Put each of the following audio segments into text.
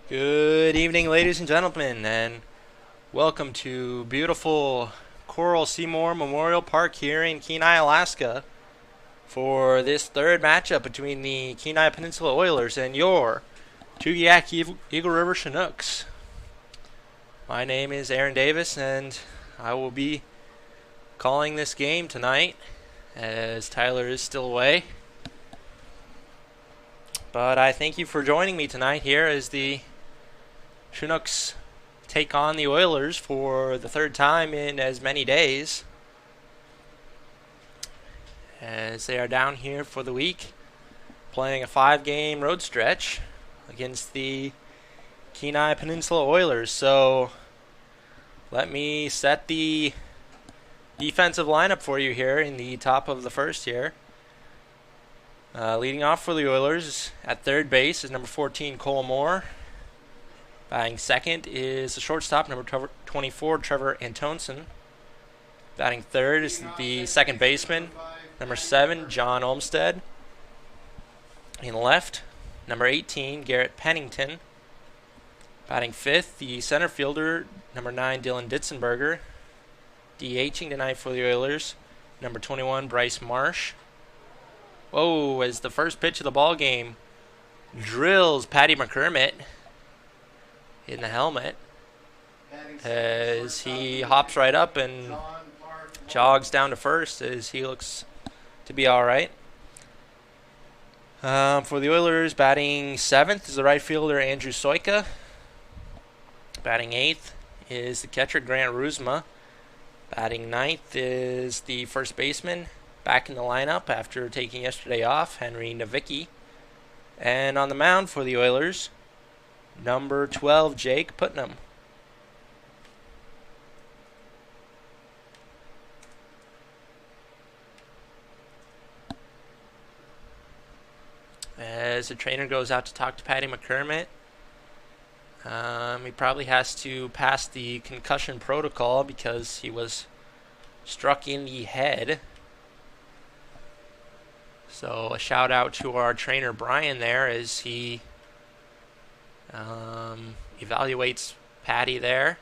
Good evening, ladies and gentlemen, and welcome to beautiful Coral Seymour Memorial Park here in Kenai, Alaska, for this third matchup between the Kenai Peninsula Oilers and your Tugiak Eagle River Chinooks. My name is Aaron Davis, and I will be calling this game tonight, as Tyler is still away. But I thank you for joining me tonight here as the Chinooks take on the Oilers for the third time in as many days, as they are down here for the week playing a 5-game road stretch against the Kenai Peninsula Oilers. So let me set the defensive lineup for you here in the top of the first here. Leading off for the Oilers at third base is number 14, Cole Moore. Batting second is the shortstop, number 24, Trevor Antonsen. Batting third is the second baseman, number 7, John Olmstead. In left, number 18, Garrett Pennington. Batting fifth, the center fielder, number 9, Dylan Ditzenberger. DHing tonight for the Oilers, number 21, Bryce Marsh. Whoa, as the first pitch of the ball game drills Patty McCormick in the helmet, as he hops right up and jogs down to first, as he looks to be all right. For the Oilers, batting seventh is the right fielder Andrew Soika. Batting eighth is the catcher Grant Ruzma. Batting ninth is the first baseman, back in the lineup after taking yesterday off, Henry Navicki. And on the mound for the Oilers, number 12, Jake Putnam. As the trainer goes out to talk to Patty McCormick, he probably has to pass the concussion protocol because he was struck in the head. So a shout out to our trainer Brian there as he evaluates Patty there.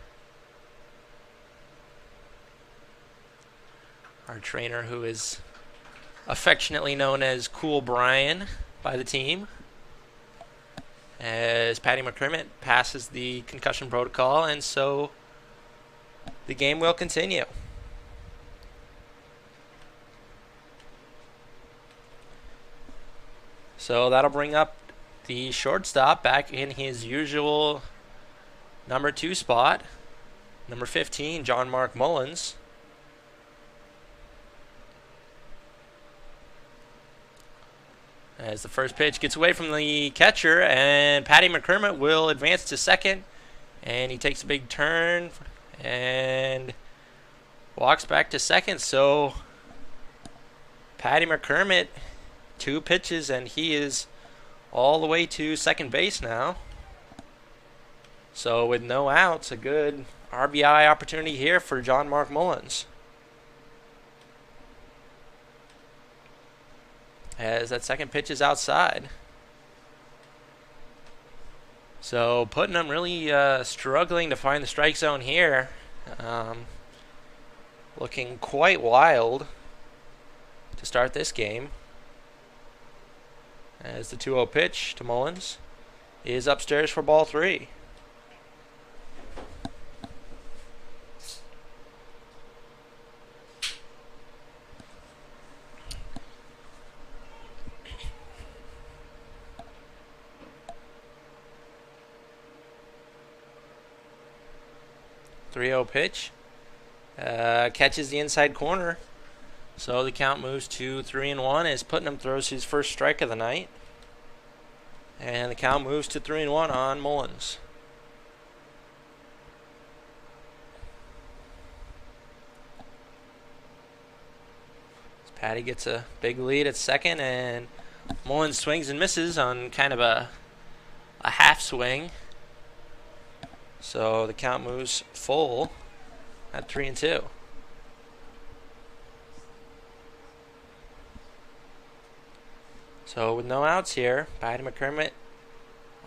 Our trainer, who is affectionately known as Cool Brian by the team, as Patty McCormick passes the concussion protocol, and so the game will continue. So that'll bring up the shortstop back in his usual number 2 spot, number 15, John Mark Mullins. As the first pitch gets away from the catcher, and Patty McCormick will advance to second, and he takes a big turn and walks back to second. So Patty McCormick, 2 pitches, and he is all the way to second base now. So with no outs, a good RBI opportunity here for John Mark Mullins, as that second pitch is outside. So Putnam really struggling to find the strike zone here. Looking quite wild to start this game, as the 2-0 pitch to Mullins is upstairs for ball 3. Pitch catches the inside corner, so the count moves to 3-1 as Putnam throws his first strike of the night, and the count moves to 3-1 on Mullins. Patty gets a big lead at second, and Mullins swings and misses on kind of a half swing. So the count moves full at 3-2. So with no outs here, Patty McCormick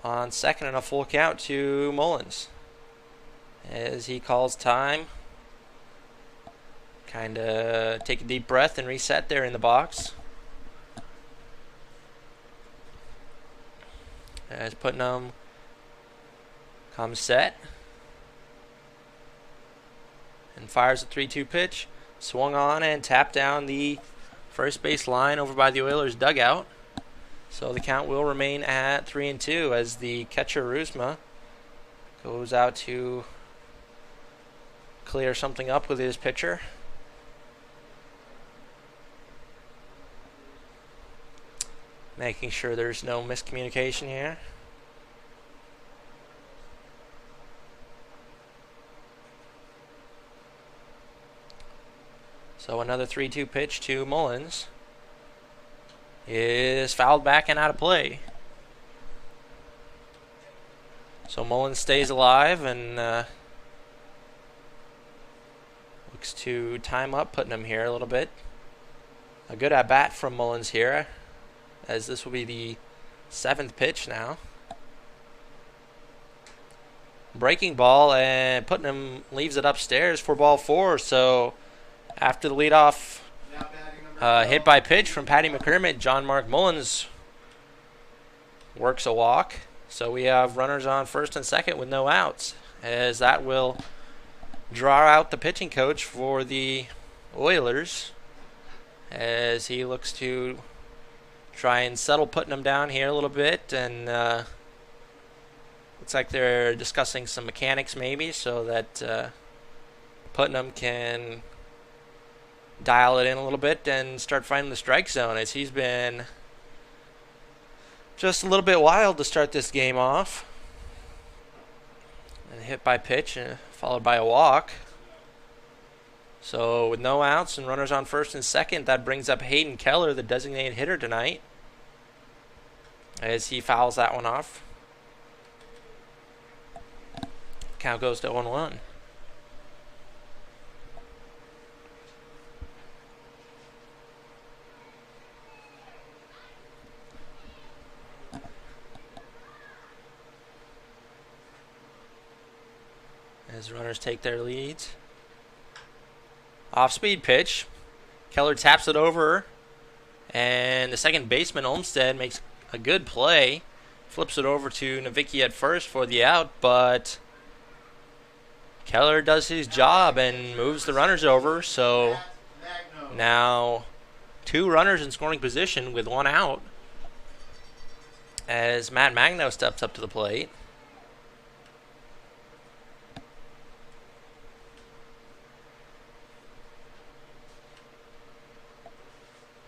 on second and a full count to Mullins. As he calls time. Kind of take a deep breath and reset there in the box. As Putnam comes set. And fires a 3-2 pitch. Swung on and tapped down the first base line over by the Oilers dugout. So the count will remain at 3-2 as the catcher Rusma goes out to clear something up with his pitcher. Making sure there's no miscommunication here. So another 3-2 pitch to Mullins is fouled back and out of play. So Mullins stays alive and looks to time up Putnam here a little bit. A good at bat from Mullins here, as this will be the 7th pitch now. Breaking ball, and Putnam leaves it upstairs for ball 4. So after the leadoff hit by pitch from Patty McCormick, John Mark Mullins works a walk. So we have runners on first and second with no outs, as that will draw out the pitching coach for the Oilers, as he looks to try and settle Putnam down here a little bit. And looks like they're discussing some mechanics maybe, so that Putnam can dial it in a little bit and start finding the strike zone, as he's been just a little bit wild to start this game off. And hit by pitch followed by a walk. So with no outs and runners on first and second, that brings up Hayden Keller, the designated hitter tonight, as he fouls that one off. Count goes to 0-1. As runners take their leads. Off-speed pitch. Keller taps it over, and the second baseman, Olmstead, makes a good play. Flips it over to Nowicki at first for the out, but Keller does his job and moves the runners over. So now 2 runners in scoring position with 1 out, as Matt Magno steps up to the plate.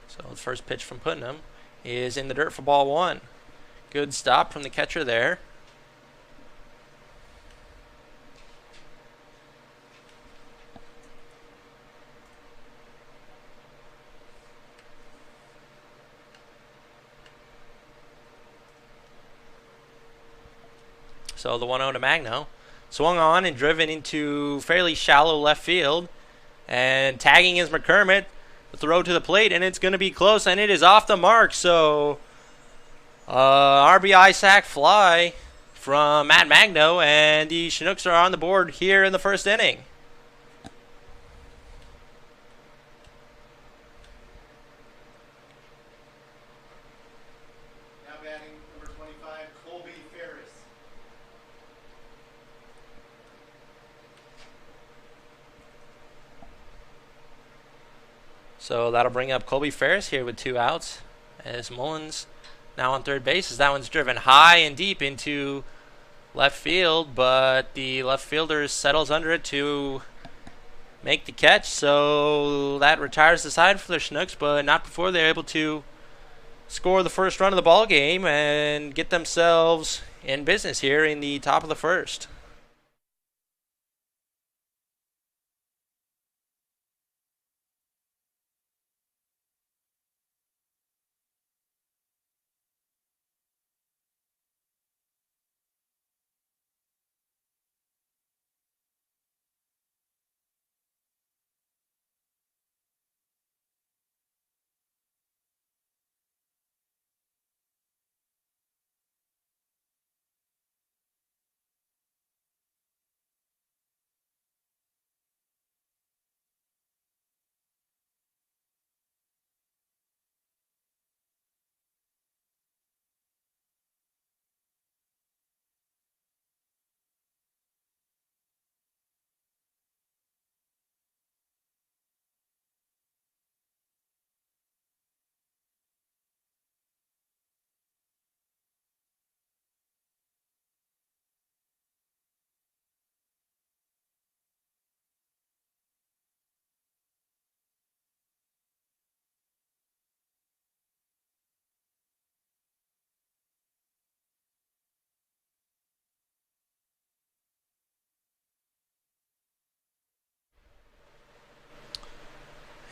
So the first pitch from Putnam is in the dirt for ball 1. Good stop from the catcher there. So the 1-0 to Magno. Swung on and driven into fairly shallow left field. And tagging is McCormick. The throw to the plate, and it's going to be close, and it is off the mark. So RBI sac fly from Matt Magno, and the Chinooks are on the board here in the first inning. Now batting number 25, Colby Ferris. So that'll bring up Colby Ferris here with 2 outs, as Mullins now on third base, as that one's driven high and deep into left field, but the left fielder settles under it to make the catch. So that retires the side for the Chinooks, but not before they're able to score the first run of the ball game and get themselves in business here in the top of the first.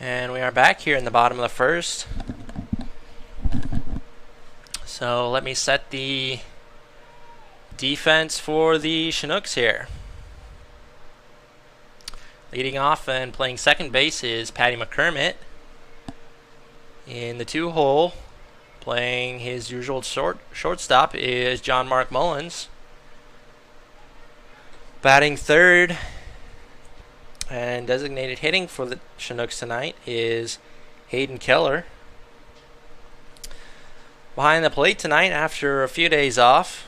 And we are back here in the bottom of the first. So let me set the defense for the Chinooks here. Leading off and playing second base is Patty McCormick. In the 2-hole, playing his usual shortstop is John Mark Mullins. Batting third and designated hitting for the Chinooks tonight is Hayden Keller. Behind the plate tonight, after a few days off,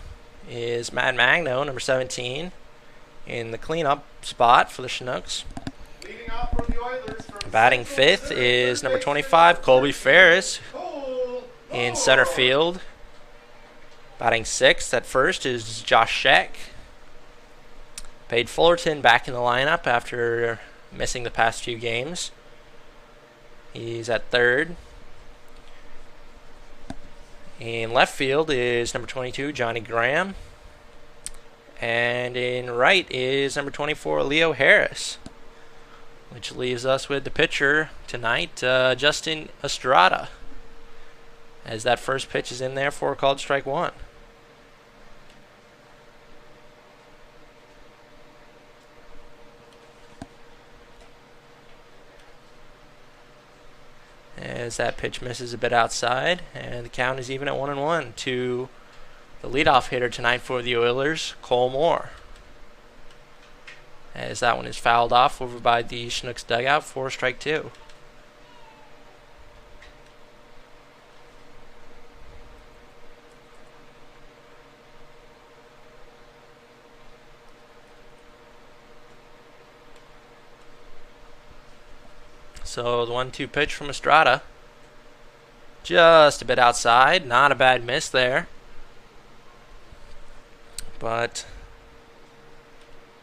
is Matt Magno, number 17, in the cleanup spot for the Chinooks. Leading off for the Oilers from Batting fifth is number 25, Colby Ferris, in center field. Batting sixth at first is Josh Scheck. Pade Fullerton back in the lineup after missing the past few games. He's at third. In left field is number 22, Johnny Graham. And in right is number 24, Leo Harris. Which leaves us with the pitcher tonight, Justin Estrada. As that first pitch is in there for called strike one. As that pitch misses a bit outside, and the count is even at 1-1 to the leadoff hitter tonight for the Oilers, Cole Moore. As that one is fouled off over by the Chinooks dugout for strike two. So the 1-2 pitch from Estrada. Just a bit outside. Not a bad miss there. But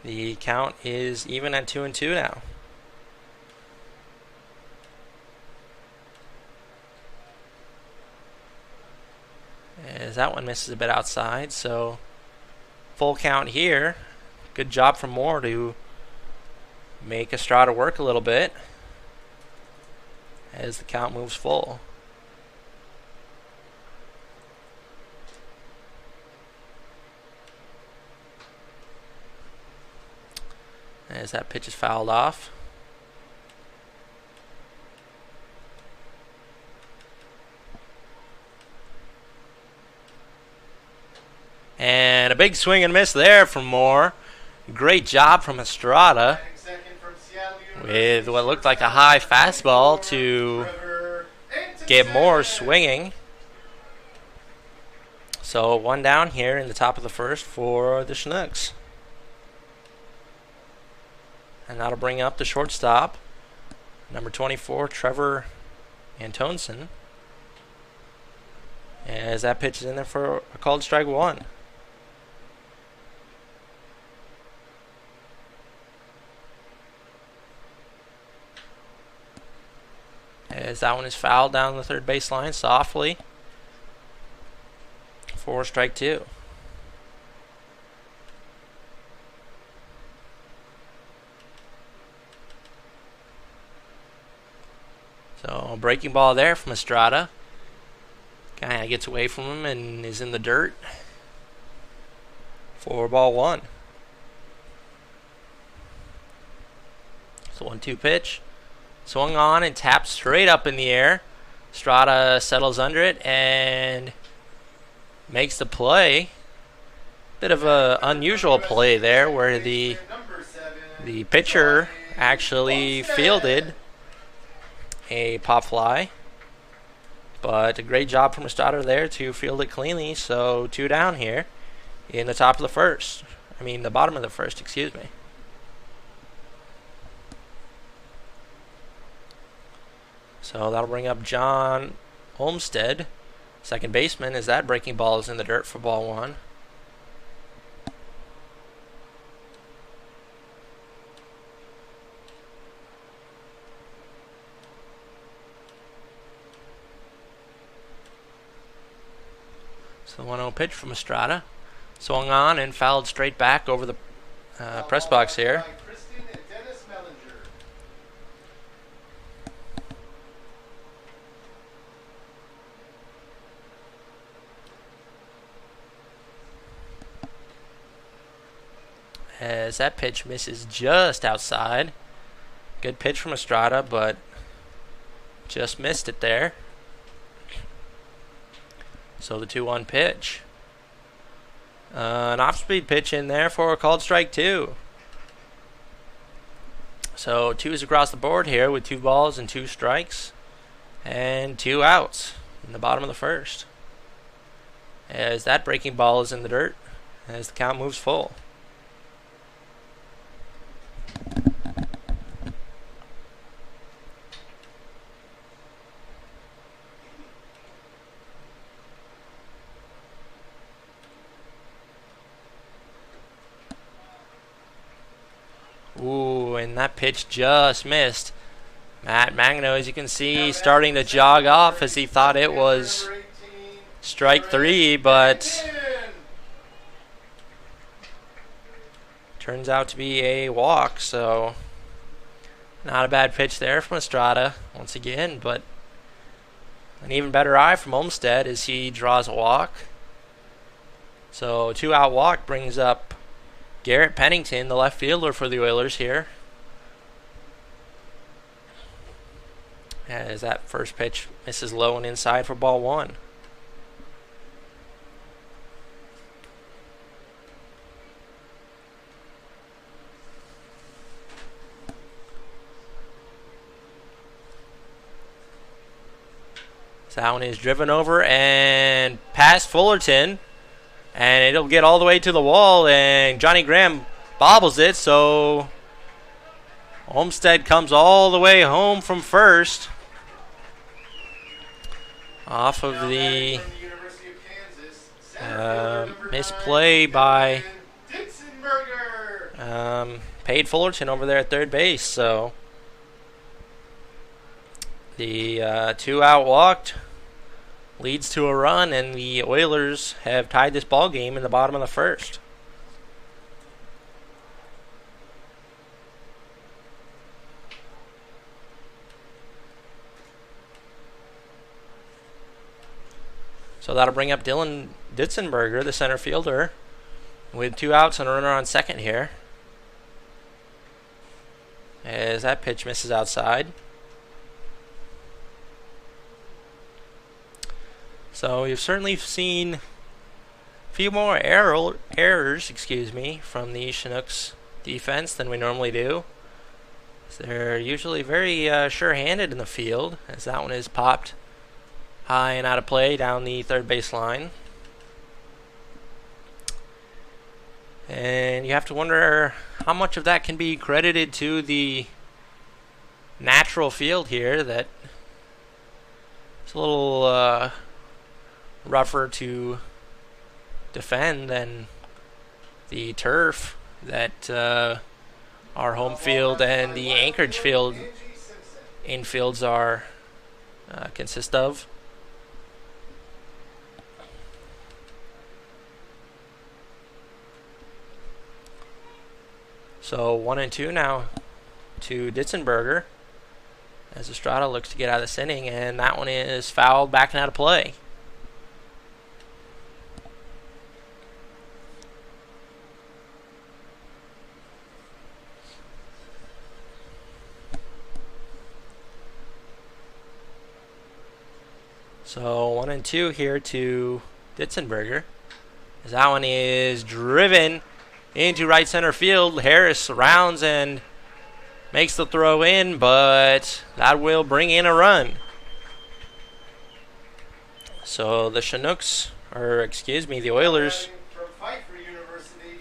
the count is even at 2-2 now. As that one misses a bit outside. So full count here. Good job from Moore to make Estrada work a little bit as the count moves full. As that pitch is fouled off. And a big swing and miss there from Moore. Great job from Estrada with what looked like a high fastball to get Moore swinging. So one down here in the top of the first for the Chinooks. And that'll bring up the shortstop, number 24, Trevor Antonsen. As that pitch is in there for a called strike one. As that one is fouled down the third baseline softly for strike two. So breaking ball there from Estrada. Kind of gets away from him and is in the dirt for ball one. So 1-2 pitch. Swung on and tapped straight up in the air. Estrada settles under it and makes the play. Bit of a unusual play there where the pitcher actually fielded a pop fly. But a great job from Estrada there to field it cleanly. So two down here in the top of the first. The bottom of the first, excuse me. So that'll bring up John Olmstead, second baseman, as that breaking ball is in the dirt for ball one. So the 1-0 pitch from Estrada. Swung on and fouled straight back over the press box here. as that pitch misses just outside. Good pitch from Estrada, but just missed it there. So the 2-1 pitch. An off-speed pitch in there for a called strike 2. So 2s across the board here with 2 balls and 2 strikes. And 2 outs in the bottom of the first. As that breaking ball is in the dirt as the count moves full. Ooh, and that pitch just missed. Matt Magno, as you can see, starting to jog off as he thought it was strike 3, but turns out to be a walk, so not a bad pitch there from Estrada once again, but an even better eye from Olmstead as he draws a walk. So 2-out walk brings up Garrett Pennington, the left fielder for the Oilers here. As that first pitch misses low and inside for ball 1. So that one is driven over and past Fullerton. And it'll get all the way to the wall, and Johnny Graham bobbles it, so Olmstead comes all the way home from first. Off of the misplay by Pade Fullerton over there at third base, so the 2-out walked leads to a run, and the Oilers have tied this ball game in the bottom of the first. So that'll bring up Dylan Ditzenberger, the center fielder, with 2 outs and a runner on second here. As that pitch misses outside. So we've certainly seen a few more errors, from the Chinooks defense than we normally do. So they're usually very sure-handed in the field, as that one is popped high and out of play down the third base line. And you have to wonder how much of that can be credited to the natural field here that is a little rougher to defend than the turf that our home field and the Anchorage field infields are consist of. So 1-2 now to Ditzenberger as Estrada looks to get out of this inning, and that one is fouled back and out of play. So 1-2 here to Ditzenberger, as that one is driven into right center field. Harris rounds and makes the throw in, but that will bring in a run. So the Chinooks, the Oilers,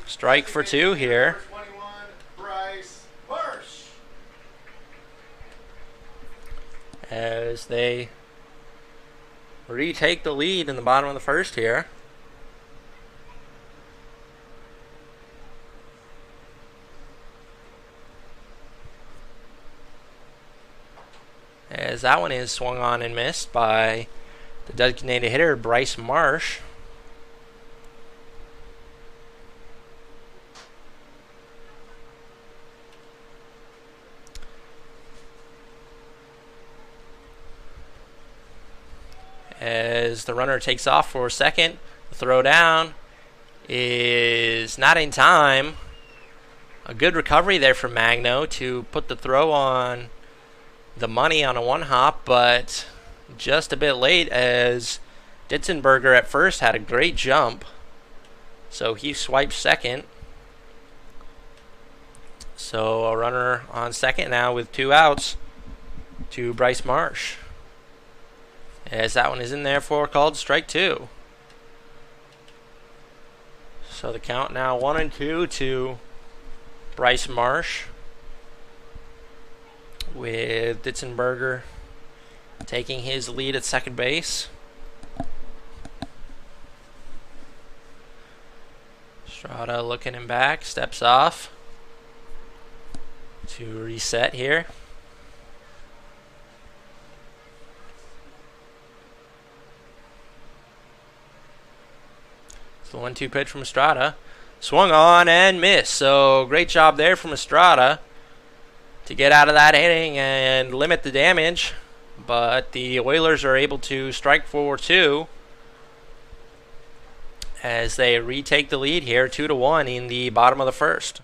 strike for 2 here. As they retake the lead in the bottom of the first here. As that one is swung on and missed by the designated hitter, Bryce Marsh. As the runner takes off for second, the throw down is not in time. A good recovery there for Magno to put the throw on the money on a one hop, but just a bit late as Ditzenberger at first had a great jump. So he swiped second. So a runner on second now with 2 outs to Bryce Marsh. As that one is in there for called strike 2. So the count now 1-2 to Bryce Marsh, with Ditzenberger taking his lead at second base. Strada looking him back, steps off to reset here. It's the 1-2 pitch from Estrada. Swung on and missed. So great job there from Estrada to get out of that inning and limit the damage. But the Oilers are able to strike for 2 as they retake the lead here, 2-1 in the bottom of the first.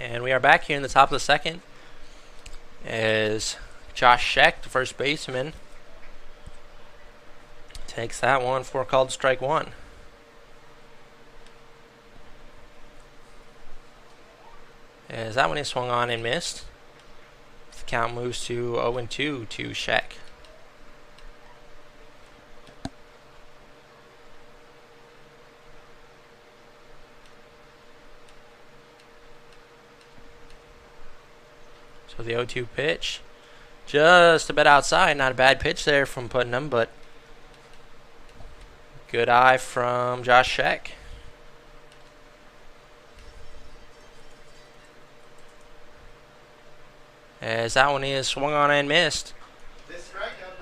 And we are back here in the top of the second as Josh Scheck, the first baseman, takes that one for called strike 1. As that one is swung on and missed. The count moves to 0-2 to Scheck. So the 0-2 pitch, just a bit outside. Not a bad pitch there from Putnam, but good eye from Josh Scheck. As that one is swung on and missed.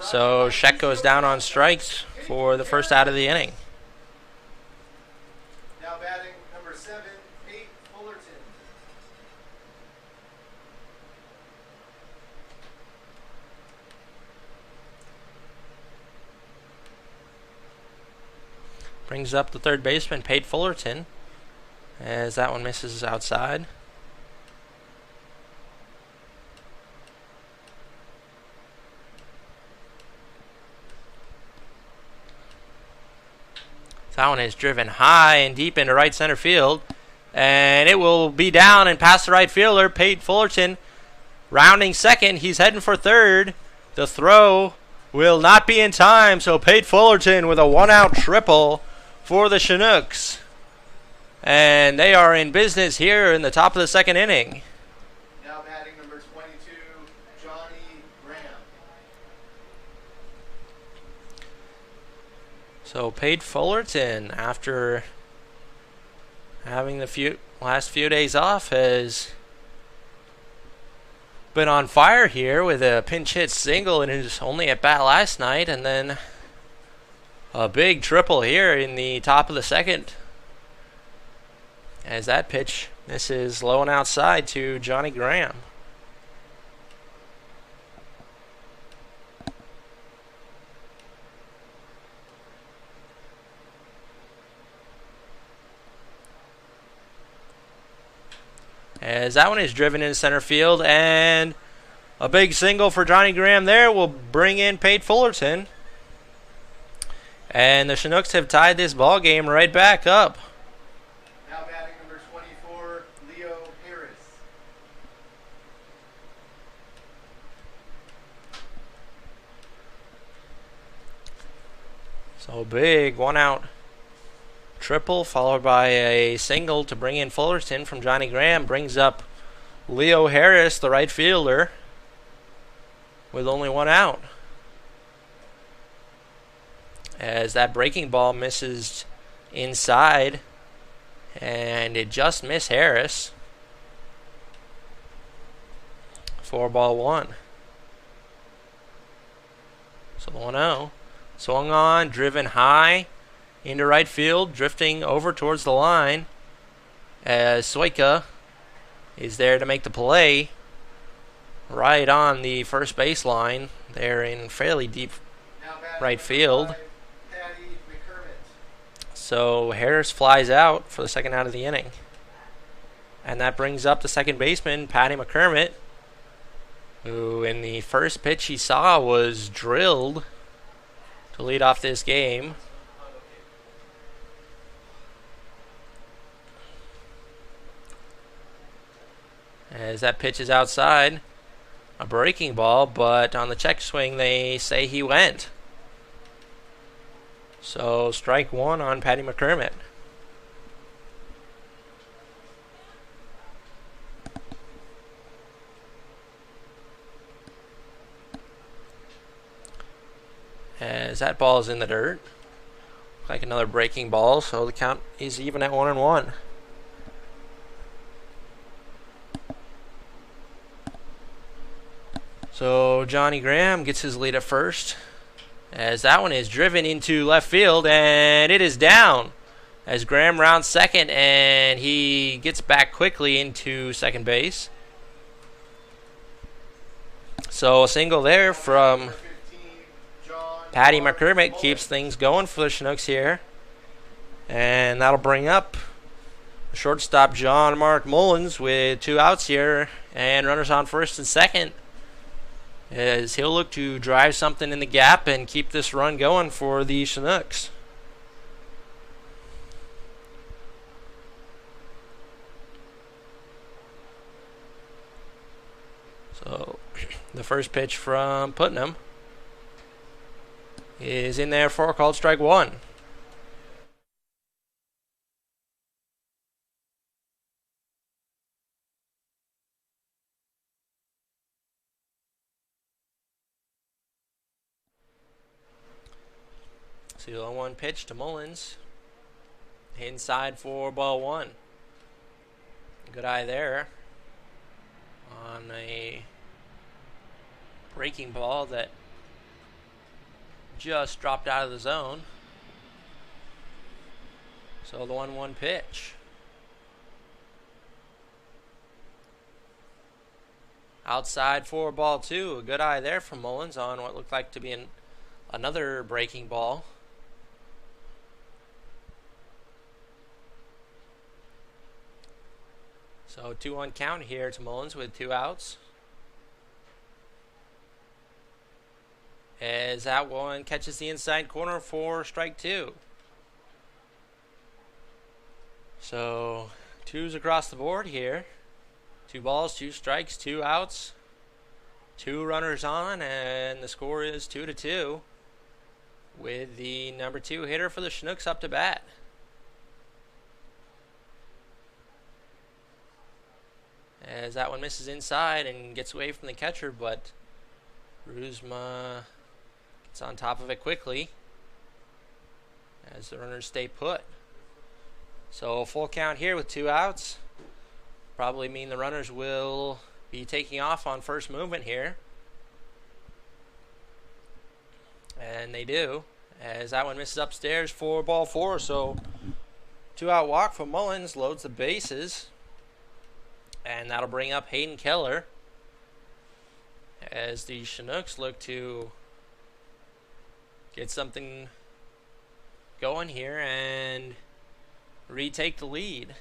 So Scheck goes down on strikes for the first out of the inning. Now batting number 7, Pete Fullerton. Brings up the third baseman, Pate Fullerton, as that one misses outside. That one is driven high and deep into right center field, and it will be down and past the right fielder. Pate Fullerton rounding second. He's heading for third. The throw will not be in time, so Pate Fullerton with a 1-out triple for the Chinooks. And they are in business here in the top of the second inning. Now batting number 22, Johnny Graham. So Pate Fullerton, after having the last few days off, has been on fire here with a pinch hit single in his only at bat last night, and then A big triple here in the top of the second, as that pitch misses low and outside to Johnny Graham. As that one is driven into center field, and a big single for Johnny Graham there will bring in Pate Fullerton. And the Chinooks have tied this ball game right back up. Now batting number 24, Leo Harris. So big 1-out triple followed by a single to bring in Fullerton from Johnny Graham. Brings up Leo Harris, the right fielder, with only 1 out. As that breaking ball misses inside, and it just missed Harris. 4-1. So 1-0. Swung on, driven high into right field, drifting over towards the line, as Soika is there to make the play right on the first baseline. They're in fairly deep right field. So Harris flies out for the second out of the inning. And that brings up the second baseman, Patty McCormick, who in the first pitch he saw was drilled to lead off this game. As that pitch is outside, a breaking ball, but on the check swing they say he went. So strike 1 on Patty McCormick. As that ball is in the dirt. Like another breaking ball, so the count is even at 1-1. So Johnny Graham gets his lead at first, as that one is driven into left field, and it is down as Graham rounds second, and he gets back quickly into second base. So a single there from Patty McCormick keeps things going for the Chinooks here, and that'll bring up shortstop John Mark Mullins with 2 outs here and runners on first and second, as he'll look to drive something in the gap and keep this run going for the Chinooks. So the first pitch from Putnam is in there for a called strike 1. So the 0-1 pitch to Mullins. Inside for ball 1. Good eye there on a breaking ball that just dropped out of the zone. So the 1-1 pitch. Outside for ball 2. A good eye there from Mullins on what looked like to be another breaking ball. So 2-1 count here to Mullins with 2 outs. As that one catches the inside corner for strike 2. So 2s across the board here. 2 balls, 2 strikes, 2 outs, 2 runners on, and the score is 2-2 with the number 2 hitter for the Chinooks up to bat. As that one misses inside and gets away from the catcher, but Ruzma gets on top of it quickly as the runners stay put. So full count here with 2 outs. Probably mean the runners will be taking off on first movement here. And they do, as that one misses upstairs for ball 4. So 2-out walk for Mullins, loads the bases, and that'll bring up Hayden Keller as the Chinooks look to get something going here and retake the lead.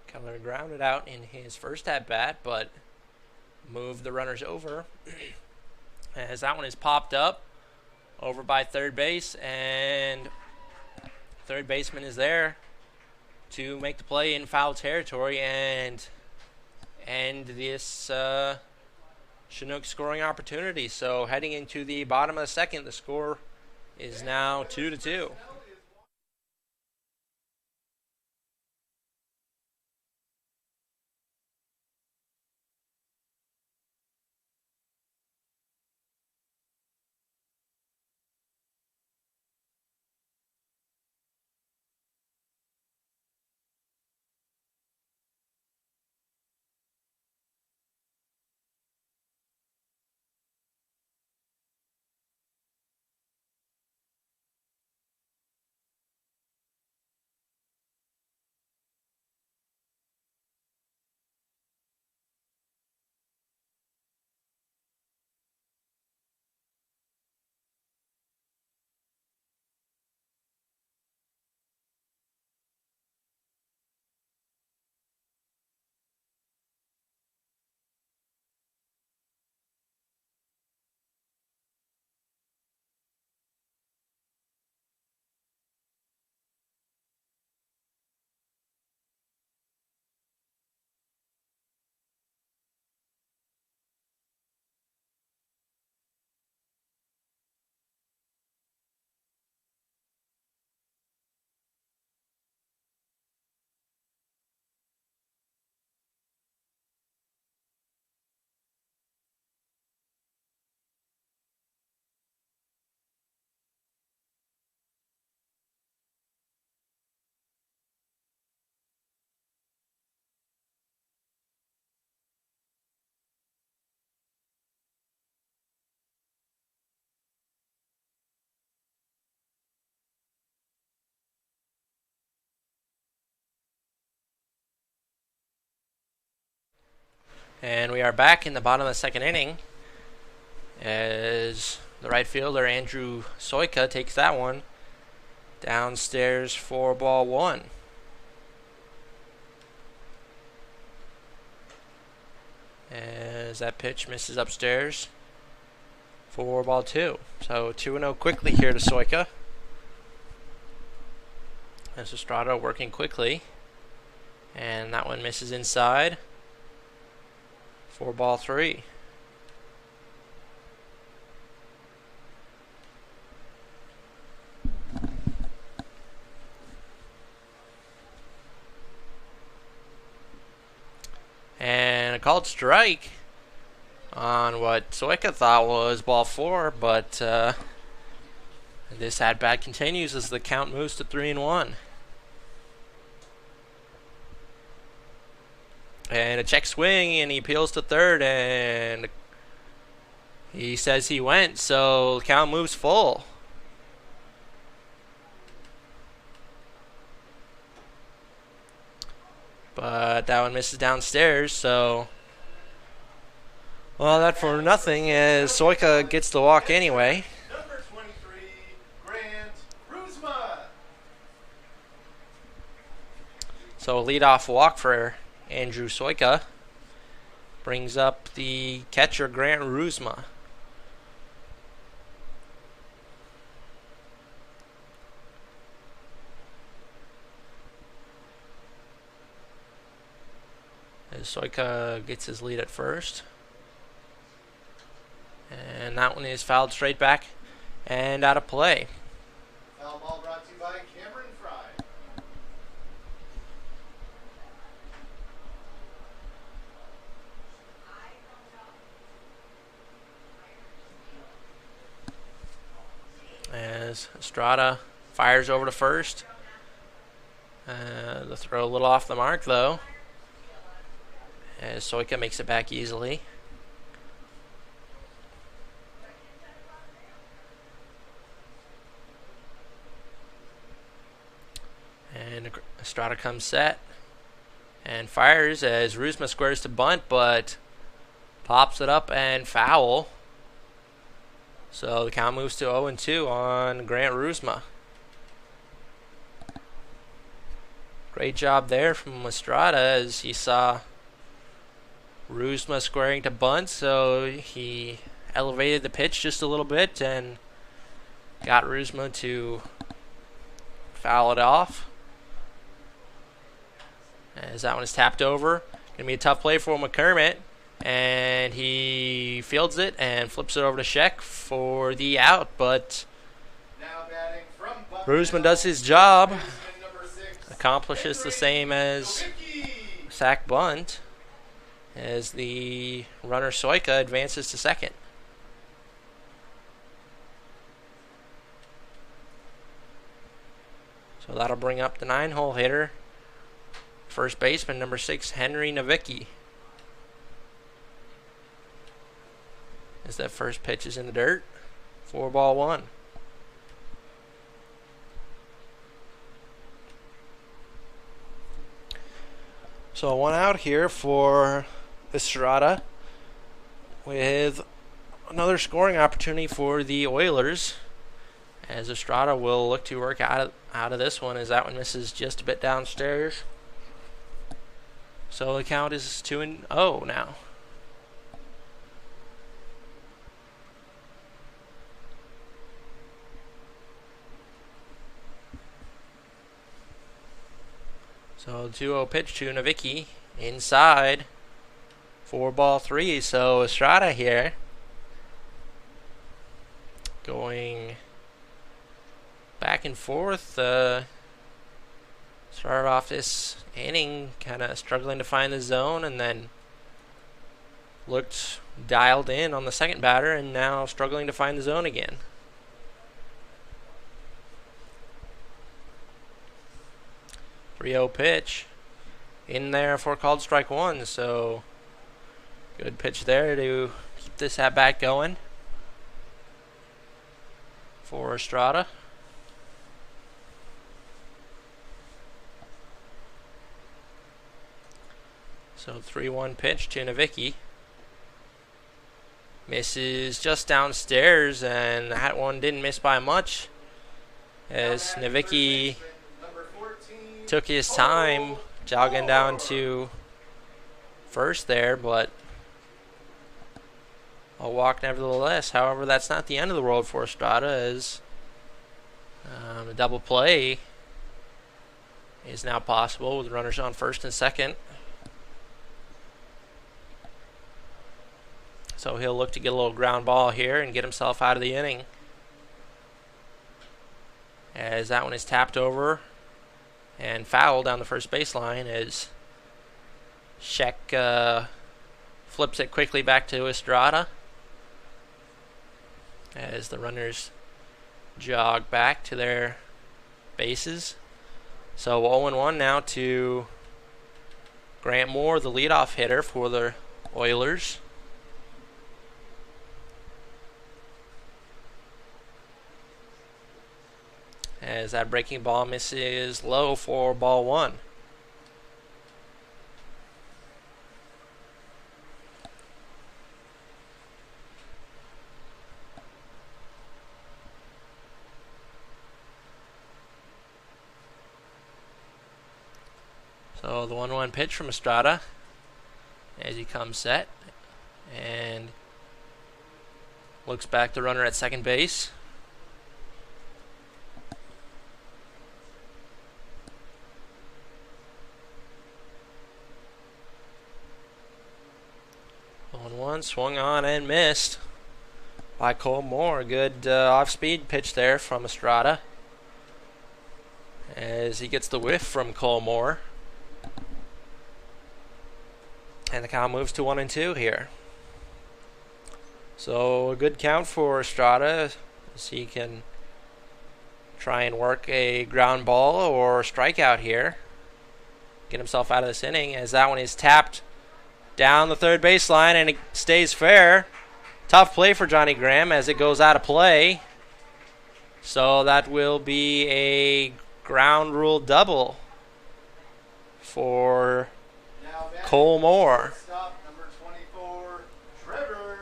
Keller grounded out in his first at-bat, but moved the runners over as that one is popped up over by third base, and third baseman is there to make the play in foul territory and end this Chinook scoring opportunity. So heading into the bottom of the second, the score is now 2-2. And we are back in the bottom of the second inning as the right fielder Andrew Soika takes that one downstairs for ball 1. As that pitch misses upstairs for ball 2. So 2-0 quickly here to Soika. As Estrada working quickly. And that one misses inside for ball 3. And a called strike on what Soika thought was ball 4, but this at-bat continues as the count moves to 3-1. And a check swing, and he peels to third, and he says he went, so the count moves full. But that one misses downstairs, so well, that for nothing as Soika gets the walk anyway. Number 23, Grant Ruzma. So a leadoff walk for Andrew Soika brings up the catcher Grant Ruzma. As Soika gets his lead at first. And that one is fouled straight back and out of play. Foul ball brought to you by Cameron Fry. As Estrada fires over to first. The throw a little off the mark though. As Soika makes it back easily. Estrada comes set and fires as Rusma squares to bunt, but pops it up and foul. So the count moves to 0-2 on Grant Rusma. Great job there from Estrada as he saw Rusma squaring to bunt, so he elevated the pitch just a little bit and got Rusma to foul it off. As that one is tapped over. Gonna be a tough play for McCormick. And he fields it and flips it over to Sheck for the out, but Rusma does his job, accomplishes the same as sack bunt, as the runner Soika advances to second. So that'll bring up the 9-hole hitter, first baseman number 6, Henry Nowicki. As that first pitch is in the dirt. 4-1. So 1 out here for Estrada with another scoring opportunity for the Oilers, as Estrada will look to work out of this one as that one misses just a bit downstairs. So the count is 2-0 now. So 2-0 pitch to Nowicki inside. 4-3. So Estrada here going back and forth. Started off this inning kind of struggling to find the zone, and then looked dialed in on the second batter, and now struggling to find the zone again. Pitch in there for called strike 1, so good pitch there to keep this at bat going for Estrada. So 3-1 pitch to Nowicki. Misses just downstairs, and that one didn't miss by much, as Nowicki took his time jogging down to first there, but a walk nevertheless. However, that's not the end of the world for Estrada, as a double play is now possible with runners on first and second. So he'll look to get a little ground ball here and get himself out of the inning, as that one is tapped over and foul down the first baseline, as Sheck flips it quickly back to Estrada as the runners jog back to their bases. So 0-1 now to Grant Moore, the leadoff hitter for the Oilers. As that breaking ball misses low for ball 1. So the 1-1 pitch from Estrada as he comes set and looks back the runner at second base. Swung on and missed by Cole Moore. Good off-speed pitch there from Estrada as he gets the whiff from Cole Moore. And the count moves to 1-2 here. So a good count for Estrada as he can try and work a ground ball or strikeout here. Get himself out of this inning, as that one is tapped down the third baseline, and it stays fair. Tough play for Johnny Graham as it goes out of play. So that will be a ground rule double for Now batting Cole Moore, shortstop, number 24, Trevor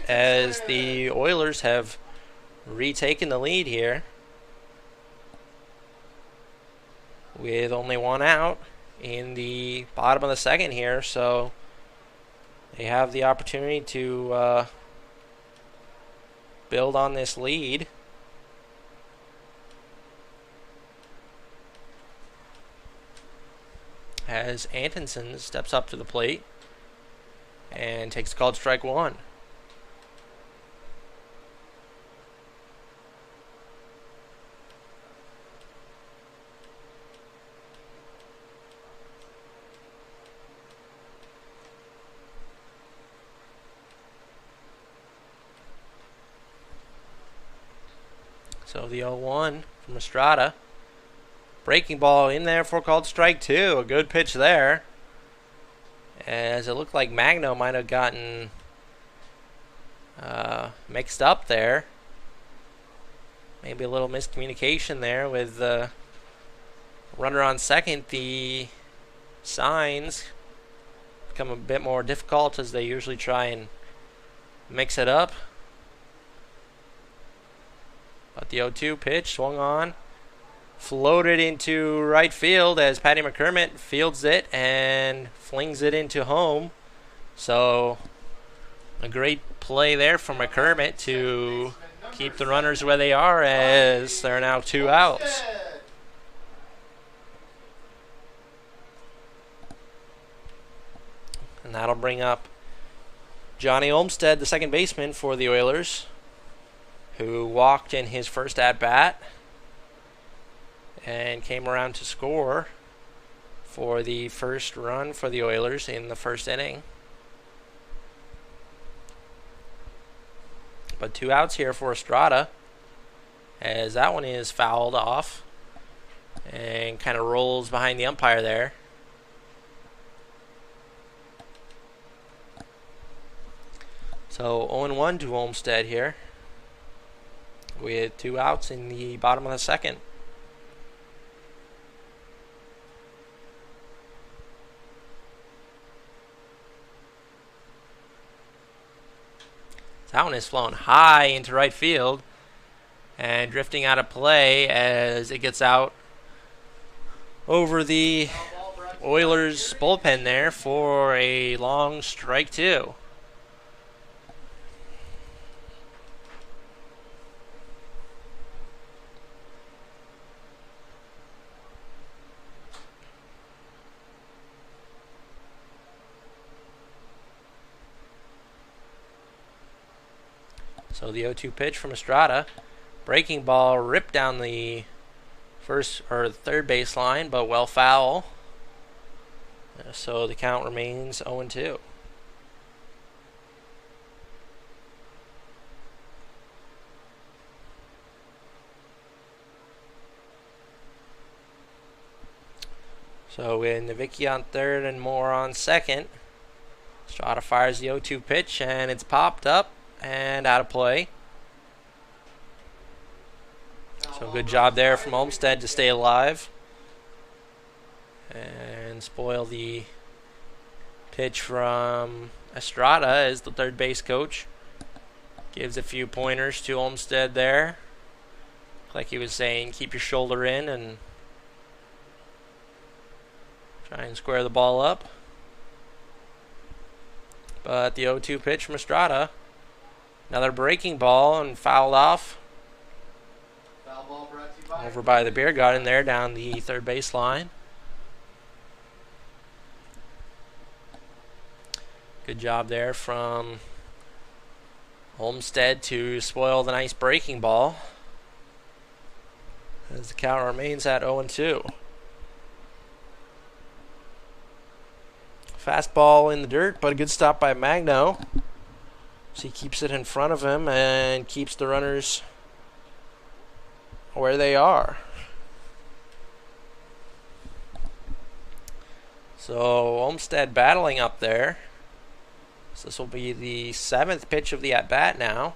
as Hinton. the Oilers have retaken the lead here with only one out in the bottom of the second here, so they have the opportunity to build on this lead. As Antonsen steps up to the plate and takes called strike one. So the 0-1 from Estrada. Breaking ball in there for called strike two. A good pitch there. As it looked like Magno might have gotten mixed up there. Maybe a little miscommunication there with the runner on second. The signs become a bit more difficult as they usually try and mix it up. But the 0-2 pitch swung on, floated into right field as Patty McCormick fields it and flings it into home. So a great play there from McCormick to keep the runners where they are, as there are now two outs. And that'll bring up Johnny Olmstead, the second baseman for the Oilers, who walked in his first at-bat and came around to score for the first run for the Oilers in the first inning. But two outs here for Estrada, as that one is fouled off and kind of rolls behind the umpire there. So 0-1 to Olmstead here, with two outs in the bottom of the second. That one is flown high into right field and drifting out of play as it gets out over the Oilers bullpen there for a long strike two. So the 0-2 pitch from Estrada. Breaking ball ripped down the first or third baseline, but well foul. So the count remains 0-2. So with Nowicki on third and Moore on second, Estrada fires the 0-2 pitch, and it's popped up and out of play. So good job there from Olmstead to stay alive and spoil the pitch from Estrada as the third base coach gives a few pointers to Olmstead there. Like he was saying, keep your shoulder in and try and square the ball up. But the 0-2 pitch from Estrada, another breaking ball and fouled off Foul ball brought to you by over by the beer garden there down the third base line. Good job there from Olmstead to spoil the nice breaking ball as the count remains at 0-2. Fastball in the dirt, but a good stop by Magno. So he keeps it in front of him and keeps the runners where they are. So Olmstead battling up there. So this will be the seventh pitch of the at-bat now.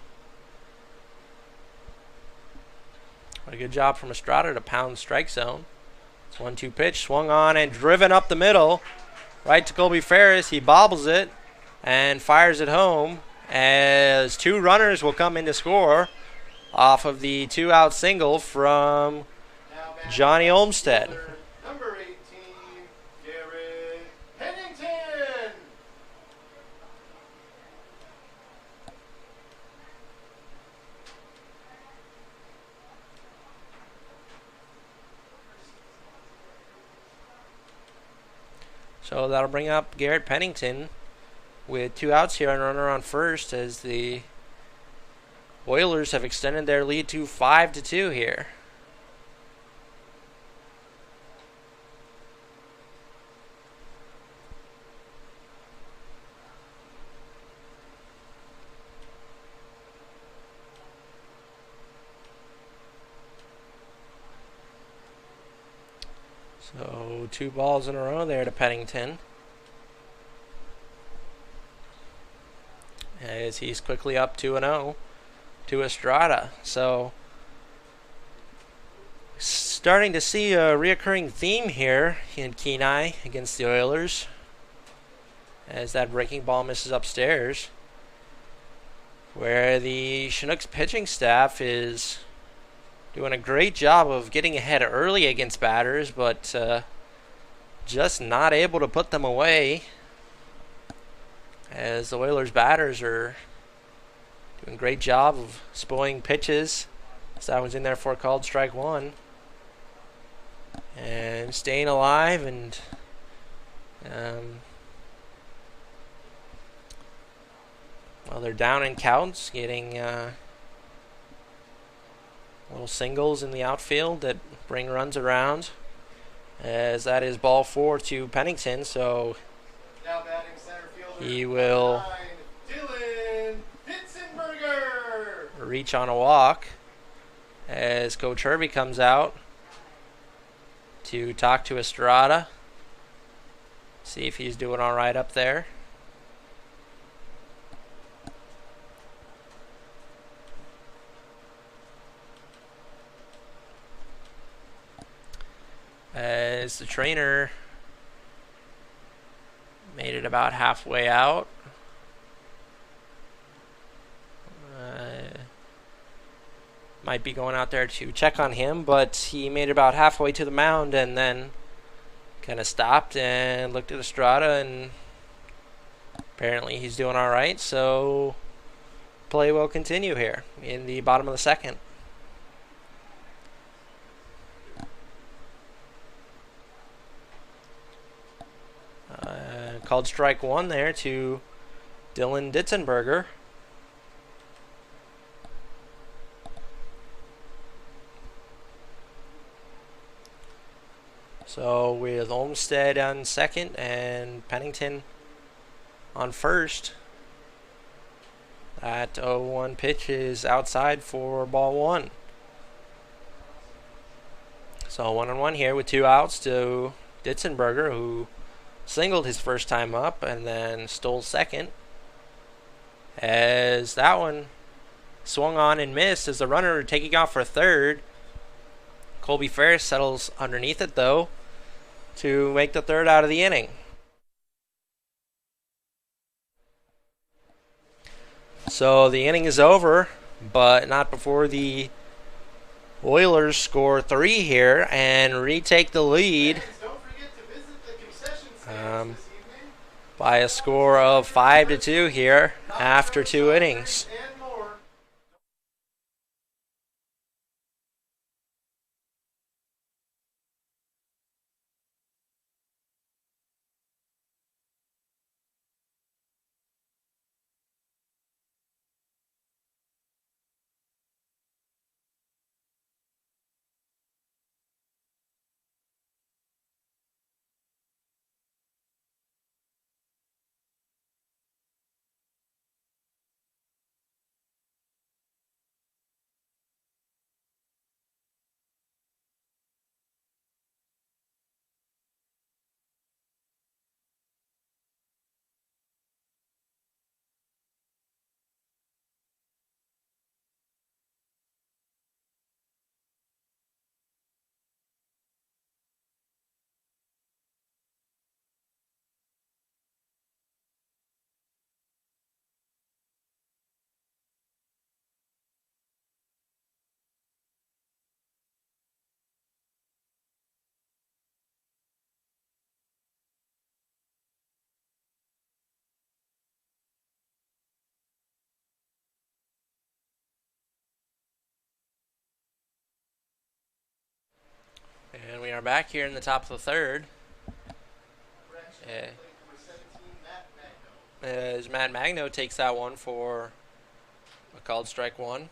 What a good job from Estrada to pound strike zone. 1-2 pitch, swung on and driven up the middle. Right to Colby Ferris. He bobbles it and fires it home as 2 runners will come in to score off of the 2-out single from Johnny Olmsted. Number 18, Garrett Pennington. So that'll bring up Garrett Pennington with 2 outs here and runner on first as the Oilers have extended their lead to 5-2 here. So 2 balls in a row there to Pennington, as he's quickly up 2-0 to Estrada. So starting to see a reoccurring theme here in Kenai against the Oilers, as that breaking ball misses upstairs, where the Chinooks pitching staff is doing a great job of getting ahead early against batters, but just not able to put them away, as the Oilers batters are doing a great job of spoiling pitches. So that was in there for a called strike 1. And staying alive, and well, they're down in counts, getting little singles in the outfield that bring runs around, as that is ball 4 to Pennington. So Now batting center fielder, he will 9, Dylan Hitzenberger. reach on a walk as Coach Hervey comes out to talk to Estrada, see if he's doing all right up there. As the trainer made it about halfway out. Might be going out there to check on him, but he made it about halfway to the mound and then kind of stopped and looked at Estrada, and apparently he's doing all right. So play will continue here in the bottom of the second. Called strike 1 there to Dylan Ditzenberger. So with Olmsted on second and Pennington on first, that 0-1 pitch is outside for ball 1. So 1-1 here with 2 outs to Ditzenberger, who singled his first time up and then stole second, as that one swung on and missed as the runner taking off for third. Colby Ferris settles underneath it, though, to make the third out of the inning. So the inning is over, but not before the Oilers score 3 here and retake the lead by a score of 5-2 here after 2 innings. are back here in the top of the third. As Matt Magno takes that one for a called strike one.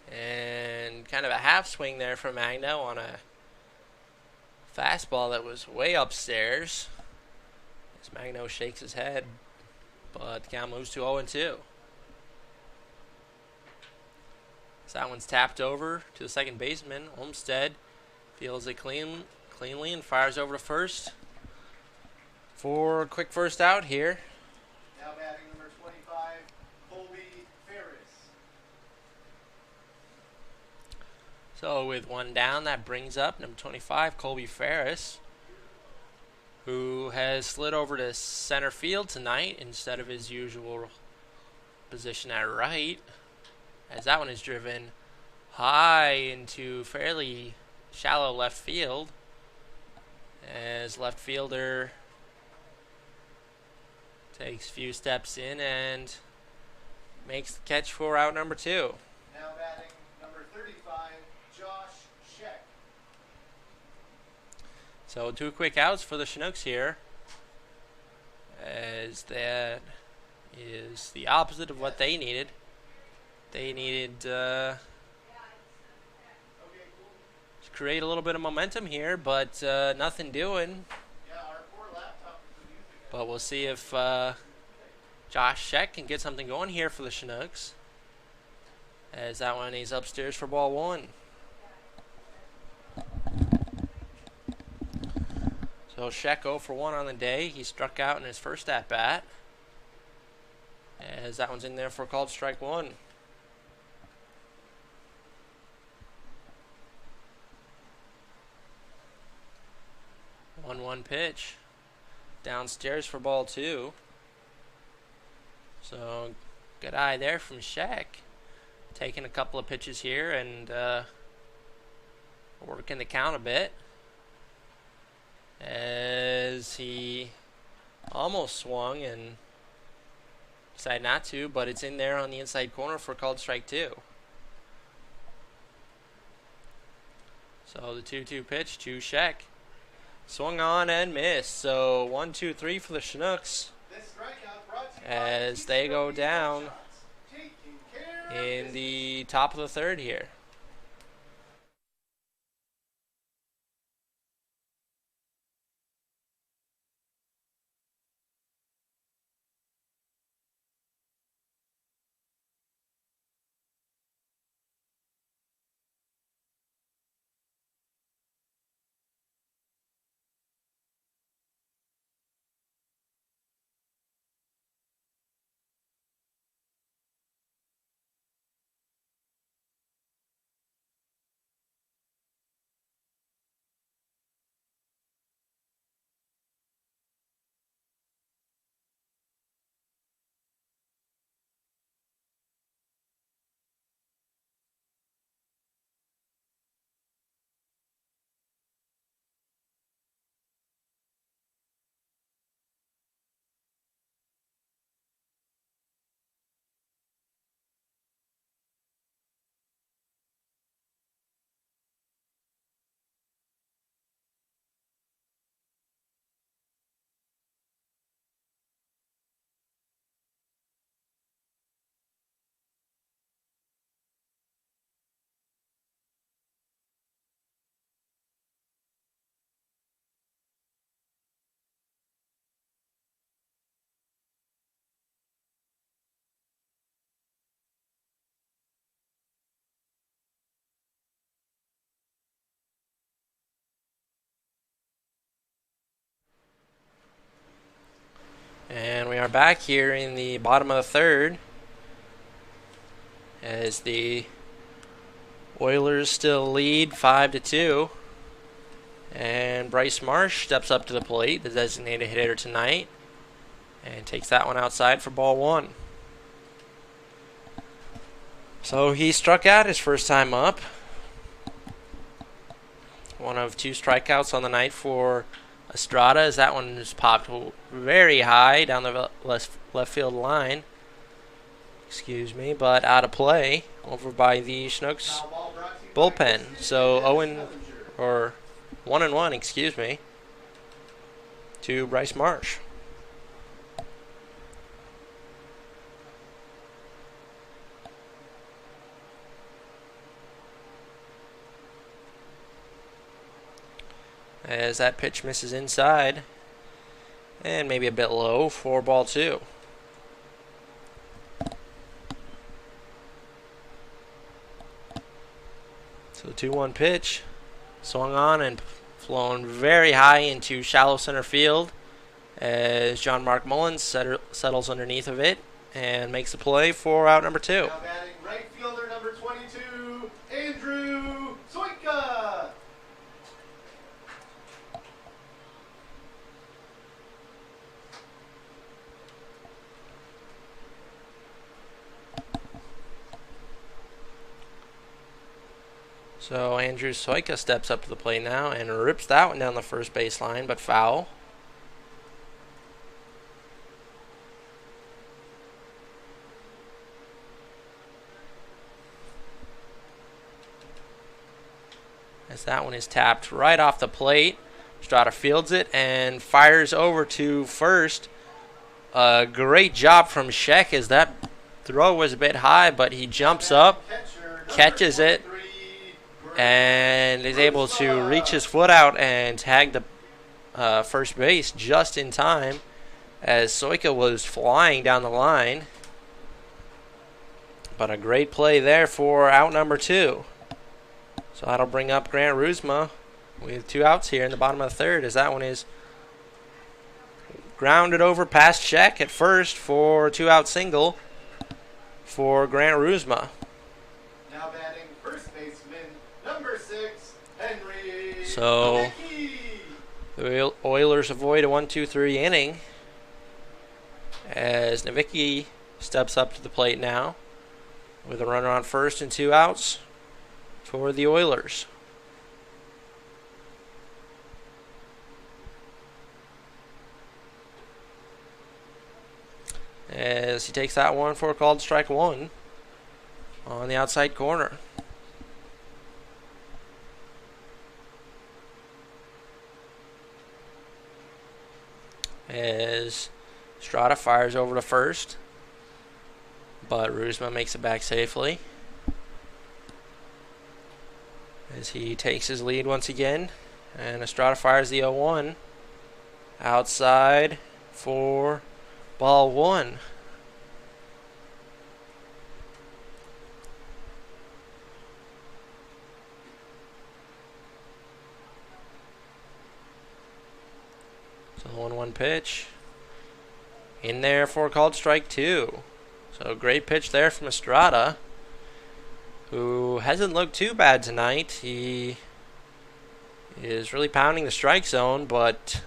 And kind of a half swing there from Magno on a fastball that was way upstairs. As Magno shakes his head, but the count moves to 0-2. So that one's tapped over to the second baseman. Olmstead feels it cleanly and fires over to first for a quick first out here. Now batting number 25, Colby Ferris. So with one down, that brings up number 25, Colby Ferris, who has slid over to center field tonight instead of his usual position at right, as that one is driven high into fairly shallow left field, as left fielder takes a few steps in and makes the catch for out number 2. Now batting number 35, Josh Scheck. So 2 quick outs for the Chinooks here, as that is the opposite of what they needed. They needed to create a little bit of momentum here, but nothing doing. But we'll see if Josh Scheck can get something going here for the Chinooks, as that one is upstairs for ball 1. So Scheck 0 for 1 on the day. He struck out in his first at-bat, as that one's in there for called strike 1. 1-1 pitch downstairs for ball 2. So good eye there from Scheck, taking a couple of pitches here and working the count a bit, as he almost swung and decided not to, but it's in there on the inside corner for called strike 2. So the 2-2 pitch to Scheck. Swung on and missed. So 1-2-3 for the Chinooks, as they go down in the top of the third here. And we are back here in the bottom of the third, as the Oilers still lead 5-2. And Bryce Marsh steps up to the plate, the designated hitter tonight, and takes that one outside for ball 1. So he struck out his first time up. One of 2 strikeouts on the night for Estrada, as that one is popped very high down the left field line. Excuse me, but out of play over by the Chinooks bullpen. So 0 or 1-1, excuse me, to Bryce Marsh. As that pitch misses inside and maybe a bit low for ball 2. So the 2-1 pitch swung on and flown very high into shallow center field as John Mark Mullins settles underneath of it and makes the play for out number 2. Now batting right fielder number 22, Andrew Soika. So Andrew Soika steps up to the plate now and rips that one down the first baseline, but foul. As that one is tapped right off the plate. Strada fields it and fires over to first. A great job from Sheck as that throw was a bit high, but he jumps up, catches it, and is able to reach his foot out and tag the first base just in time as Soika was flying down the line. But a great play there for out number 2. So that'll bring up Grant Rusma with 2 outs here in the bottom of the third as that one is grounded over past Sheck at first for a 2-out single for Grant Rusma. Now batting first baseman number 6, Henry. So the Oilers avoid a 1-2-3 inning as Nowicki steps up to the plate now with a runner on first and 2 outs for the Oilers. As he takes that one for a called strike 1 on the outside corner. As Strada fires over to first, but Rusma makes it back safely. As he takes his lead once again, and Estrada fires the 0-1 outside for ball 1. So 1-1 pitch in there for called strike 2. So great pitch there from Estrada, who hasn't looked too bad tonight. He is really pounding the strike zone, but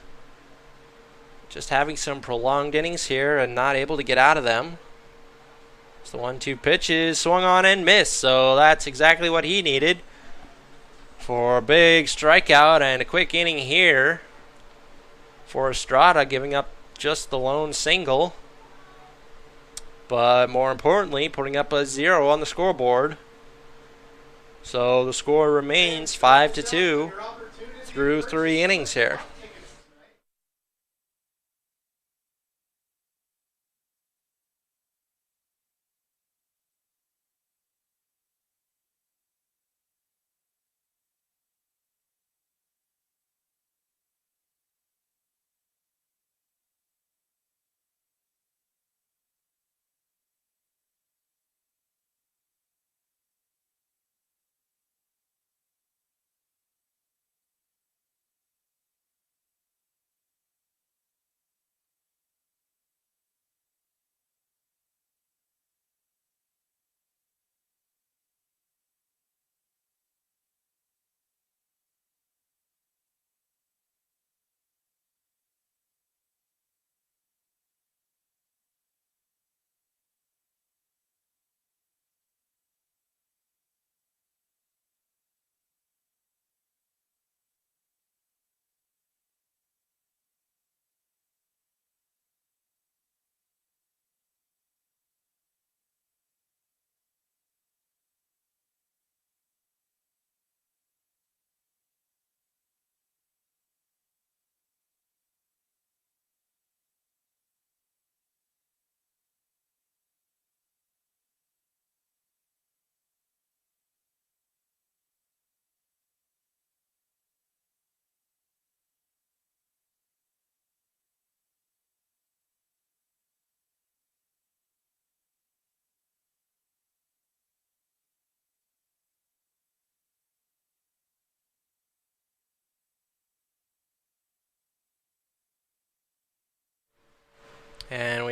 just having some prolonged innings here and not able to get out of them. So the 1-2 pitch is swung on and missed, so that's exactly what he needed for a big strikeout and a quick inning here for Estrada, giving up just the lone single, but more importantly, putting up a 0 on the scoreboard. So the score remains 5-2 through 3 innings here.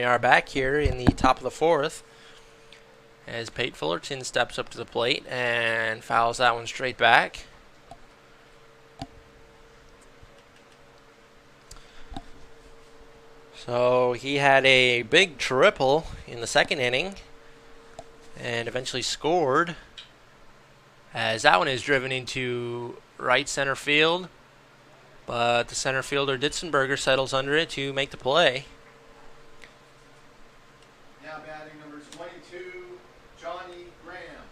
we are back here in the top of the fourth as Pate Fullerton steps up to the plate and fouls that one straight back. So he had a big triple in the second inning and eventually scored, as that one is driven into right center field, but the center fielder Ditzenberger settles under it to make the play. Now batting number 22, Johnny Graham.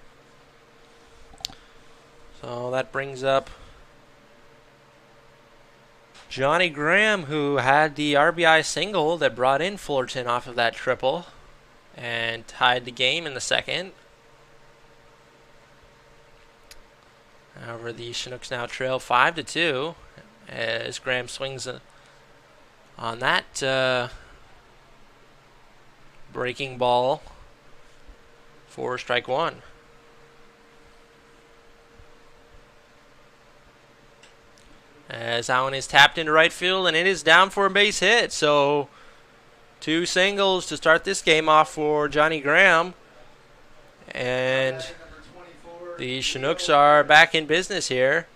So that brings up Johnny Graham, who had the RBI single that brought in Fullerton off of that triple and tied the game in the second. However, the Chinooks now trail 5-2 as Graham swings on that breaking ball for strike one. As that one is tapped into right field, and it is down for a base hit. So 2 singles to start this game off for Johnny Graham. And the Chinooks are back in business here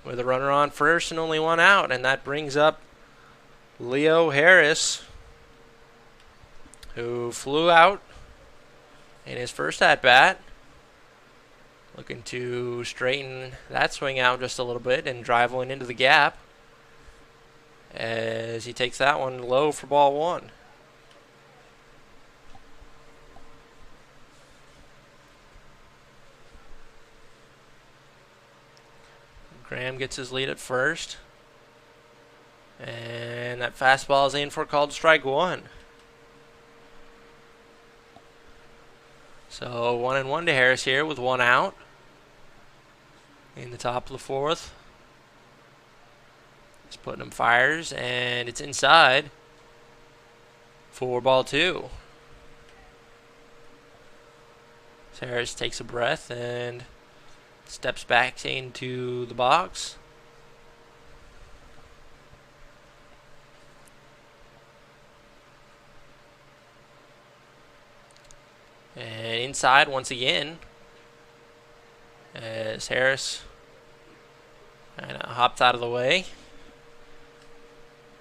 with a runner on first and only 1 out. And that brings up Leo Harris, who flew out in his first at-bat. Looking to straighten that swing out just a little bit and drive one into the gap as he takes that one low for ball 1. Graham gets his lead at first. And that fastball is in for called strike 1. So 1-1 to Harris here with 1 out in the top of the fourth. He's putting him fires, and it's inside for ball 2. So Harris takes a breath and steps back into the box. And inside once again as Harris kind of hops out of the way.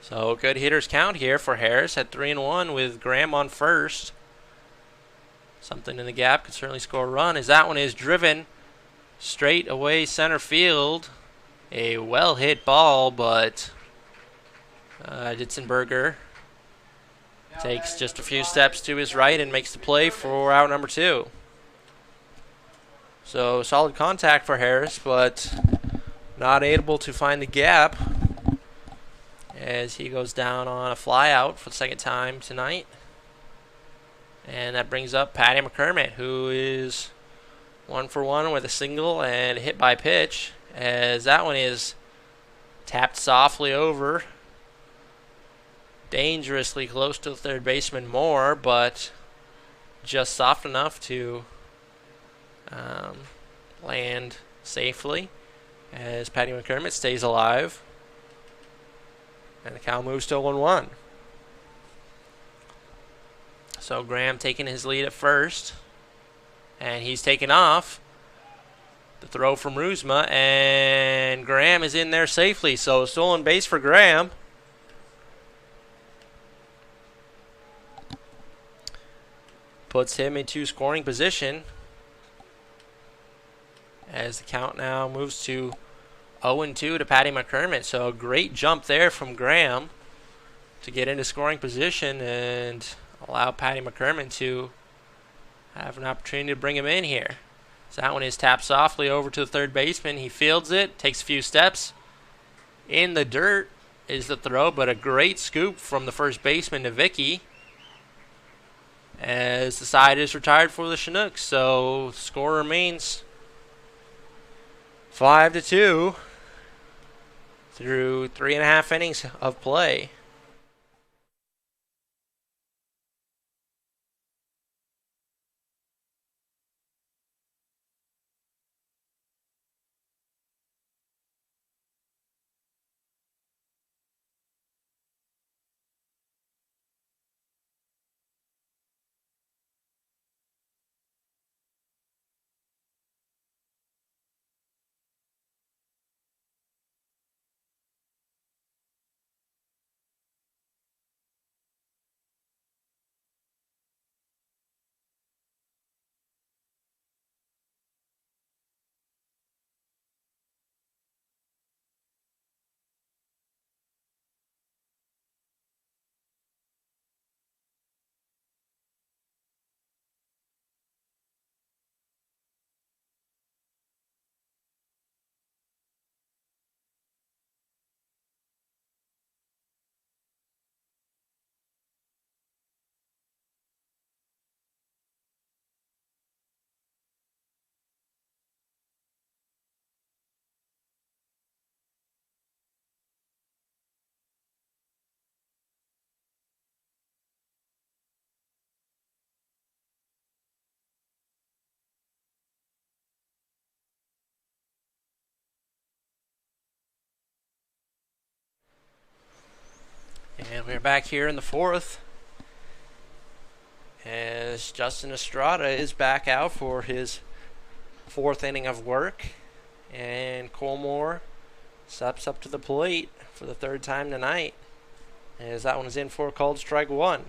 So good hitter's count here for Harris at 3-1 with Graham on first. Something in the gap could certainly score a run as that one is driven straight away center field. A well-hit ball, but Ditzenberger takes just a few steps to his right and makes the play for out number 2. So solid contact for Harris, but not able to find the gap as he goes down on a fly out for the second time tonight. And that brings up Patty McCormick, who is 1 for 1 with a single and a hit by pitch, as that one is tapped softly over. Dangerously close to the third baseman Moore, but just soft enough to land safely as Patty McCormick stays alive. And the count moves to 1-1. So Graham taking his lead at first, and he's taken off. The throw from Rusma, and Graham is in there safely. So stolen base for Graham. Puts him into scoring position as the count now moves to 0-2 to Patty McCormick. So a great jump there from Graham to get into scoring position and allow Patty McCormick to have an opportunity to bring him in here. So that one is tapped softly over to the third baseman. He fields it, takes a few steps. In the dirt is the throw, but a great scoop from the first baseman to Vicky as the side is retired for the Chinooks. So the score remains 5-2 through 3.5 innings of play. And we're back here in the fourth, as Justin Estrada is back out for his fourth inning of work, and Colmore steps up to the plate for the third time tonight, as that one is in for a called strike one.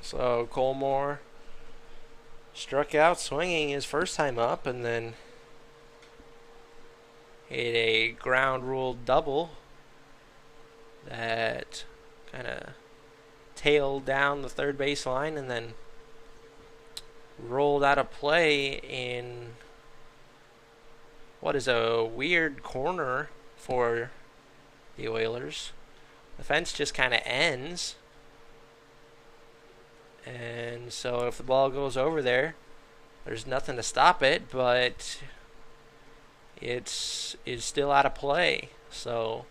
So Colmore struck out swinging his first time up, and then hit a ground rule double that kind of tailed down the third base line and then rolled out of play in what is a weird corner for the Oilers. The fence just kind of ends, and so if the ball goes over there, there's nothing to stop it, but it's still out of play. So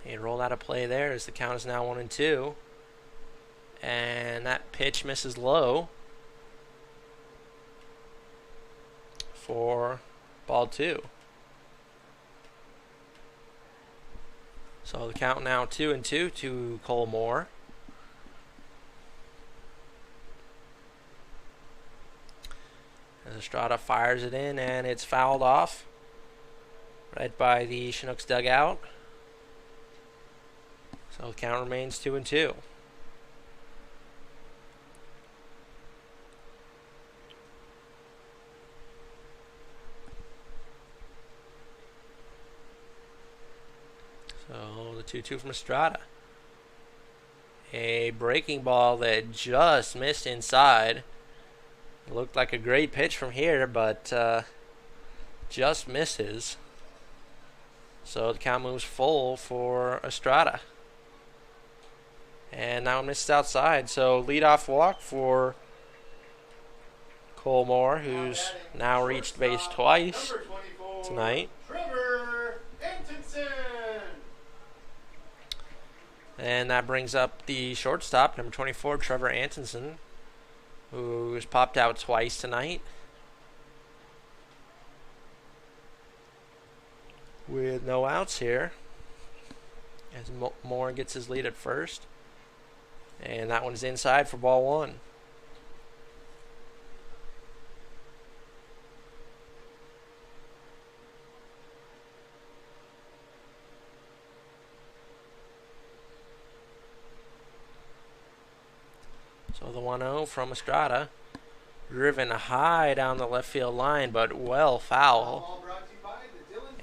it rolled out of play there as the count is now 1-2. And that pitch misses low for ball 2. So the count now 2-2 to Colmore. As Estrada fires it in, and it's fouled off right by the Chinooks dugout. So the count remains 2-2. So the 2-2 from Estrada. A breaking ball that just missed inside. Looked like a great pitch from here, but just misses. So the count moves full for Estrada. And now misses outside. So leadoff walk for Colmore, who's now reached base twice tonight. And that brings up the shortstop, number 24, Trevor Antonsen, who's popped out twice tonight. With no outs here, as Moore gets his lead at first. And that one's inside for ball 1. So the 1-0 from Estrada, driven high down the left field line, but well foul.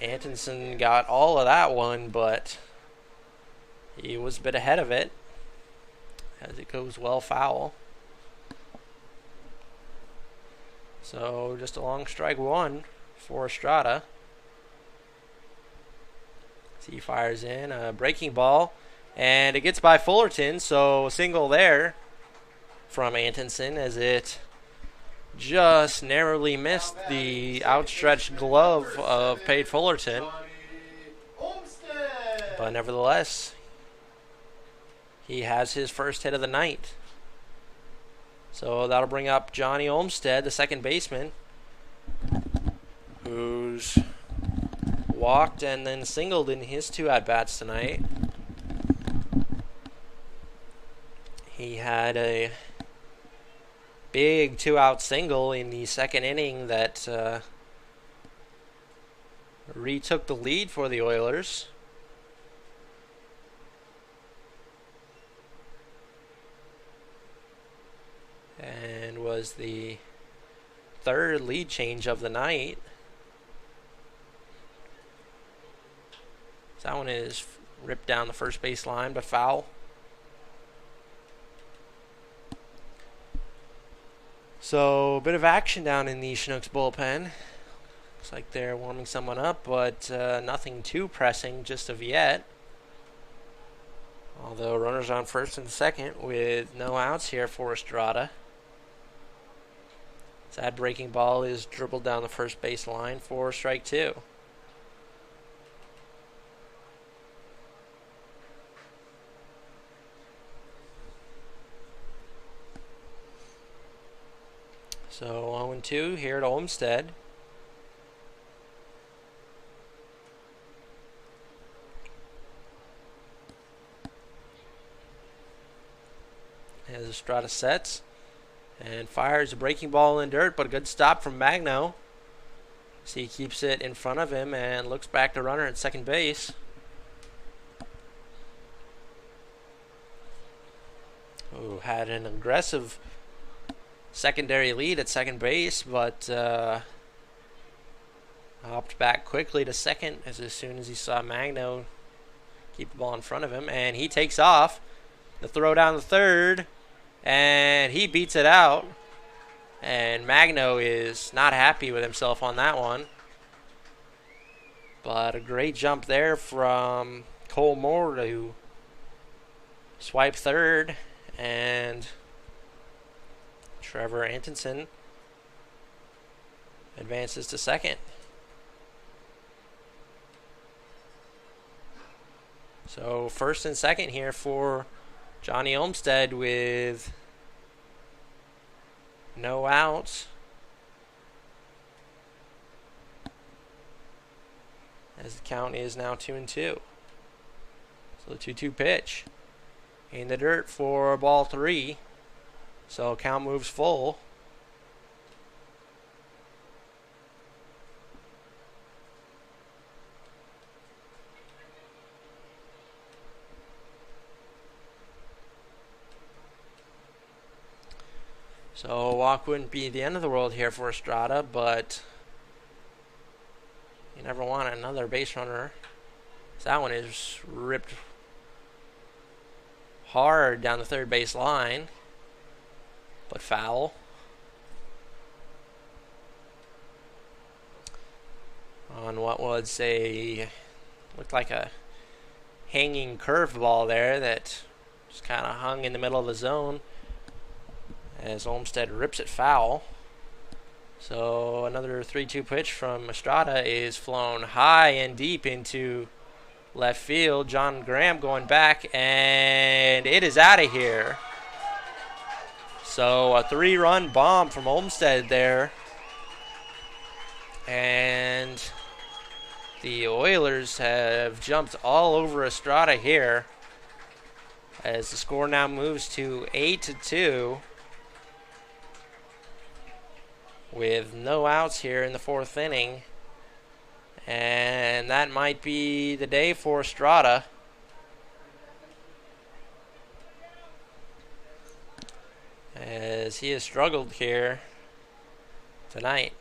Antonsen got all of that one, but he was a bit ahead of it as it goes well foul. So just a long strike one for Estrada. So he fires in a breaking ball, and it gets by Fullerton, so a single there from Antonsen as it just narrowly missed the outstretched glove of Pate Fullerton. But nevertheless, he has his first hit of the night. So that'll bring up Johnny Olmstead, the second baseman, who's walked and then singled in his 2 at-bats tonight. He had a big 2-out single in the second inning that retook the lead for the Oilers. And was the third lead change of the night. So that one is ripped down the first base line, but foul. So a bit of action down in the Chinooks bullpen. Looks like they're warming someone up, but nothing too pressing just of yet. Although runners on first and second with no outs here for Estrada. That breaking ball is dribbled down the first base line for strike 2. So 0-2 here at Olmstead. Estrada sets and fires a breaking ball in the dirt, but a good stop from Magno. So he keeps it in front of him and looks back to runner at second base. Who had an aggressive secondary lead at second base, but hopped back quickly to second as soon as he saw Magno keep the ball in front of him, and he takes off. The throw down the third, and he beats it out. And Magno is not happy with himself on that one. But a great jump there from Cole Moore to swipe third, and Trevor Antonsen advances to second. So first and second here for Johnny Olmsted with no outs. As the count is now 2-2. So the 2-2 pitch in the dirt for ball 3. So count moves full. So a walk wouldn't be the end of the world here for Estrada, but you never want another base runner. So that one is ripped hard down the third base line, but foul. On what was looked like a hanging curveball there that just kind of hung in the middle of the zone as Olmsted rips it foul. So another 3-2 pitch from Estrada is flown high and deep into left field. John Graham going back, and it is out of here. So a 3-run bomb from Olmsted there. And the Oilers have jumped all over Estrada here as the score now moves to 8-2. With no outs here in the fourth inning. And that might be the day for Estrada. As he has struggled here tonight.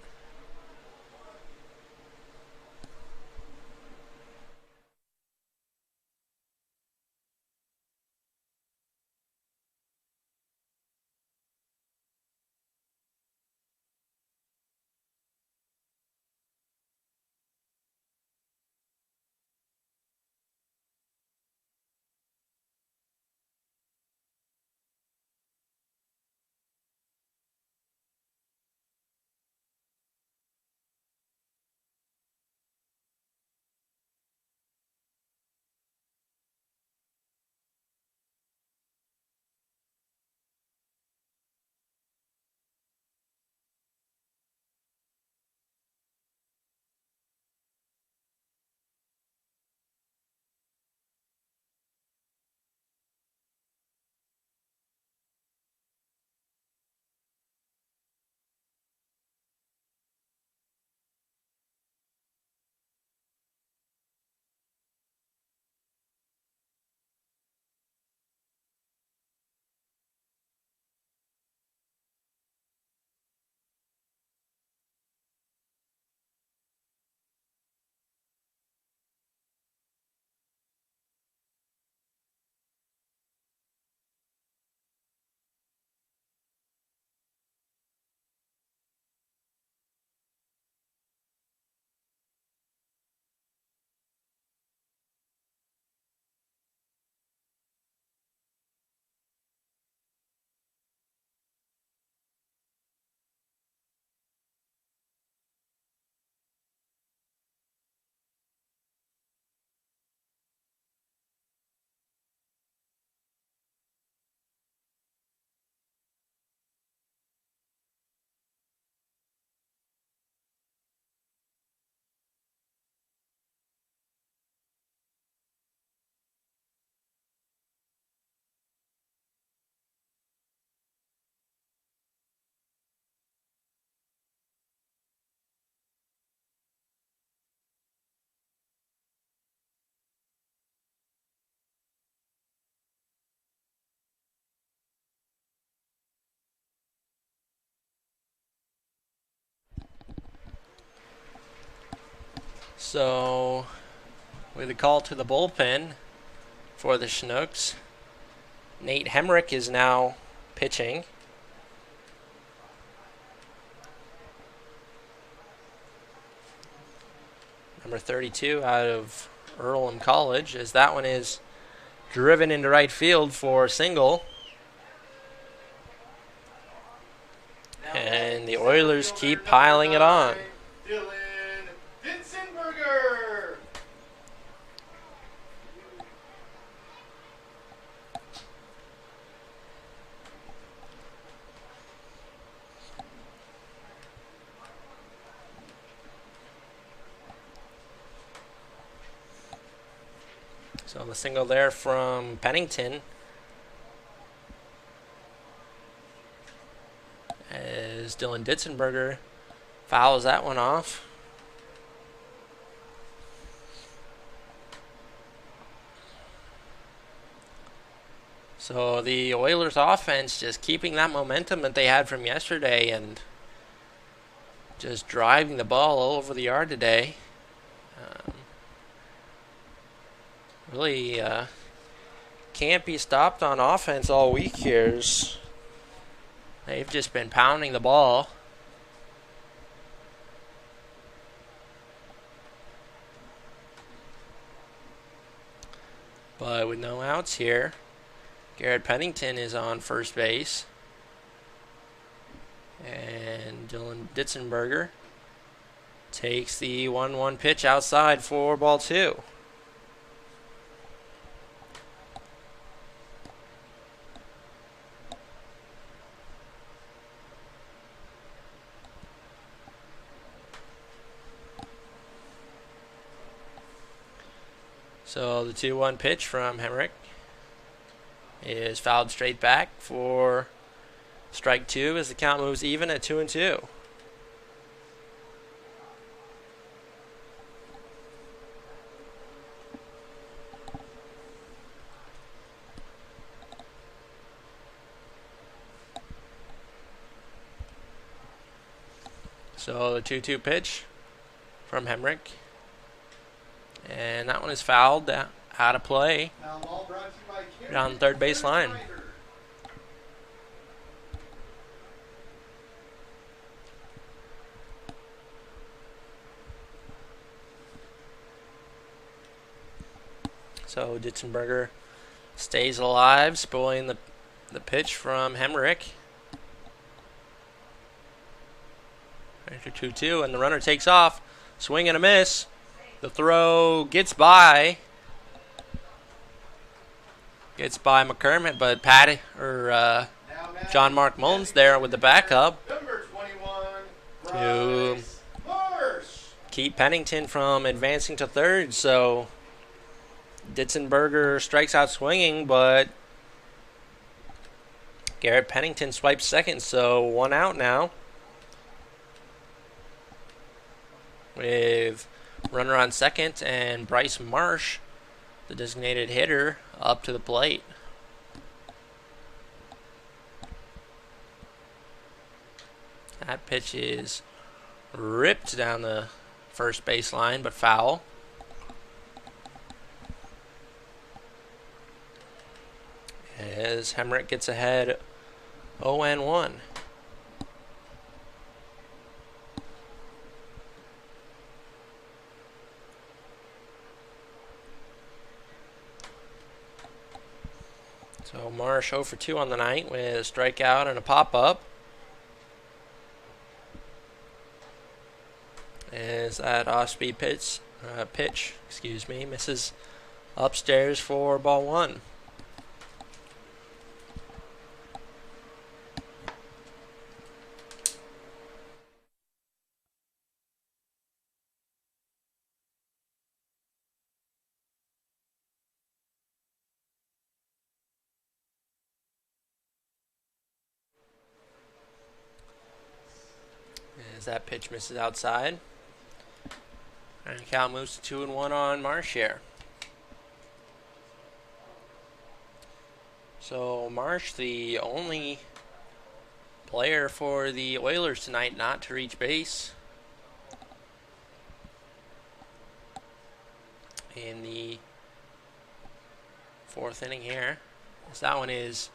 So, with a call to the bullpen for the Chinooks, Nate Hemrick is now pitching. Number 32 out of Earlham College, as that one is driven into right field for a single. And the Oilers keep piling it on. So the single there from Pennington, as Dylan Ditzenberger fouls that one off. So the Oilers offense just keeping that momentum that they had from yesterday and just driving the ball all over the yard today. Really can't be stopped on offense all week here. They've just been pounding the ball. But with no outs here, Garrett Pennington is on first base. And Dylan Ditzenberger takes the 1-1 pitch outside for ball 2. So the 2-1 pitch from Hemrick is fouled straight back for strike 2 as the count moves even at 2-2. So the 2-2 pitch from Hemrick. And that one is fouled out of play down the third base line. So Ditzenberger stays alive, spoiling the pitch from Hemrick. After 2-2, and the runner takes off. Swing and a miss. The throw gets by McCormick, but John Mark Mullins there with the backup to keep Pennington from advancing to third. So Ditzenberger strikes out swinging, but Garrett Pennington swipes second, so 1 out now, with runner on second and Bryce Marsh, the designated hitter, up to the plate. That pitch is ripped down the first base line, but foul. As Hemrick gets ahead 0-1. So Marsh 0 for 2 on the night with a strikeout and a pop-up. As that off-speed pitch misses upstairs for ball 1. As that pitch misses outside. And the count moves to 2-1 on Marsh here. So Marsh, the only player for the Oilers tonight not to reach base. in the fourth inning here. As that one is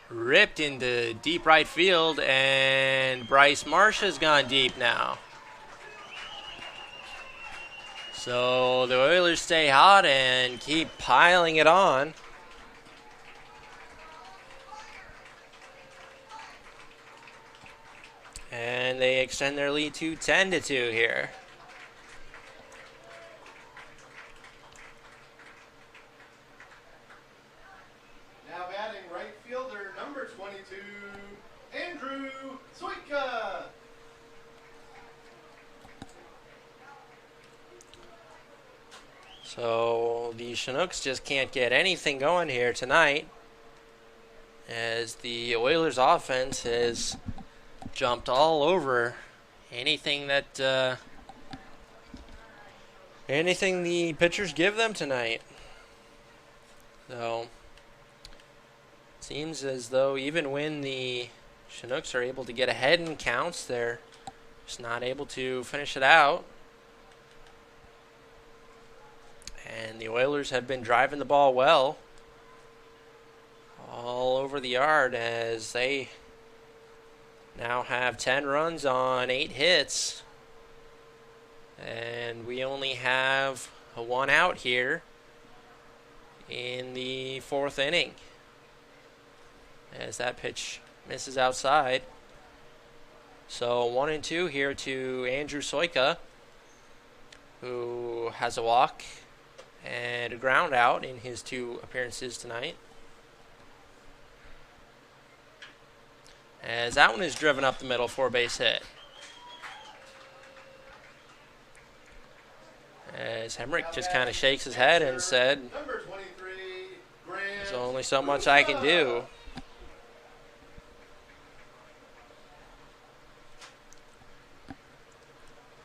ripped into deep right field, and Bryce Marsh has gone deep now. So the Oilers stay hot and keep piling it on. And they extend their lead to 10-2 here. Now batting right fielder number 22, Andrew Soika. So the Chinooks just can't get anything going here tonight, as the Oilers offense has jumped all over anything that anything the pitchers give them tonight. So it seems as though even when the Chinooks are able to get ahead in counts, they're just not able to finish it out. And the Oilers have been driving the ball well all over the yard, as they now have 10 runs on 8 hits. And we only have a 1 out here in the fourth inning, as that pitch misses outside. So 1-2 here to Andrew Soika, who has a walk and a ground out in his 2 appearances tonight. As that one is driven up the middle for a base hit. As Hemrick just kind of shakes his head and said, Number 23, there's only so much I can do.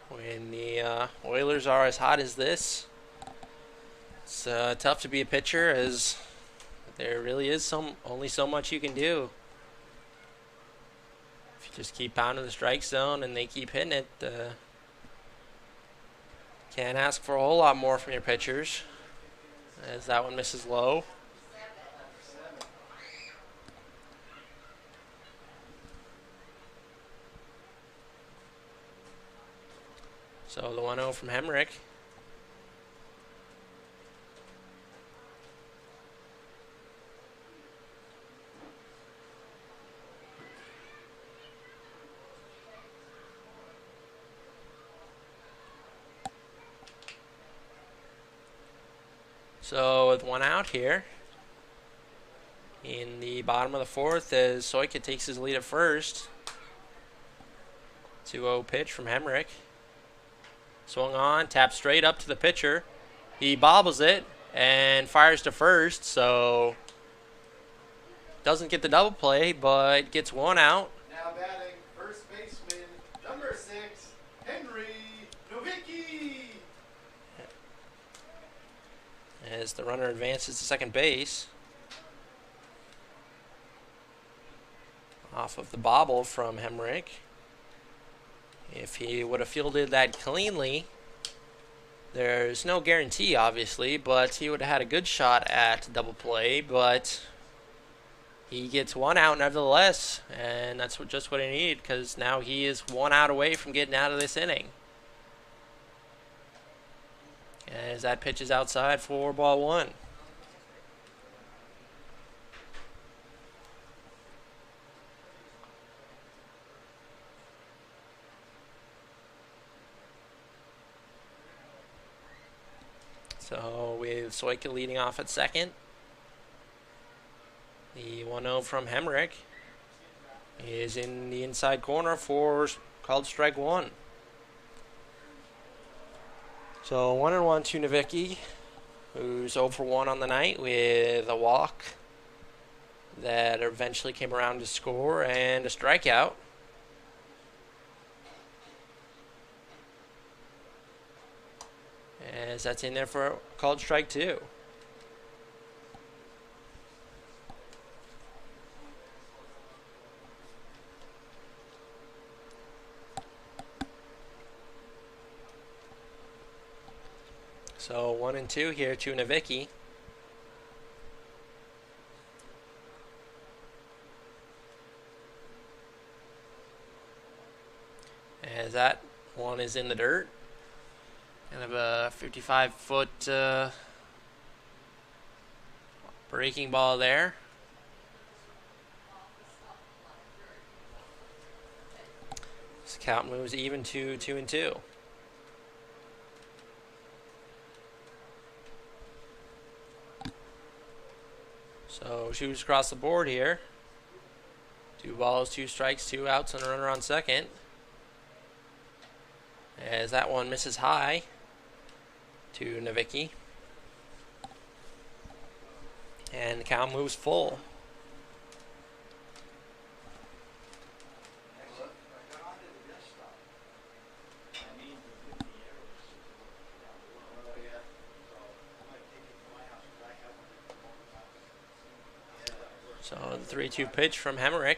When the Oilers are as hot as this, it's tough to be a pitcher, as there really is only so much you can do. If you just keep pounding the strike zone and they keep hitting it, can't ask for a whole lot more from your pitchers, as that one misses low. So the 1-0 from Hemrick. So with 1 out here in the bottom of the fourth, as Soika takes his lead at first. 2-0 pitch from Hemrick. Swung on, tapped straight up to the pitcher. He bobbles it and fires to first, so doesn't get the double play, but gets 1 out. Now batting first baseman number 6, Henry Novicki. As the runner advances to second base. Off of the bobble from Hemrick. If he would have fielded that cleanly, there's no guarantee, obviously, but he would have had a good shot at double play, but he gets 1 out nevertheless, and that's just what he needed, because now he is 1 out away from getting out of this inning. As that pitch is outside for ball 1. So with Soika leading off at second, the 1-0 from Hemrick is in the inside corner for called strike 1. So 1-1 to Novicki, who's 0 for 1 on the night with a walk that eventually came around to score and a strikeout. As that's in there for a called strike 2. So 1 and 2 here to Nowicki. As that one is in the dirt. Kind of a 55-foot breaking ball there. This count moves even to 2 and 2. So shooters across the board here. 2 balls, 2 strikes, 2 outs, and a runner on second. As that one misses high to Nowicki. And the count moves full. So the 3-2 pitch from Hemrick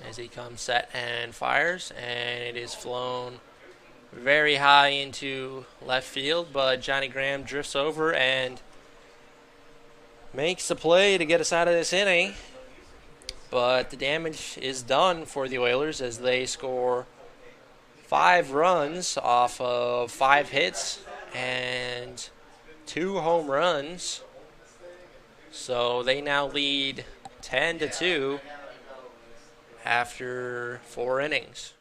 as he comes set and fires, and it is flown very high into left field, but Johnny Graham drifts over and makes the play to get us out of this inning. But the damage is done for the Oilers as they score 5 runs off of 5 hits and 2 home runs. So they now lead 10 to 2 after 4 innings.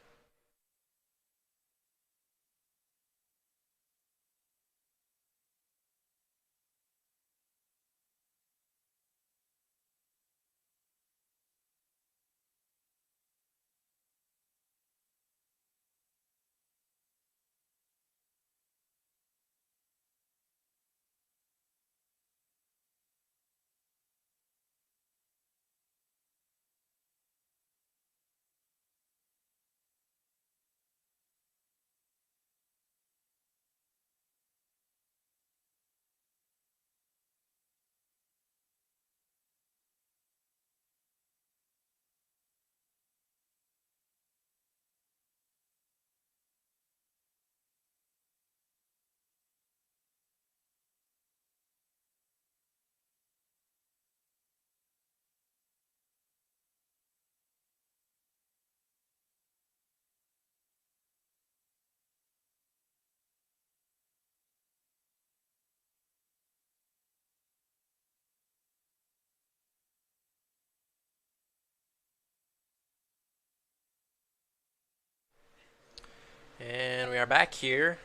And we are back here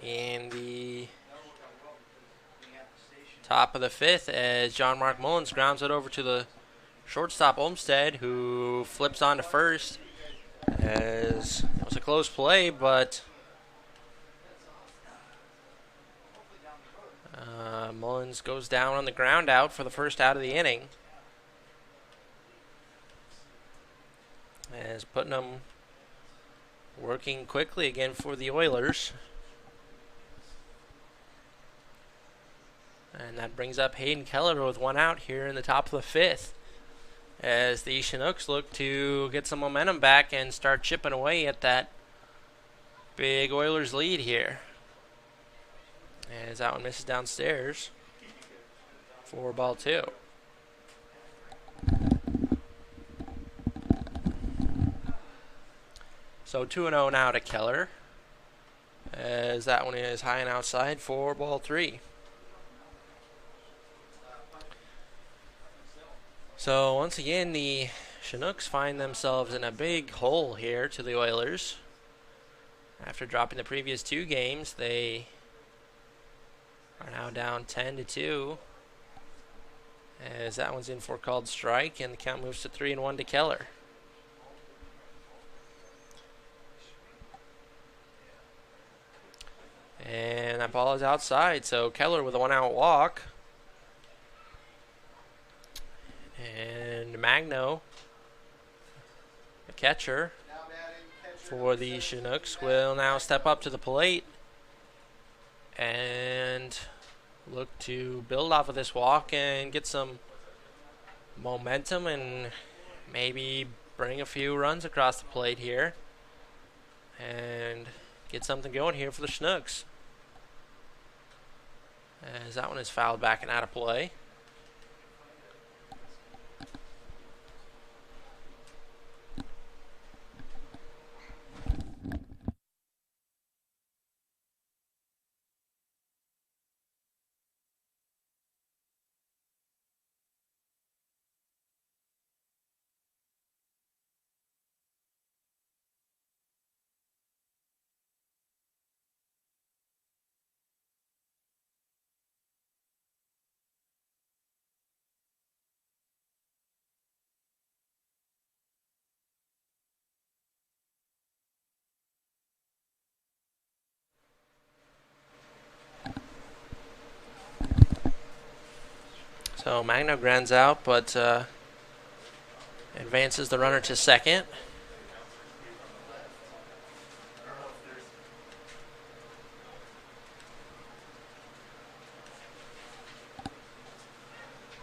in the top of the 5th as John Mark Mullins grounds it over to the shortstop Olmsted, who flips on to first. As it was a close play, but Mullins goes down on the ground out for the first out of the inning. As Putnam working quickly again for the Oilers. And that brings up Hayden Keller with 1 out here in the top of the 5th. As the Chinooks look to get some momentum back and start chipping away at that big Oilers lead here. As that one misses downstairs for ball 2. So 2-0 now to Keller, as that one is high and outside for ball 3. So once again, the Chinooks find themselves in a big hole here to the Oilers. After dropping the previous 2 games, they are now down 10 to 2. As that one's in for a called strike, and the count moves to 3-1 to Keller. And that ball is outside, so Keller with a 1-out walk. And Magno, the catcher for the Chinooks, will now step up to the plate and look to build off of this walk and get some momentum and maybe bring a few runs across the plate here and get something going here for the Chinooks. as that one is fouled back and out of play. So Magno grounds out, but advances the runner to second.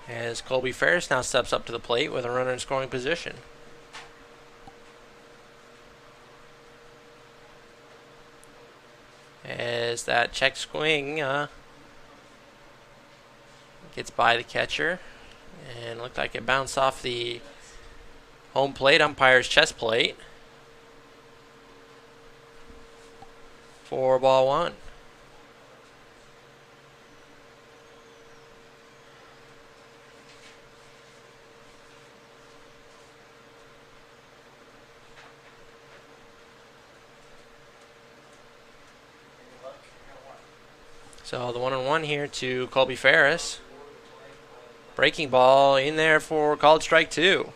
As Colby Ferris now steps up to the plate with a runner in scoring position. As that check swing gets by the catcher, and looked like it bounced off the home plate umpire's chest plate. 4-1. So the 1-1 here to Colby Ferris. Breaking ball in there for called strike 2.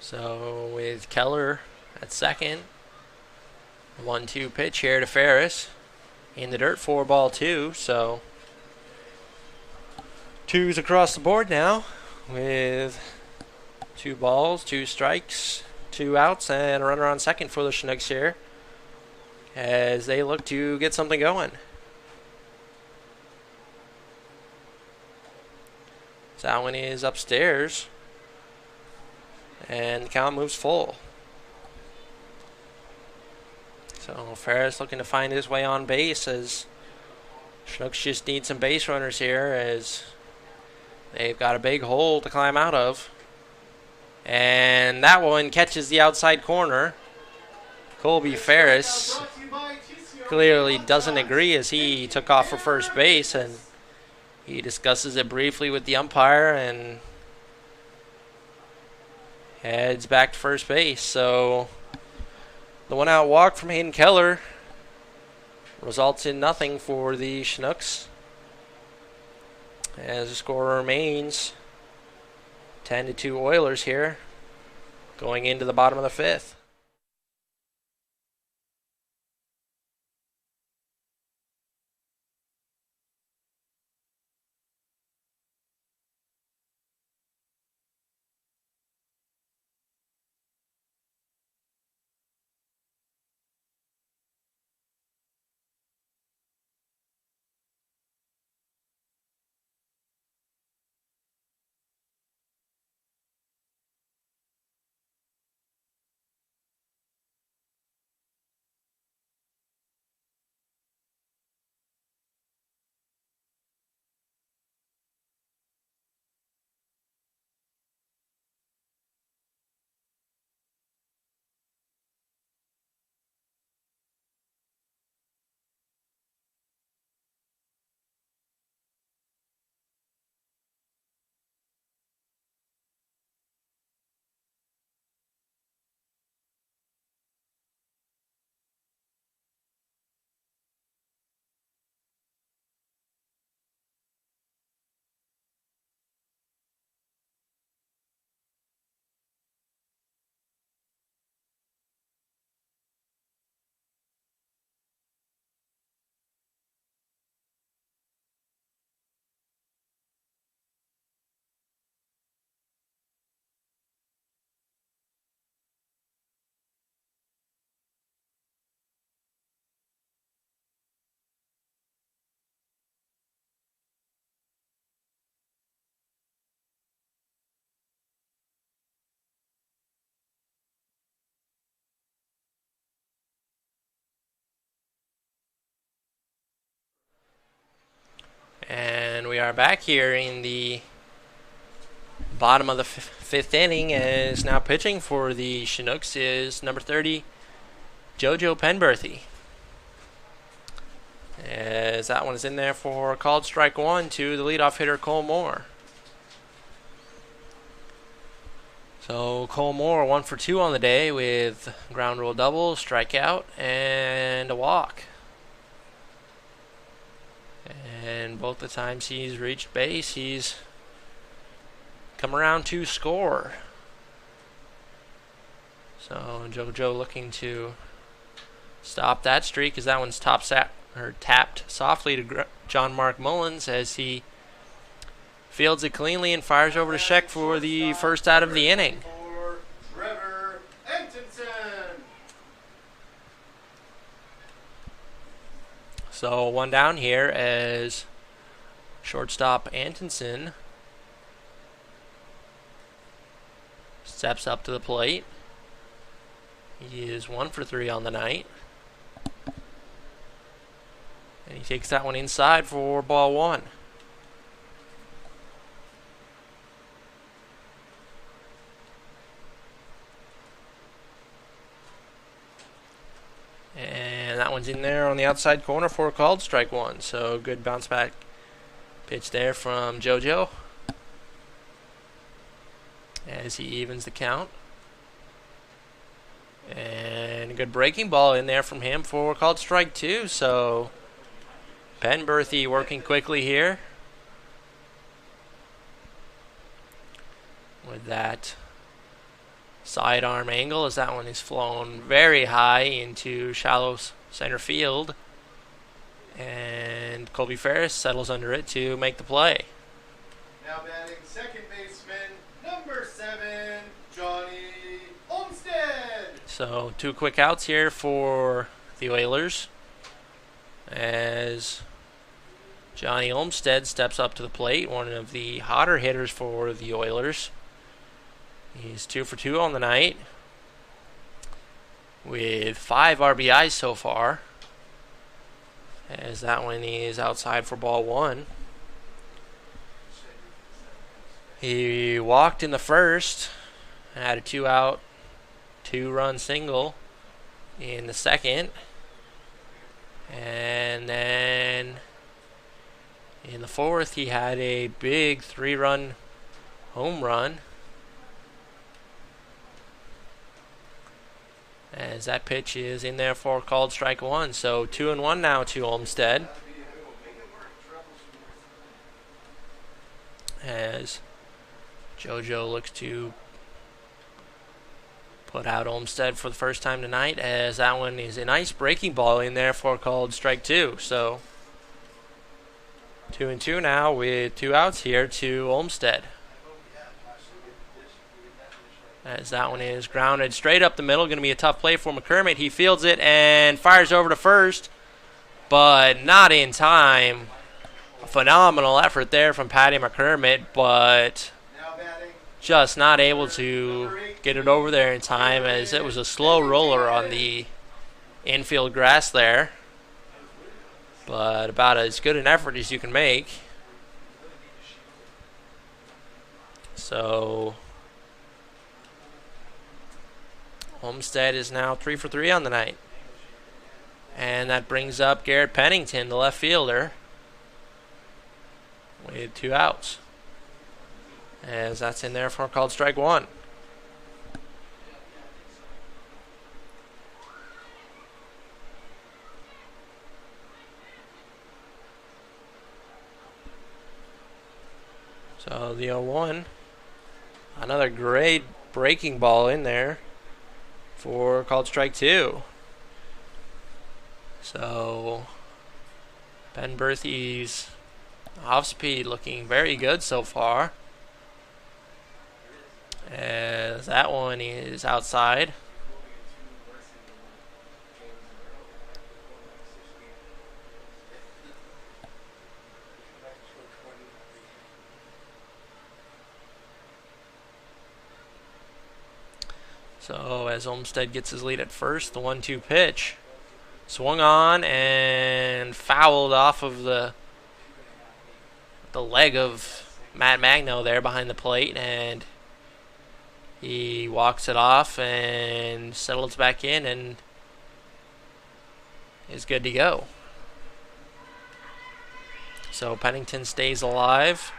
So with Keller at second, 1-2 pitch here to Ferris. In the dirt, 4-2. So twos across the board now with 2 balls, 2 strikes, 2 outs, and a runner on second for the Chinooks here as they look to get something going. So that one is upstairs, and the count moves full. So Ferris looking to find his way on base as Chinooks just need some base runners here as they've got a big hole to climb out of. And that one catches the outside corner. Colby Ferris clearly doesn't agree as he took off for first base, and he discusses it briefly with the umpire and heads back to first base. So the 1-out walk from Hayden Keller results in nothing for the Chinooks as the score remains 10-2 Oilers here going into the bottom of the 5th. are back here in the bottom of the fifth inning, as now pitching for the Chinooks is number 30, JoJo Penberthy. As that one is in there for called strike one to the leadoff hitter, Cole Moore. So Cole Moore 1 for 2 on the day with ground rule double, strikeout, and a walk. And both the times he's reached base, he's come around to score. So JoJo looking to stop that streak, as that one's tapped softly to John Mark Mullins as he fields it cleanly and fires over to Sheck for the first out of the inning. So one down here as shortstop Antonsen steps up to the plate. He is 1 for 3 on the night. And he takes that one inside for ball one. And that one's in there on the outside corner for a called strike one. So good bounce back pitch there from JoJo as he evens the count. And a good breaking ball in there from him for a called strike two. So Penberthy working quickly here with that sidearm angle, as that one is flown very high into shallow center field, and Colby Ferris settles under it to make the play. Now batting second baseman, number 7, Johnny Olmstead. So 2 quick outs here for the Oilers as Johnny Olmstead steps up to the plate, one of the hotter hitters for the Oilers. He's 2 for 2 on the night with 5 RBIs so far, as that one is outside for ball one. He walked in the first, had a 2-out, 2-run single in the second, and then in the fourth he had a big 3-run home run, as that pitch is in there for called strike one. So 2-1 now to Olmstead, as JoJo looks to put out Olmstead for the first time tonight, as that one is a nice breaking ball in there for called strike two. So 2-2 now with 2 outs here to Olmstead, as that one is grounded straight up the middle. Going to be a tough play for McCormick. He fields it and fires over to first, but not in time. A phenomenal effort there from Patty McCormick, but just not able to get it over there in time, as it was a slow roller on the infield grass there. But about as good an effort as you can make. So Olmstead is now 3 for 3 on the night. And that brings up Garrett Pennington, the left fielder, with 2 outs, as that's in there for called strike one. So the 0-1, another great breaking ball in there for called strike two. So Penberthy's off speed looking very good so far, as that one is outside. So as Olmstead gets his lead at first, the 1-2 pitch swung on and fouled off of the the leg of Matt Magno there behind the plate, and he walks it off and settles back in and is good to go. So Pennington stays alive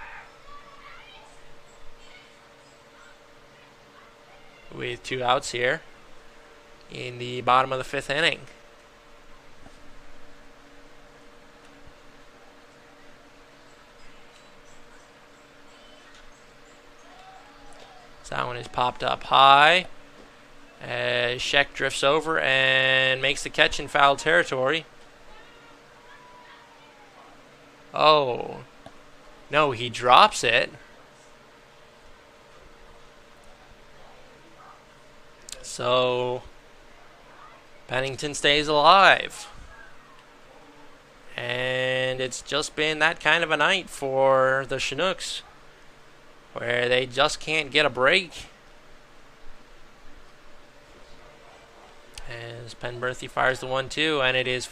with 2 outs here in the bottom of the 5th inning. So that one is popped up high as Sheck drifts over and makes the catch in foul territory. Oh, no, he drops it. So Pennington stays alive. And it's just been that kind of a night for the Chinooks, where they just can't get a break. As Penberthy fires the 1-2, and it is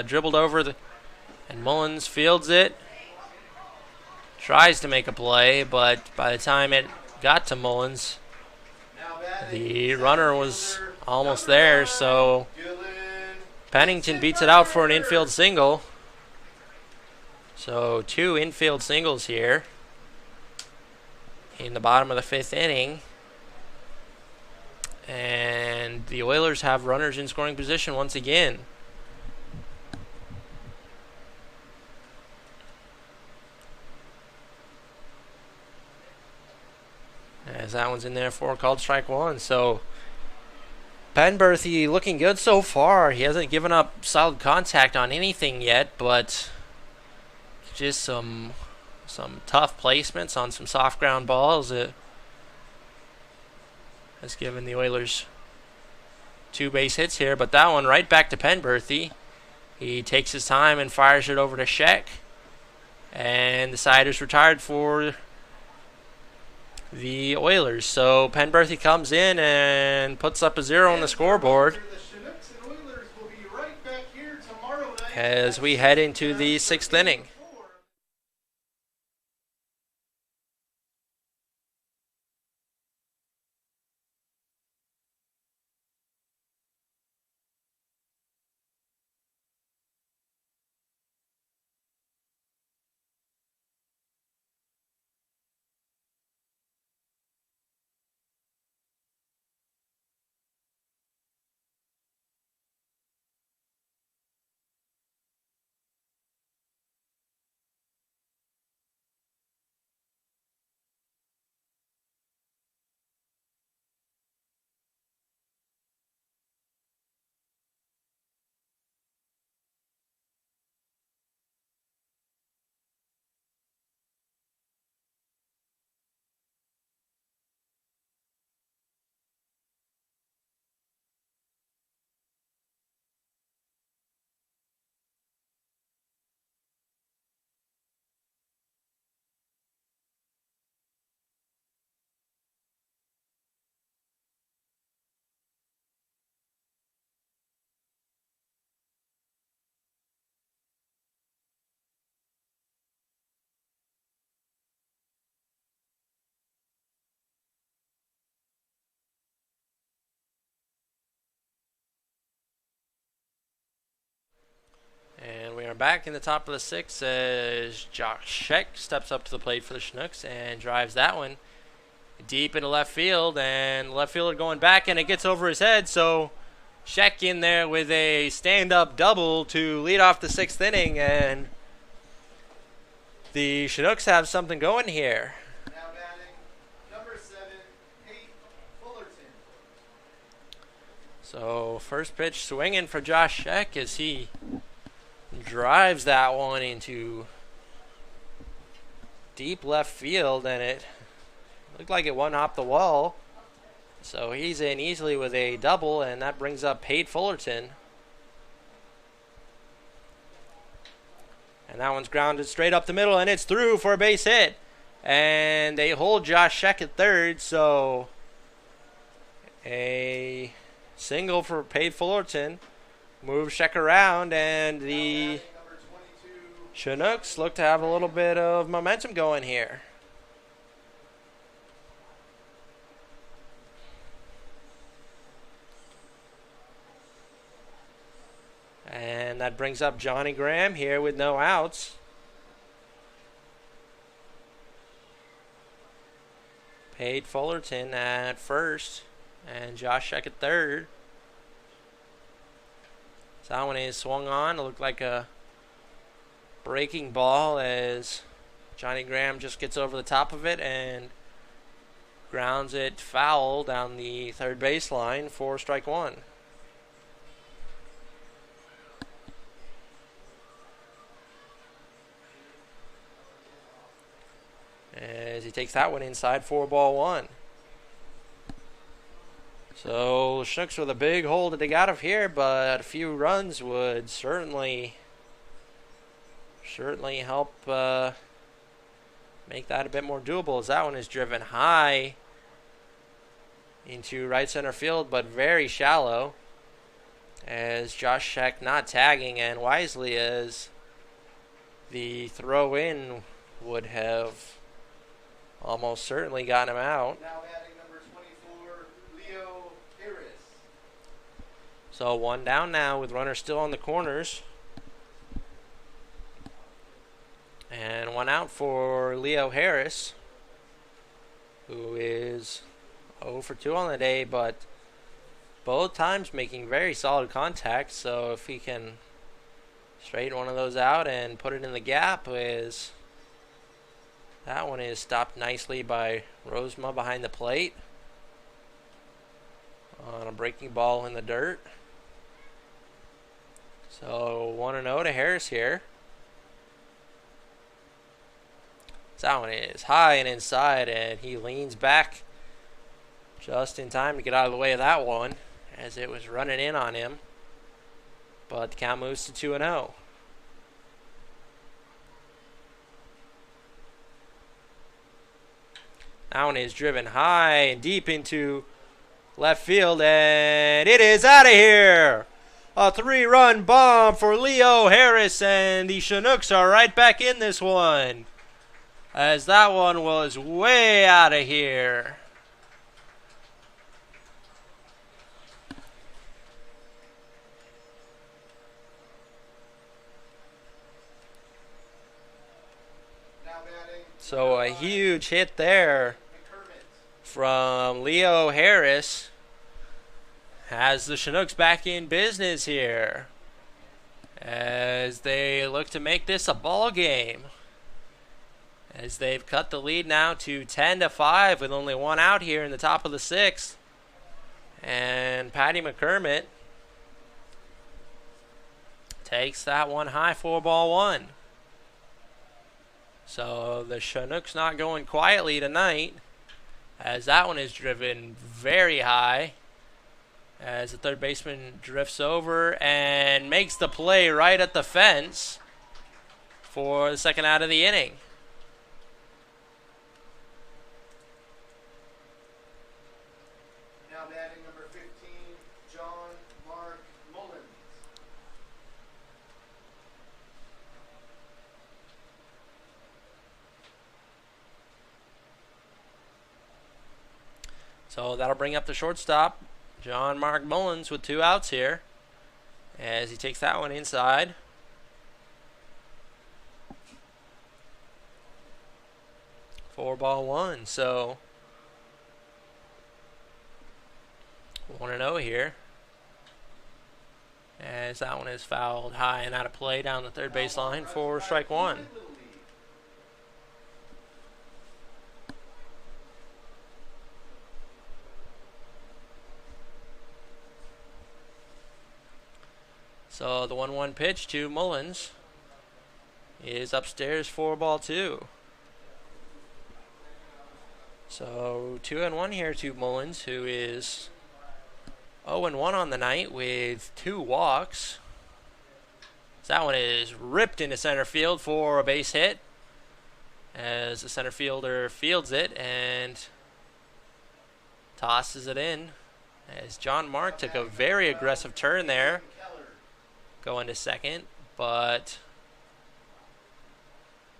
dribbled over, and Mullins fields it. Tries to make a play, but by the time it got to Mullins, the runner was almost there, so Pennington beats it out for an infield single. So 2 infield singles here in the bottom of the 5th inning. And the Oilers have runners in scoring position once again. As that one's in there for called strike 1. So Penberthy looking good so far. He hasn't given up solid contact on anything yet, but just some tough placements on some soft ground balls. It has given the Oilers 2 base hits here, but that one right back to Penberthy. He takes his time and fires it over to Sheck, and the side is retired for the Oilers. So Penberthy comes in and puts up a 0 on the scoreboard as we head into the 6th inning. And we are back in the top of the 6th as Josh Sheck steps up to the plate for the Chinooks and drives that one deep into left field, and left fielder going back, and it gets over his head. So Sheck in there with a stand-up double to lead off the 6th inning, and the Chinooks have something going here. Now batting, number 7, Pete Fullerton. So first pitch swinging for Josh Sheck as he drives that one into deep left field, and it looked like it went off the wall. So he's in easily with a double, and that brings up Pate Fullerton. And that one's grounded straight up the middle, and it's through for a base hit. And they hold Josh Sheck at third, so a single for Pate Fullerton moves Sheck around, and the Chinooks look to have a little bit of momentum going here. And that brings up Johnny Graham here with no outs. Pate Fullerton at first, and Josh Sheck at third. So that one is swung on. It looked like a breaking ball as Johnny Graham just gets over the top of it and grounds it foul down the third baseline for strike one. As he takes that one inside for ball one. So Chinooks with a big hole to dig out of here, but a few runs would certainly help make that a bit more doable, as that one is driven high into right center field, but very shallow, as Josh Sheck not tagging, and wisely, as the throw in would have almost certainly gotten him out. Now batting number 24, Leo Harris. So one down now with runners still on the corners. And one out for Leo Harris, who is 0 for 2 on the day, but both times making very solid contact. So if he can straighten one of those out and put it in the gap, that one is stopped nicely by Rosema behind the plate on a breaking ball in the dirt. So 1-0 to Harris here. That one is high and inside, and he leans back just in time to get out of the way of that one as it was running in on him. But the count moves to 2-0. That one is driven high and deep into left field, and it is out of here. A 3-run bomb for Leo Harris, and the Chinooks are right back in this one, as that one was way out of here. So a huge hit there from Leo Harris has the Chinooks back in business here, as they look to make this a ball game, as they've cut the lead now to 10-5 with only one out here in the top of the sixth. And Patty McCormick takes that one high for ball one. So the Chinooks not going quietly tonight, as that one is driven very high, as the third baseman drifts over and makes the play right at the fence for the second out of the inning. Now batting number 15, John Mark Mullins. So that'll bring up the shortstop, John Mark Mullins, with 2 outs here, as he takes that one inside. For ball one. So 1-0 here, as that one is fouled high and out of play down the third baseline for strike one. So the 1-1 pitch to Mullins is upstairs for ball two. So 2-1 here to Mullins, who is 0-1 on the night with 2 walks. So that one is ripped into center field for a base hit, as the center fielder fields it and tosses it in, as John Mark took a very aggressive turn there going to second, but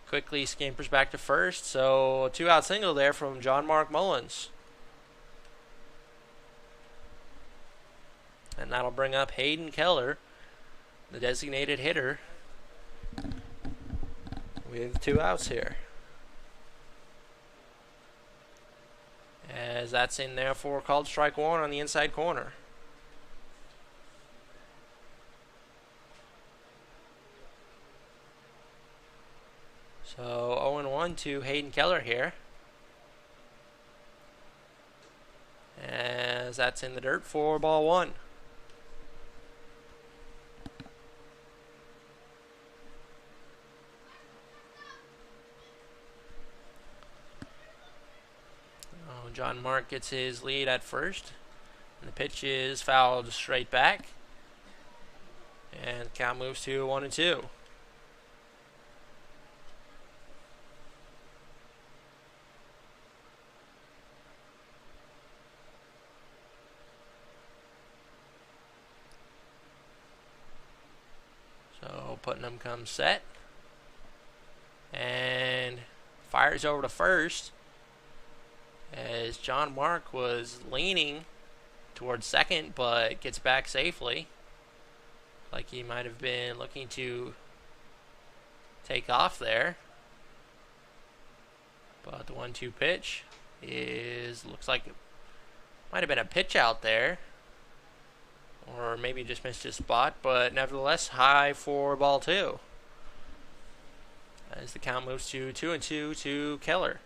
quickly scampers back to first. So a 2-out single there from John Mark Mullins. And that'll bring up Hayden Keller, the designated hitter, with 2 outs here. As that's in there for called strike 1 on the inside corner. So 0-1 to Hayden Keller here. As that's in the dirt for ball 1. John Mark gets his lead at first. And the pitch is fouled straight back. And the count moves to 1-2. So Putnam comes set. And fires over to first. As John Mark was leaning towards second, but gets back safely. Like he might have been looking to take off there. But the 1-2 pitch looks like it might have been a pitch out there. Or maybe just missed his spot, but nevertheless high for ball 2. As the count moves to 2-2 to Keller.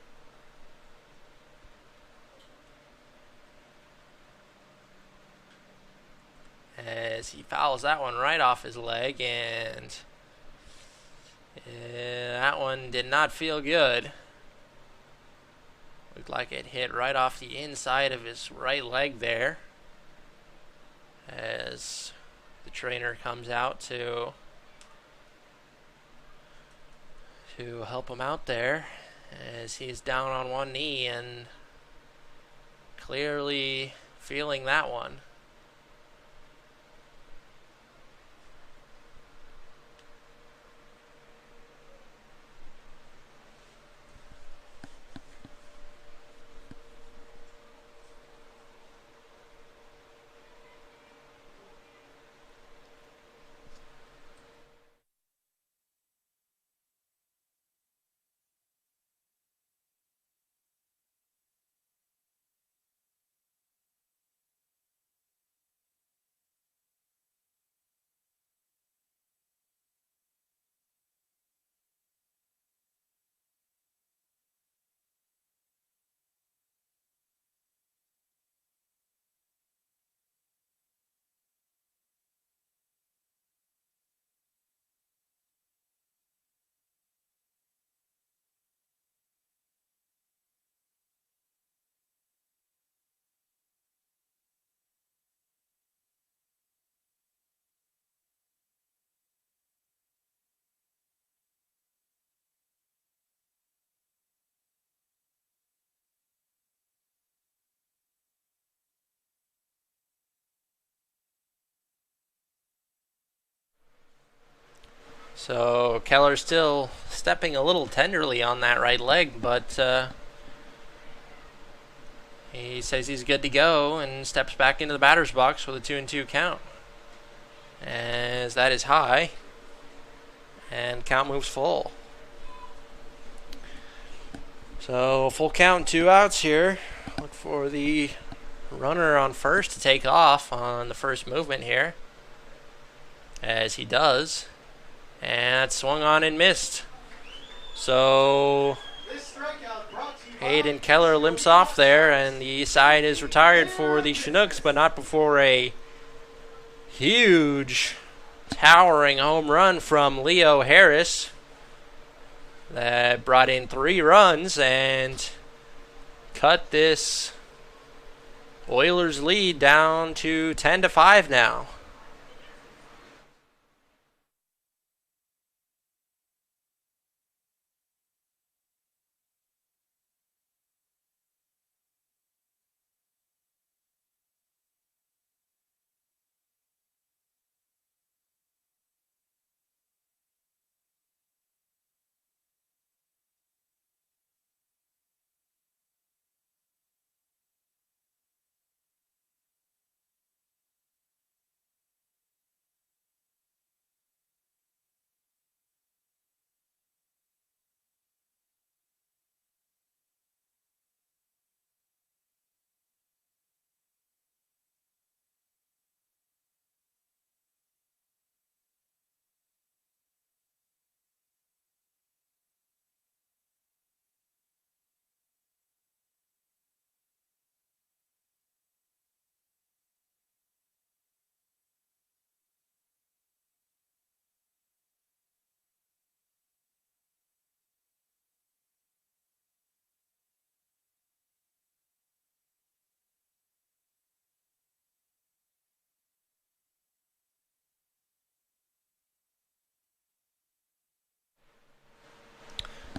As he fouls that one right off his leg, and that one did not feel good. Looked like it hit right off the inside of his right leg there. As the trainer comes out to help him out there, as he's down on one knee and clearly feeling that one. So Keller still stepping a little tenderly on that right leg, but he says he's good to go and steps back into the batter's box with a 2-2 count. As that is high, and count moves full. So full count, 2 outs here. Look for the runner on first to take off on the first movement here, as he does. And it's swung on and missed. So Hayden Keller limps off there, and the side is retired for the Chinooks, but not before a huge, towering home run from Leo Harris that brought in 3 runs and cut this Oilers lead down to 10-5 now.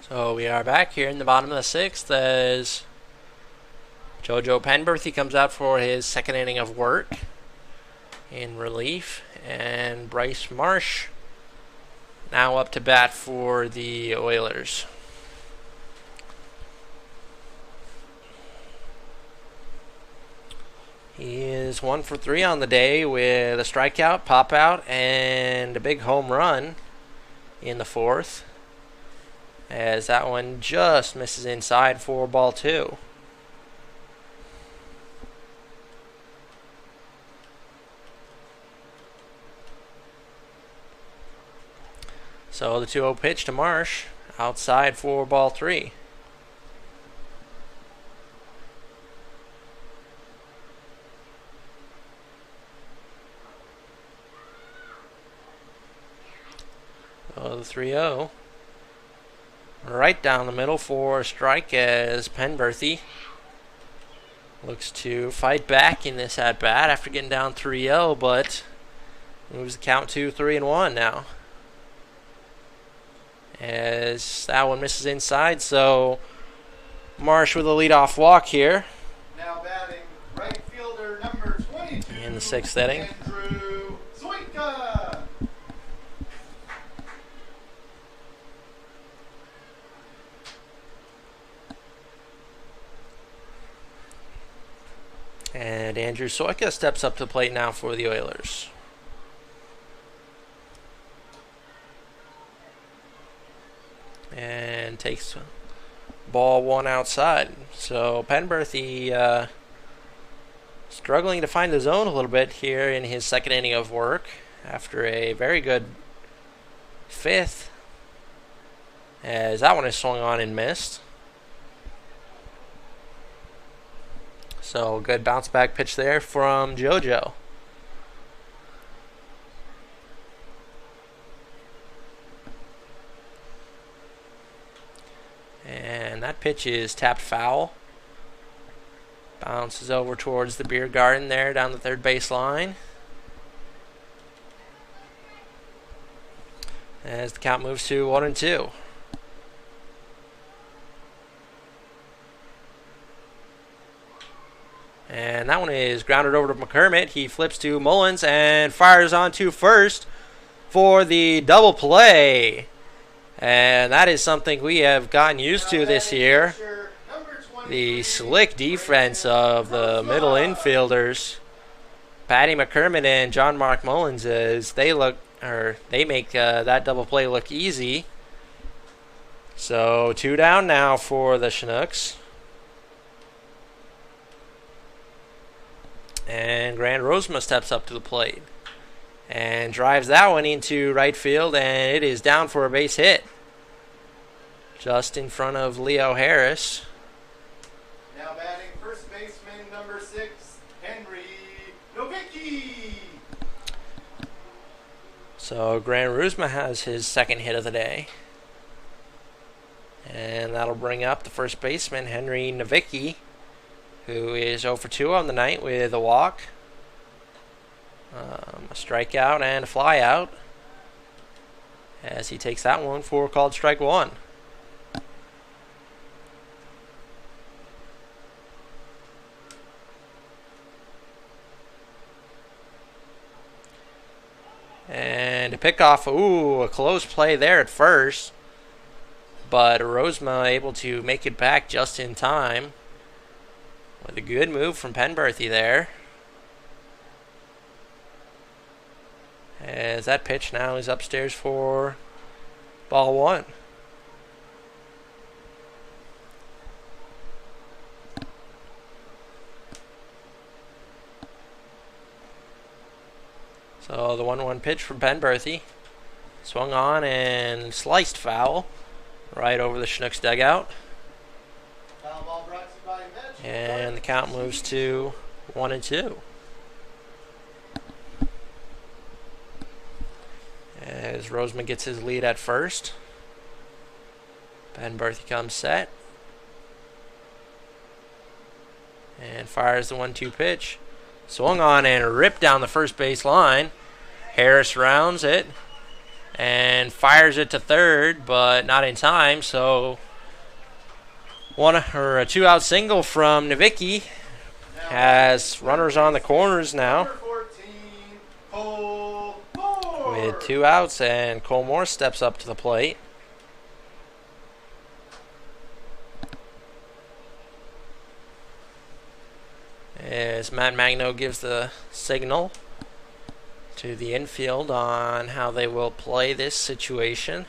So we are back here in the bottom of the sixth as JoJo Penberthy comes out for his second inning of work in relief, and Bryce Marsh now up to bat for the Oilers. He is 1 for 3 on the day with a strikeout, pop out, and a big home run in the fourth, as that one just misses inside for ball 2. So the 2-0 pitch to Marsh, outside for ball 3. So the 3-0. Right down the middle for a strike as Penberthy looks to fight back in this at-bat after getting down 3-0, but moves the count to 3-1 now, as that one misses inside. So Marsh with a leadoff walk here Now batting right fielder number 22 in the sixth inning. Andrew Zoinka. And Andrew Soika steps up to the plate now for the Oilers. And takes ball 1 outside. So Penberthy struggling to find the zone a little bit here in his second inning of work after a very good fifth, as that one is swung on and missed. So good bounce back pitch there from JoJo. And that pitch is tapped foul. Bounces over towards the beer garden there down the third base line, as the count moves to 1-2. And that one is grounded over to McCormick. He flips to Mullins and fires on to first for the double play. And that is something we have gotten used to this year. The slick defense of the middle infielders, Patty McCormick and John Mark Mullins, as they make that double play look easy. So 2 down now for the Chinooks. And Grant Rosema steps up to the plate and drives that one into right field, and it is down for a base hit just in front of Leo Harris. Now batting first baseman number 6, Henry Novicki. So Grant Rosema has his second hit of the day, and that'll bring up the first baseman, Henry Novicki, who is 0 for 2 on the night with a walk, a strikeout, and a flyout, as he takes that one for called strike 1. And a pickoff, a close play there at first, but Rosema able to make it back just in time with a good move from Penberthy there, as that pitch now is upstairs for ball 1. So the 1-1 pitch from Penberthy, swung on and sliced foul right over the Chinooks dugout. Foul ball brought to you by Mitch. And the count moves to 1-2. As Rosema gets his lead at first, Penberthy comes set and fires the 1-2 pitch. Swung on and ripped down the first base line. Harris rounds it, and and fires it to third, but not in time. So a 2-out single from Nowicki has runners on the corners now. Number 14, Cole Moore. With 2 outs, and Cole Moore steps up to the plate. As Matt Magno gives the signal to the infield on how they will play this situation.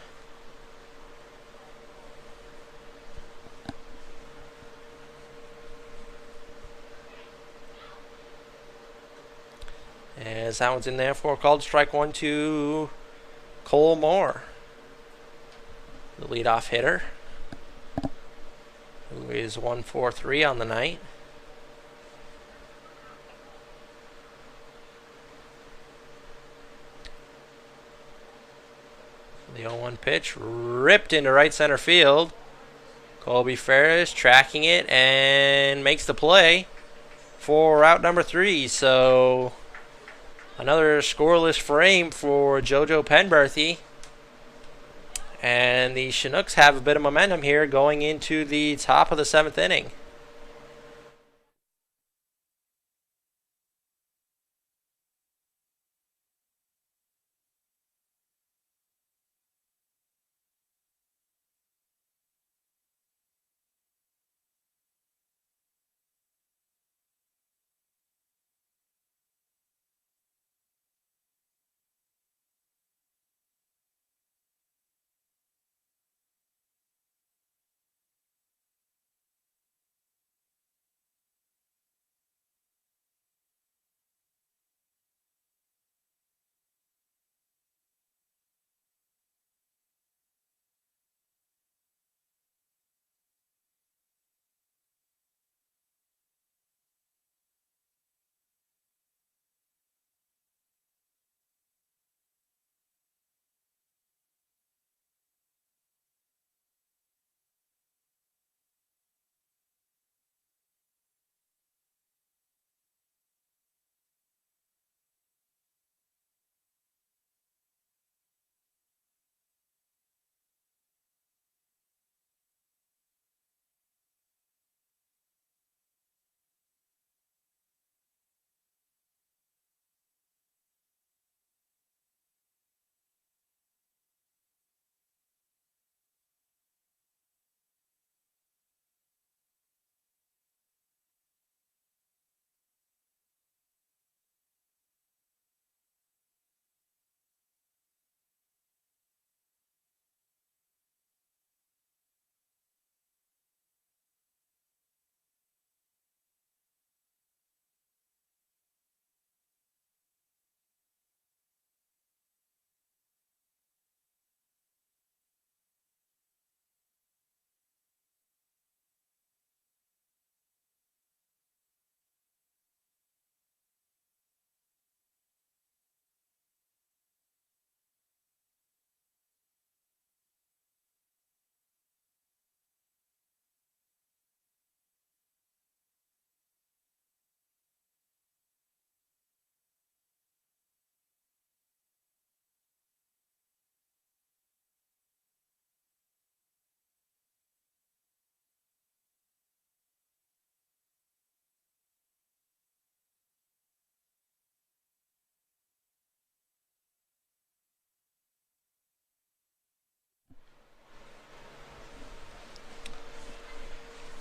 As that one's in there for a called strike 1 to Cole Moore, the leadoff hitter, who is 1-for-3 on the night. The 0-1 pitch ripped into right center field. Colby Ferris tracking it and makes the play for out number 3. So another scoreless frame for JoJo Penberthy. And the Chinooks have a bit of momentum here going into the top of the 7th inning.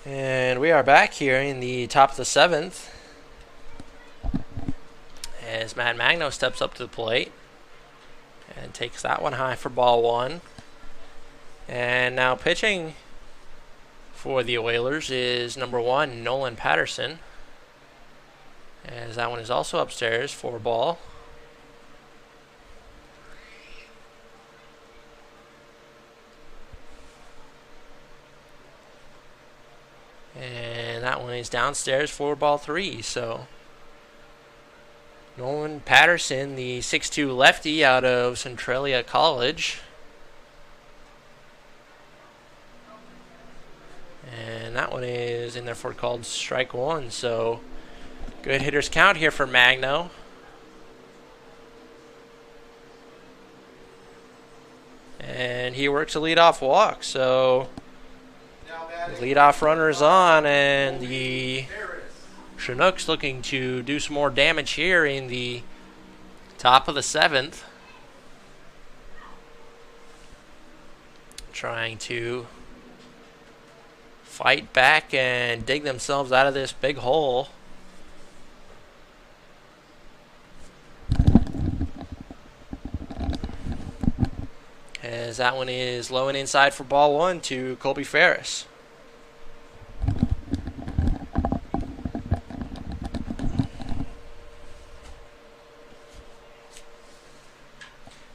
And we are back here in the top of the 7th as Matt Magno steps up to the plate and takes that one high for ball 1. And now pitching for the Oilers is number 1, Nolan Patterson, as that one is also upstairs for ball. And that one is downstairs for ball 3. So Nolan Patterson, the 6'2 lefty out of Centralia College. And that one is in there for called strike 1. So good hitter's count here for Magno. And he works a leadoff walk. So Now the batting leadoff runner is on, and Colby the Harris. Chinooks looking to do some more damage here in the top of the 7th. Trying to fight back and dig themselves out of this big hole. As that one is low and inside for ball 1 to Colby Ferris.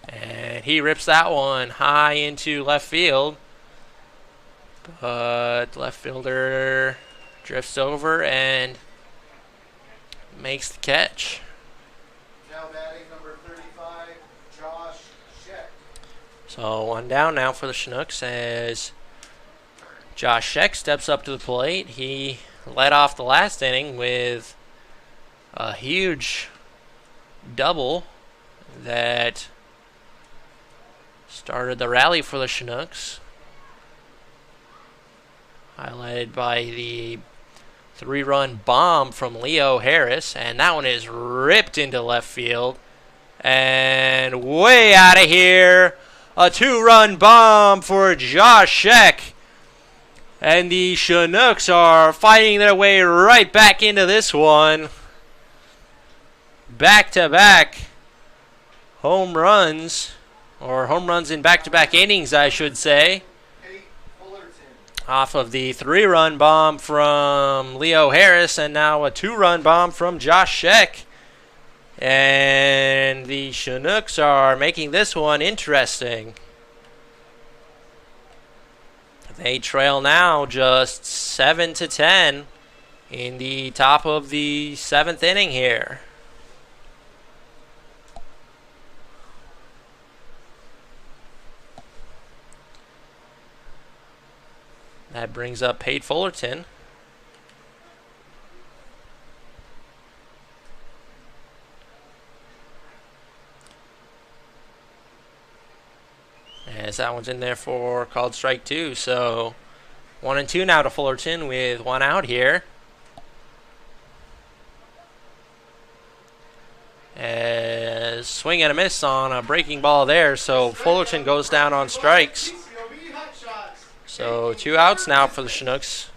And he rips that one high into left field. But left fielder drifts over and makes the catch. Now batting number 35, Josh Scheck. So one down now for the Chinooks as Josh Scheck steps up to the plate. He led off the last inning with a huge double that started the rally for the Chinooks, highlighted by the 3-run bomb from Leo Harris, and that one is ripped into left field and way out of here. A 2-run bomb for Josh Scheck, and the Chinooks are fighting their way right back into this one. Back-to-back home runs, or home runs in back-to-back innings, I should say, Pete Fullerton. off of the 3-run bomb from Leo Harris, and now a 2-run bomb from Josh Scheck. And the Chinooks are making this one interesting. They trail now just 7-10 in the top of the 7th inning here. That brings up Pate Fullerton. As that one's in there for called strike 2. So 1-2 now to Fullerton with 1 out here. As swing and a miss on a breaking ball there. So Fullerton goes down on strikes. PCOB Hot Shots. So 2 outs now for the Chinooks.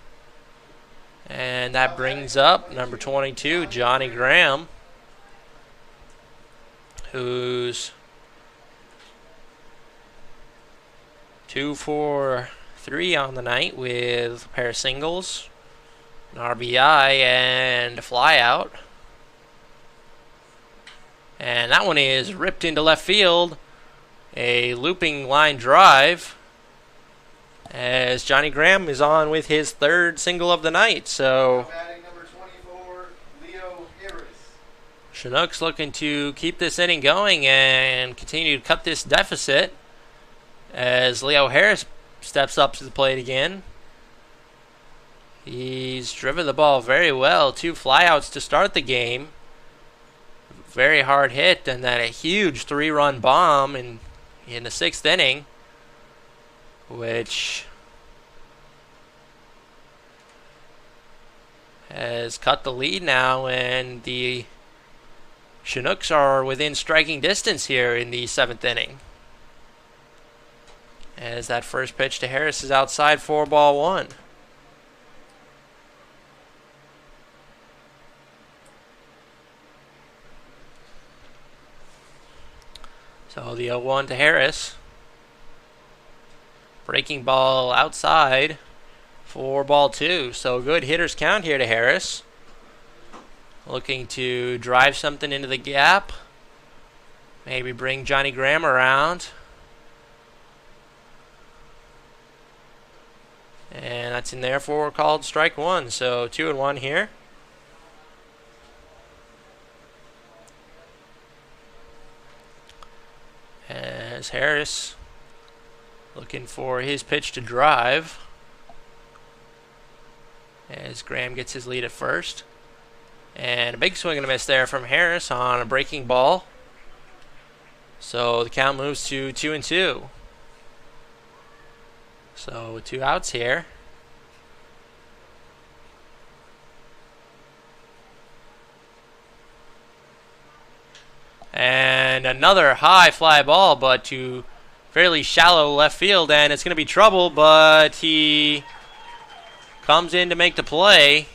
And that brings up number 22, Johnny Graham, who's 2 for 3 on the night with a pair of singles, an RBI, and a fly out. And that one is ripped into left field. A looping line drive, as Johnny Graham is on with his 3rd single of the night. So Batting number 24, Leo Harris. Chinooks looking to keep this inning going and continue to cut this deficit, as Leo Harris steps up to the plate again. He's driven the ball very well. 2 flyouts to start the game. Very hard hit, and then a huge 3-run bomb in the 6th inning, which has cut the lead now, and the Chinooks are within striking distance here in the 7th inning. As that first pitch to Harris is outside for ball 1. So the 0-1 to Harris. Breaking ball outside for ball 2. So good hitter's count here to Harris. Looking to drive something into the gap. Maybe bring Johnny Graham around. And that's in there for called strike 1. So 2-1 here. As Harris looking for his pitch to drive. As Graham gets his lead at first. And a big swing and a miss there from Harris on a breaking ball. So the count moves to 2-2. So 2 outs here. And another high fly ball, but to fairly shallow left field, and it's going to be trouble, but he comes in to make the play.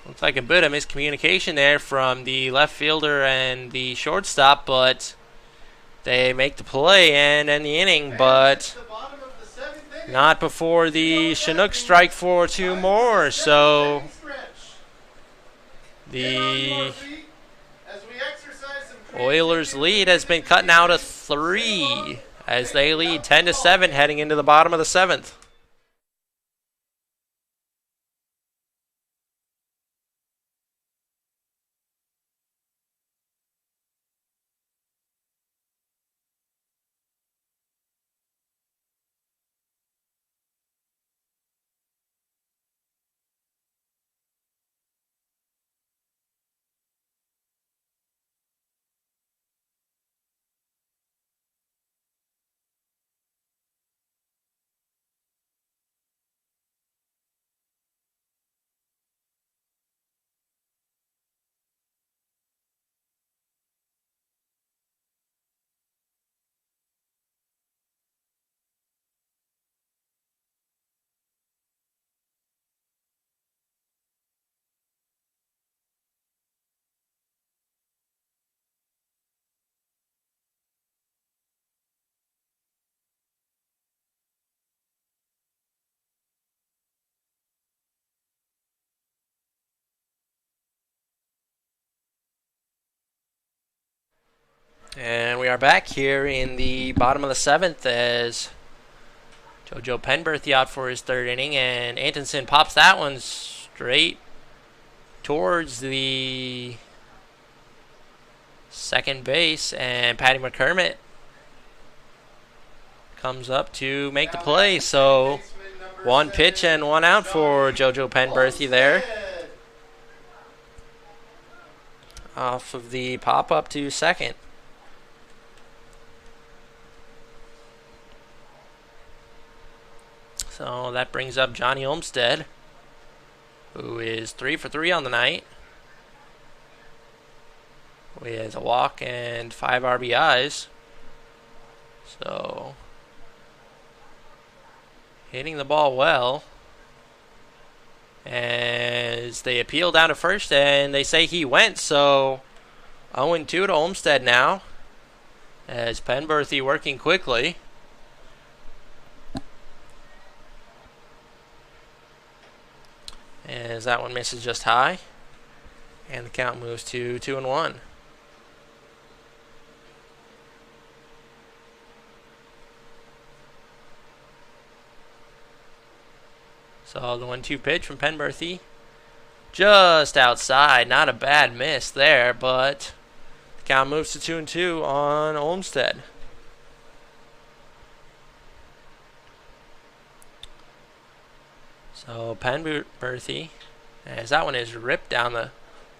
Looks like a bit of miscommunication there from the left fielder and the shortstop, but they make the play and end the inning, but not before the Chinooks strike for 2 more. So the Oilers' lead has been cut now to 3 as they lead 10-7 heading into the bottom of the 7th. And we are back here in the bottom of the 7th as JoJo Penberthy out for his 3rd inning, and Antonsen pops that one straight towards the second base, and Patty McCormick comes up to make the play. So 1 pitch and 1 out for JoJo Penberthy there. Off of the pop-up to second. So that brings up Johnny Olmstead, who is 3 for 3 on the night, with a walk and 5 RBIs. So hitting the ball well. As they appeal down to first, and they say he went, so 0-2 to Olmstead now, as Penberthy working quickly. As that one misses just high, and the count moves to 2-1. So the 1-2 pitch from Penberthy, just outside. Not a bad miss there, but the count moves to 2-2 on Olmstead. So Penberthy, as that one is ripped down the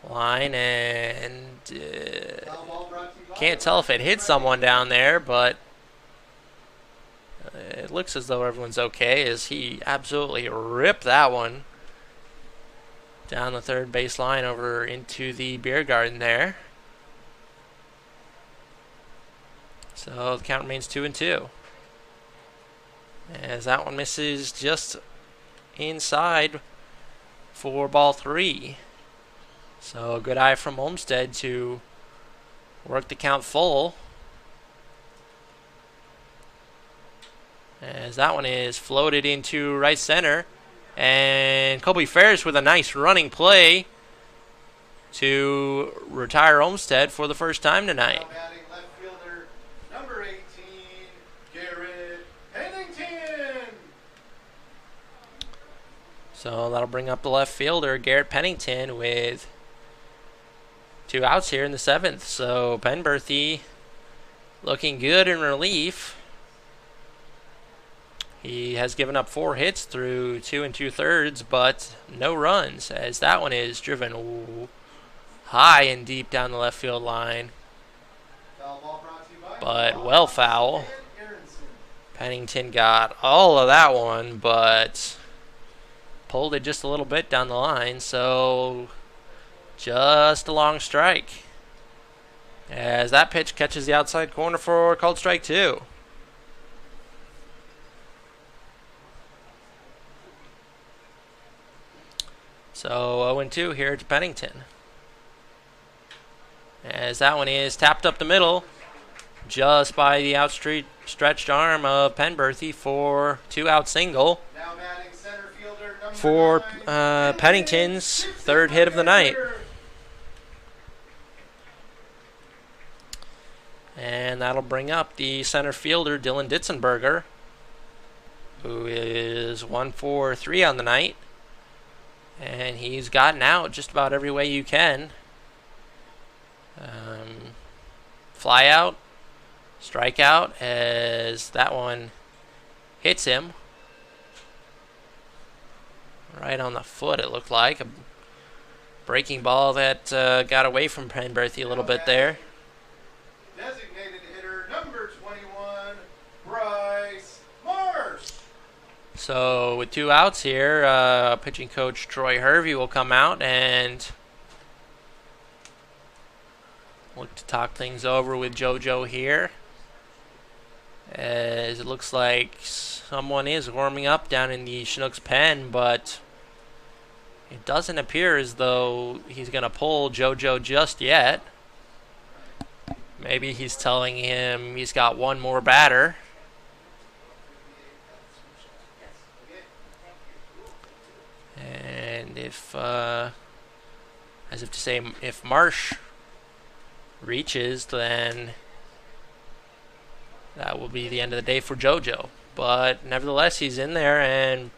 line, and can't tell if it hit someone down there, but it looks as though everyone's okay, as he absolutely ripped that one down the third base line over into the beer garden there. So the count remains 2-2. As that one misses just inside for ball 3. So a good eye from Olmstead to work the count full. As that one is floated into right center. And Colby Ferris with a nice running play to retire Olmstead for the first time tonight. Left fielder, number 18, Garrett Pennington. So that'll bring up the left fielder, Garrett Pennington, with 2 outs here in the 7th. So Penberthy looking good in relief. He has given up 4 hits through 2 2/3, but no runs, as that one is driven high and deep down the left field line, but well foul. Pennington got all of that one, but pulled it just a little bit down the line, so just a long strike. As that pitch catches the outside corner for called strike 2. So 0-2 here to Pennington. As that one is tapped up the middle, just by the outstretched arm of Penberthy for 2-out single. Now batting center fielder number For 9, Pennington's third hit of the night. And that'll bring up the center fielder, Dylan Ditzenberger, who is 1 for 3 on the night. And he's gotten out just about every way you can. Fly out, strike out, as that one hits him. Right on the foot, it looked like. A breaking ball that got away from Penberthy a little bit there. Designated hitter number 21, Bryce Marsh. So with 2 outs here, pitching coach Troy Hervey will come out and look to talk things over with JoJo here. As it looks like someone is warming up down in the Chinooks pen, but it doesn't appear as though he's going to pull JoJo just yet. Maybe he's telling him he's got one more batter. And if, as if to say, if Marsh reaches, then that will be the end of the day for JoJo. But nevertheless, he's in there, and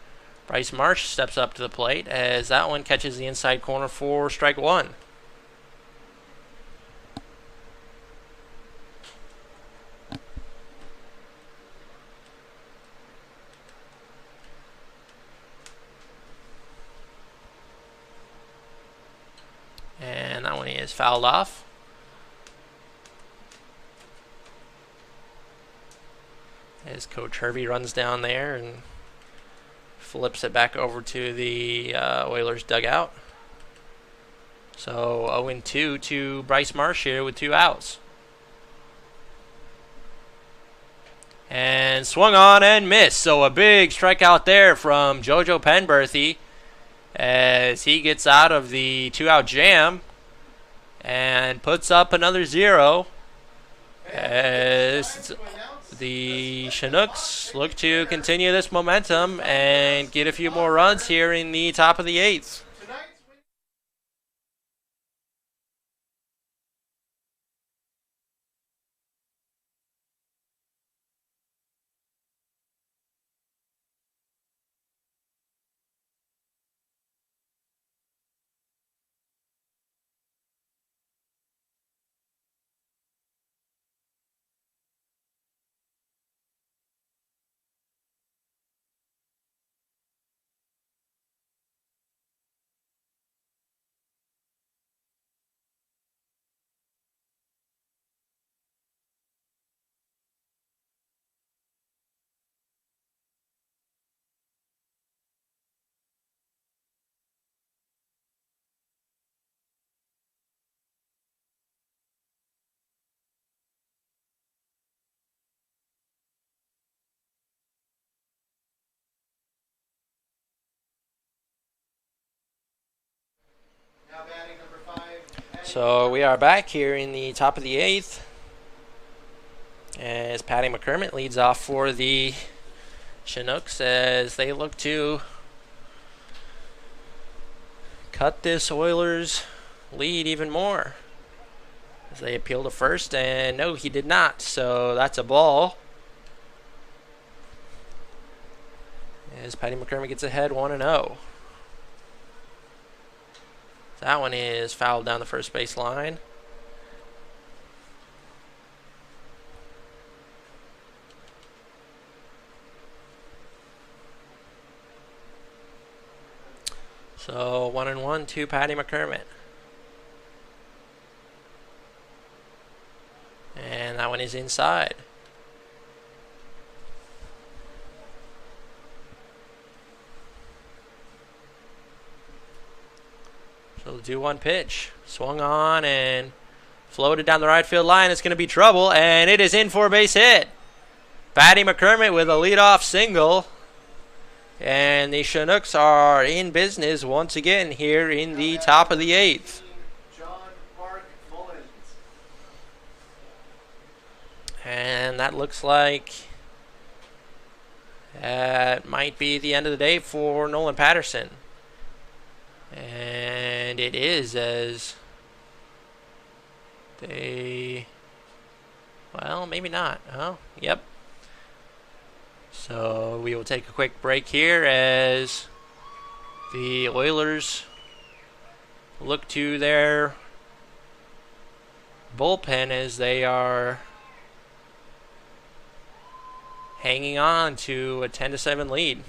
Bryce Marsh steps up to the plate as that one catches the inside corner for strike 1. And that one is fouled off. As Coach Hervey runs down there and flips it back over to the Oilers dugout. So 0-2 to Bryce Marsh here with 2 outs. And swung on and missed. So a big strikeout there from JoJo Penberthy as he gets out of the 2-out jam and puts up another 0 as the Chinooks look to continue this momentum and get a few more runs here in the top of the 8th. Now batting number 5. So we are back here in the top of the 8th as Patty McCormick leads off for the Chinooks as they look to cut this Oilers lead even more. As they appeal to first, and no, he did not. So that's a ball. As Patty McCormick gets ahead 1-0. That one is fouled down the first base line. So 1-1 to Patty McCormick. And that one is inside. the 2-1 pitch. Swung on and floated down the right field line. It's going to be trouble, and it is in for a base hit. Patty McCormick with a leadoff single. And the Chinooks are in business once again here in the top of the 8th. And that looks like that might be the end of the day for Nolan Patterson. And it is, as they, well, maybe not. Oh, yep. So we will take a quick break here as the Oilers look to their bullpen as they are hanging on to a 10-7 lead.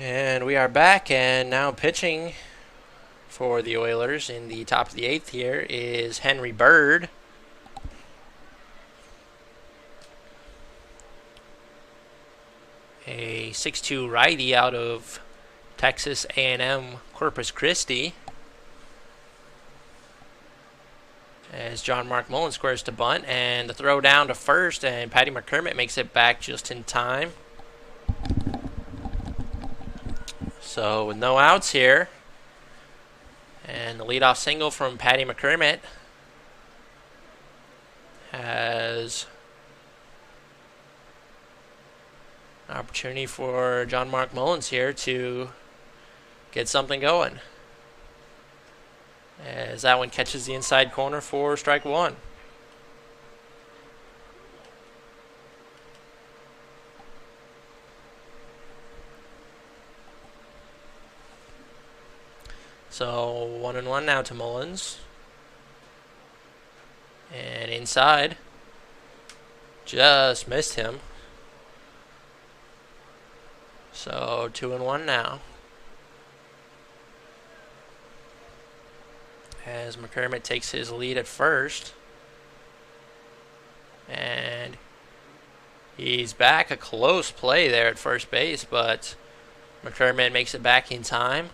And we are back, and now pitching for the Oilers in the top of the 8th here is Henry Bird. A 6'2" righty out of Texas A&M Corpus Christi. As John Mark Mullen squares to bunt, and the throw down to first, and Patty McCormick makes it back just in time. So with no outs here, and the leadoff single from Patty McCormick has an opportunity for John Mark Mullins here to get something going, as that one catches the inside corner for strike one. So 1-1 now to Mullins. And inside. Just missed him. So 2-1 now. As McCormick takes his lead at first. And he's back. A close play there at first base, but McCormick makes it back in time.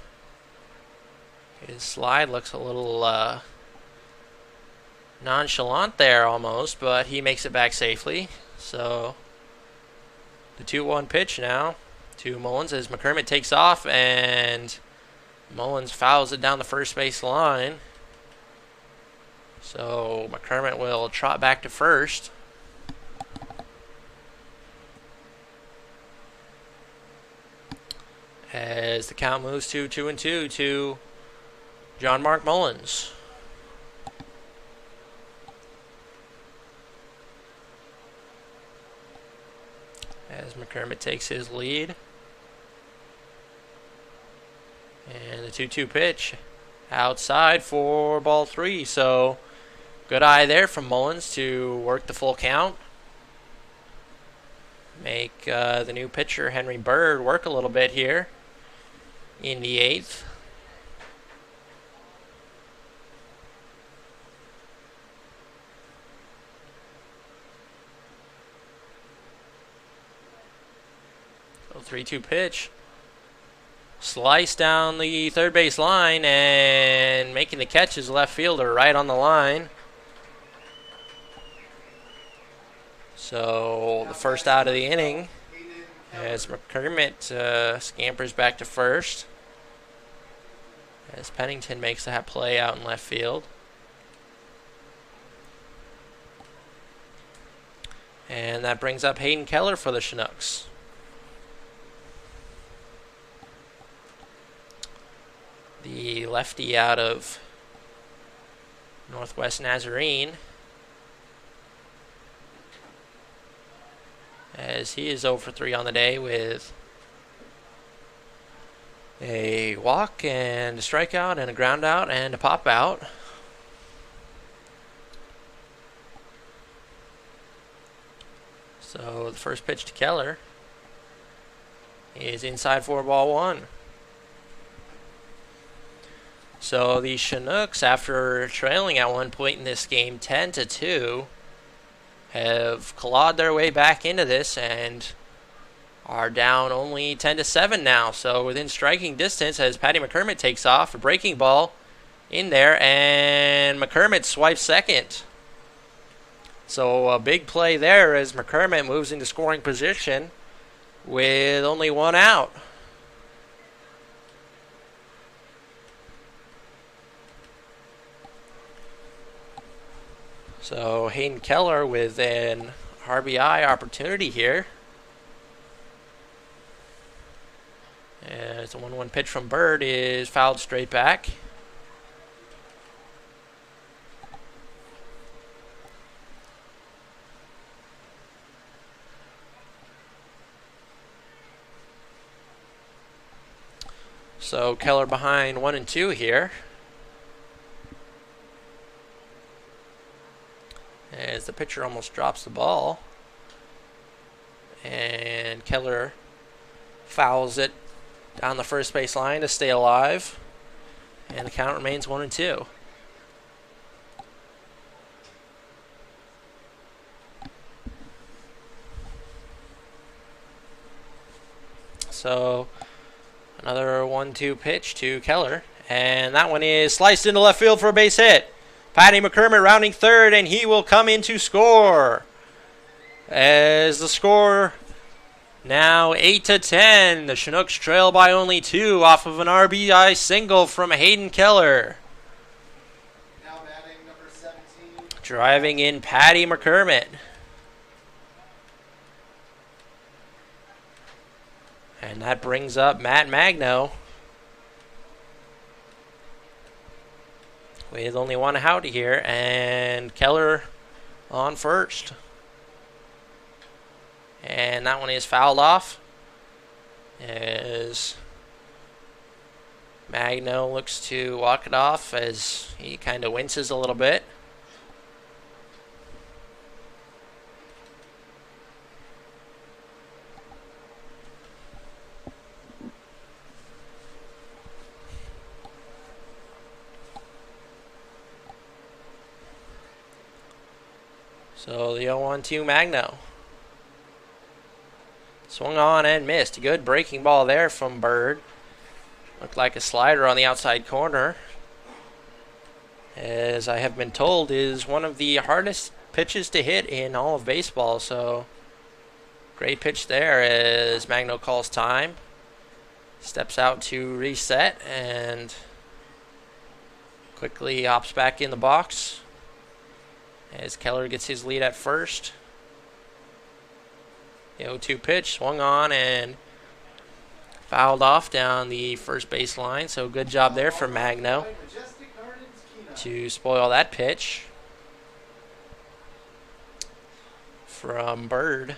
His slide looks a little nonchalant there almost, but he makes it back safely. So the 2-1 pitch now to Mullins as McCormick takes off, and Mullins fouls it down the first base line. So McCormick will trot back to first. As the count moves to 2-2 to John Mark Mullins. McCormick takes his lead. And the 2-2 pitch outside for ball 3. So good eye there from Mullins to work the full count. Make the new pitcher, Henry Bird, work a little bit here in the 8th. So 3-2 pitch. Slice down the third base line, and making the catch is left fielder right on the line. So the first out of the inning as McCormick scampers back to first, as Pennington makes that play out in left field. And that brings up Hayden Keller for the Chinooks. The lefty out of Northwest Nazarene, as he is 0 for 3 on the day with a walk and a strikeout and a ground out and a pop out. So the first pitch to Keller is inside for ball 1. So the Chinooks, after trailing at one point in this game 10-2, have clawed their way back into this and are down only 10-7 now. So within striking distance as Patty McCormick takes off, a breaking ball in there, and McCormick swipes second. So a big play there as McCormick moves into scoring position with only one out. So Hayden Keller with an RBI opportunity here. As the 1-1 pitch from Bird is fouled straight back. So Keller behind 1-2 here. As the pitcher almost drops the ball, and Keller fouls it down the first base line to stay alive, and the count remains 1-2. So another 1-2 pitch to Keller, and that one is sliced into left field for a base hit. Patty McCormick rounding third, and he will come in to score. As the score now 8-10, the Chinooks trail by only 2 off of an RBI single from Hayden Keller. Now batting number 17. Driving in Patty McCormick. And that brings up Matt Magno with only one out here, and Keller on first. And that one is fouled off as Magno looks to walk it off as he kind of winces a little bit. So the 0-1-2 Magno. Swung on and missed. A good breaking ball there from Bird. Looked like a slider on the outside corner. As I have been told, is one of the hardest pitches to hit in all of baseball. So great pitch there as Magno calls time. Steps out to reset and quickly hops back in the box as Keller gets his lead at first. The 0-2 pitch swung on and fouled off down the first base line. So good job there for Magno to spoil that pitch from Bird.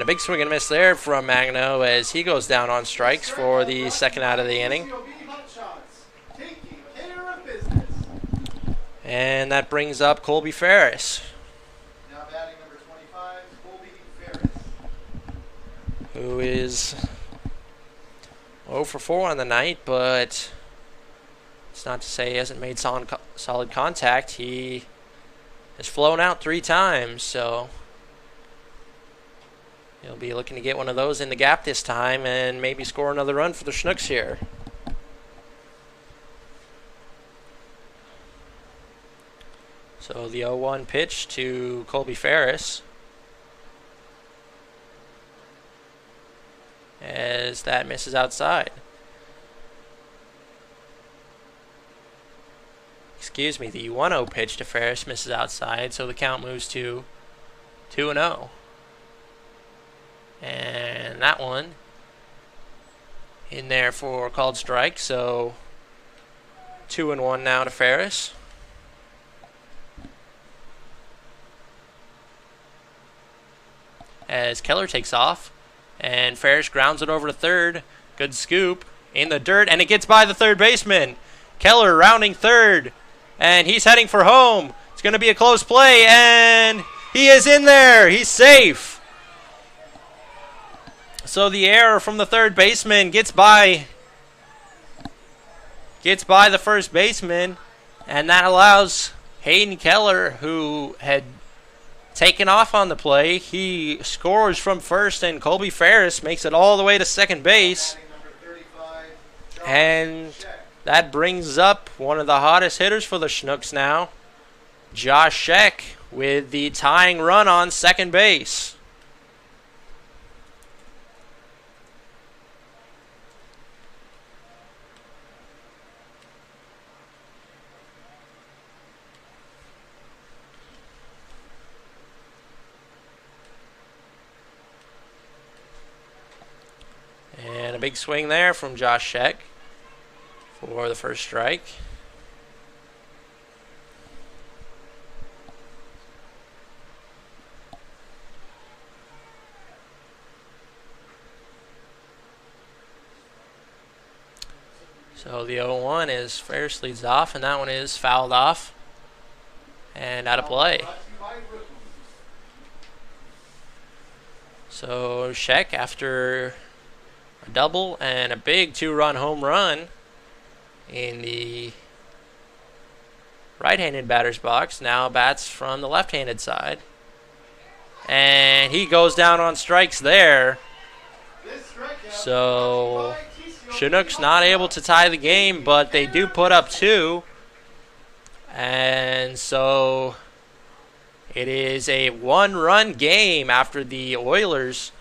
And a big swing and miss there from Magno as he goes down on strikes for the second out of the inning. And that brings up Colby Ferris. Now batting number 25, Colby Ferris. Who is 0 for 4 on the night, but it's not to say he hasn't made solid contact. He has flown out 3 times, so he'll be looking to get one of those in the gap this time and maybe score another run for the Chinooks here. So the 0-1 pitch to Colby Ferris, as that misses outside. Excuse me, the 1-0 pitch to Ferris misses outside, so the count moves to 2-0. And that one in there for called strike, so 2-1 now to Ferris. As Keller takes off, and Ferris grounds it over to third. Good scoop in the dirt, and it gets by the third baseman. Keller rounding third, and he's heading for home. It's going to be a close play, and he is in there. He's safe. So the error from the third baseman gets by the first baseman, and that allows Hayden Keller, who had taken off on the play, he scores from first, and Colby Ferris makes it all the way to second base. And that brings up one of the hottest hitters for the Chinooks now, Josh Scheck, with the tying run on second base. And a big swing there from Josh Scheck for the first strike. So the 0-1 is Ferris leads off, and that one is fouled off and out of play. So Scheck, after a double and a big 2-run home run in the right-handed batter's box, now bats from the left-handed side. And he goes down on strikes there. So Chinooks not able to tie the game, but they do put up 2. And so it is a 1-run game after the Oilers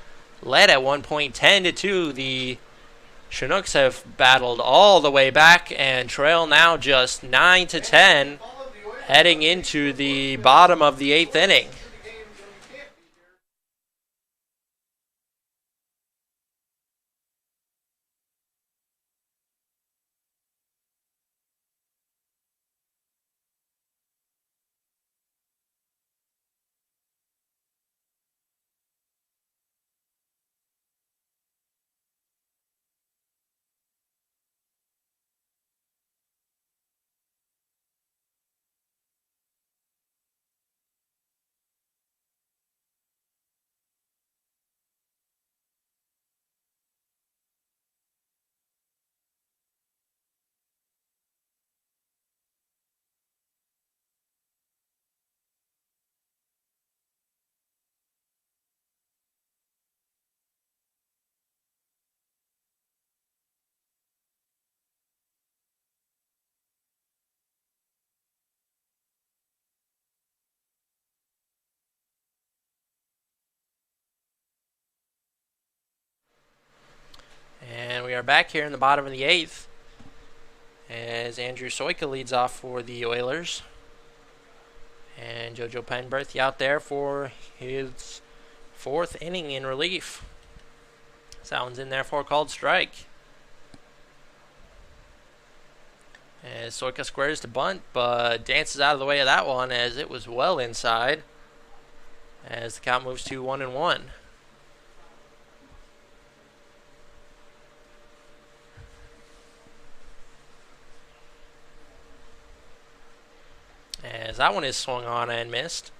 led at one point 10-2. The Chinooks have battled all the way back and trail now just 9-10 heading into the bottom of the 8th inning. And we are back here in the bottom of the 8th as Andrew Soika leads off for the Oilers. And JoJo Penberthy out there for his 4th inning in relief. That one's in there for a called strike. As Soika squares to bunt, but dances out of the way of that one as it was well inside. As the count moves to 1-1. that one is swung on and missed.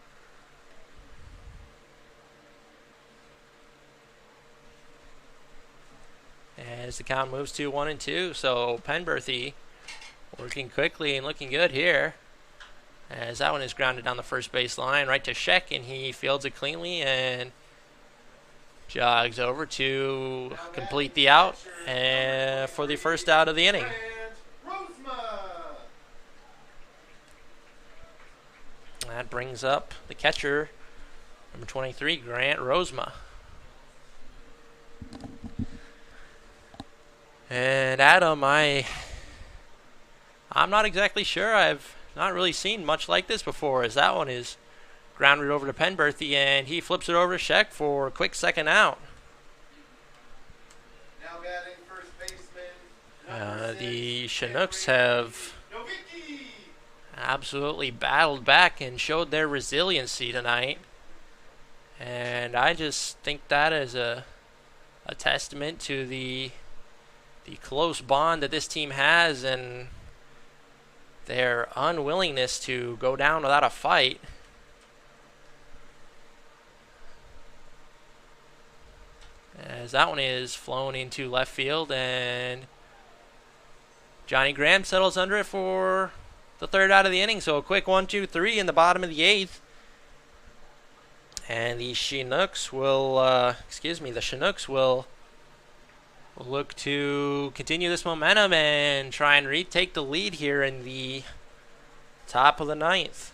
As the count moves to 1-2, so Penberthy working quickly and looking good here. As that one is grounded down the first base line, right to Sheck, and he fields it cleanly and jogs over to complete the out and for the first out of the inning. That brings up the catcher, number 23, Grant Rosema. And Adam, I'm not exactly sure. I've not really seen much like this before, as that one is grounded over to Penberthy, and he flips it over to Sheck for a quick second out. Now batting first baseman. The Chinooks have absolutely battled back and showed their resiliency tonight. And I just think that is a testament to the close bond that this team has and their unwillingness to go down without a fight. As that one is flown into left field, and Johnny Graham settles under it for the third out of the inning. So a quick 1-2-3 in the bottom of the eighth. And the Chinooks will, look to continue this momentum and try and retake the lead here in the top of the ninth.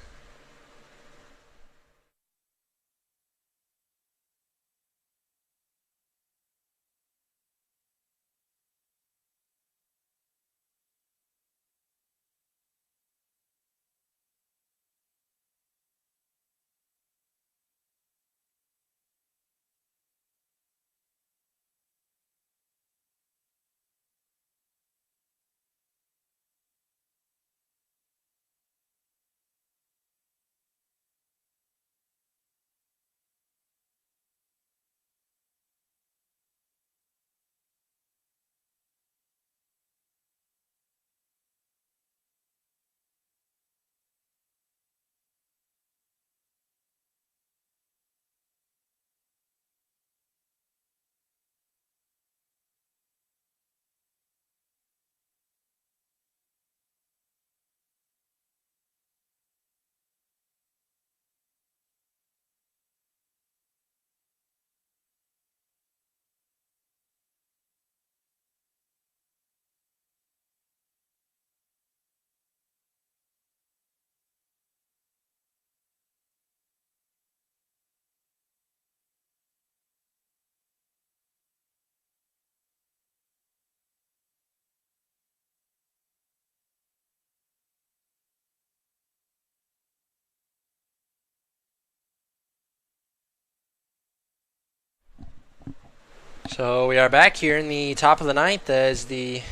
So we are back here in the top of the ninth as the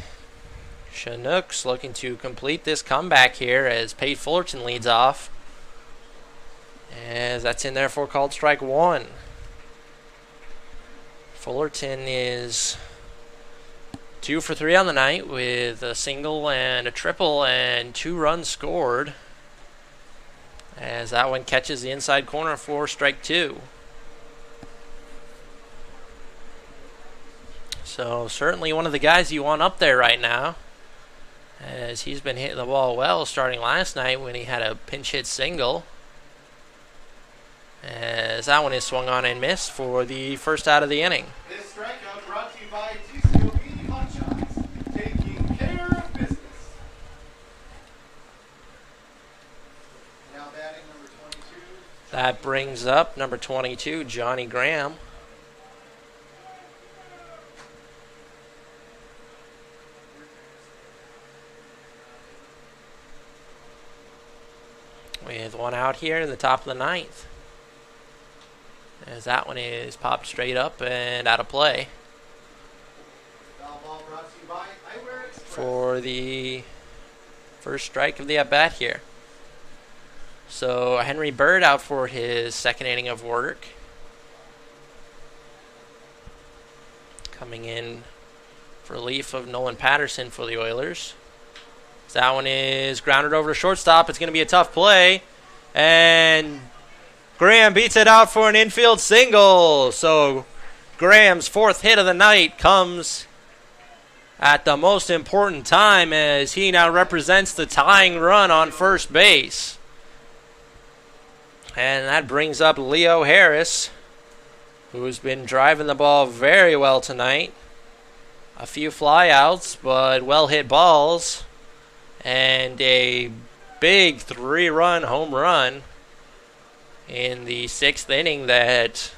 Chinooks looking to complete this comeback here as Pate Fullerton leads off. As that's in there for called strike one. Fullerton is 2 for 3 on the night with a single and a triple and 2 runs scored. As that one catches the inside corner for strike 2. So certainly one of the guys you want up there right now, as he's been hitting the ball well starting last night when he had a pinch hit single. As that one is swung on and missed for the first out of the inning. This strikeout brought to you by TCOB Hot Shots, taking care of business. Now batting number 22. That brings up number 22, Johnny Graham. With one out here in the top of the ninth. As that one is popped straight up and out of play. Foul ball brought to you by Eyewear Express. For the first strike of the at-bat here. So Henry Bird out for his second inning of work. Coming in for relief of Nolan Patterson for the Oilers. That one is grounded over to shortstop. It's going to be a tough play. And Graham beats it out for an infield single. So Graham's 4th hit of the night comes at the most important time as he now represents the tying run on first base. And that brings up Leo Harris, who's been driving the ball very well tonight. A few flyouts, but well-hit balls. And a big 3-run home run in the 6th inning that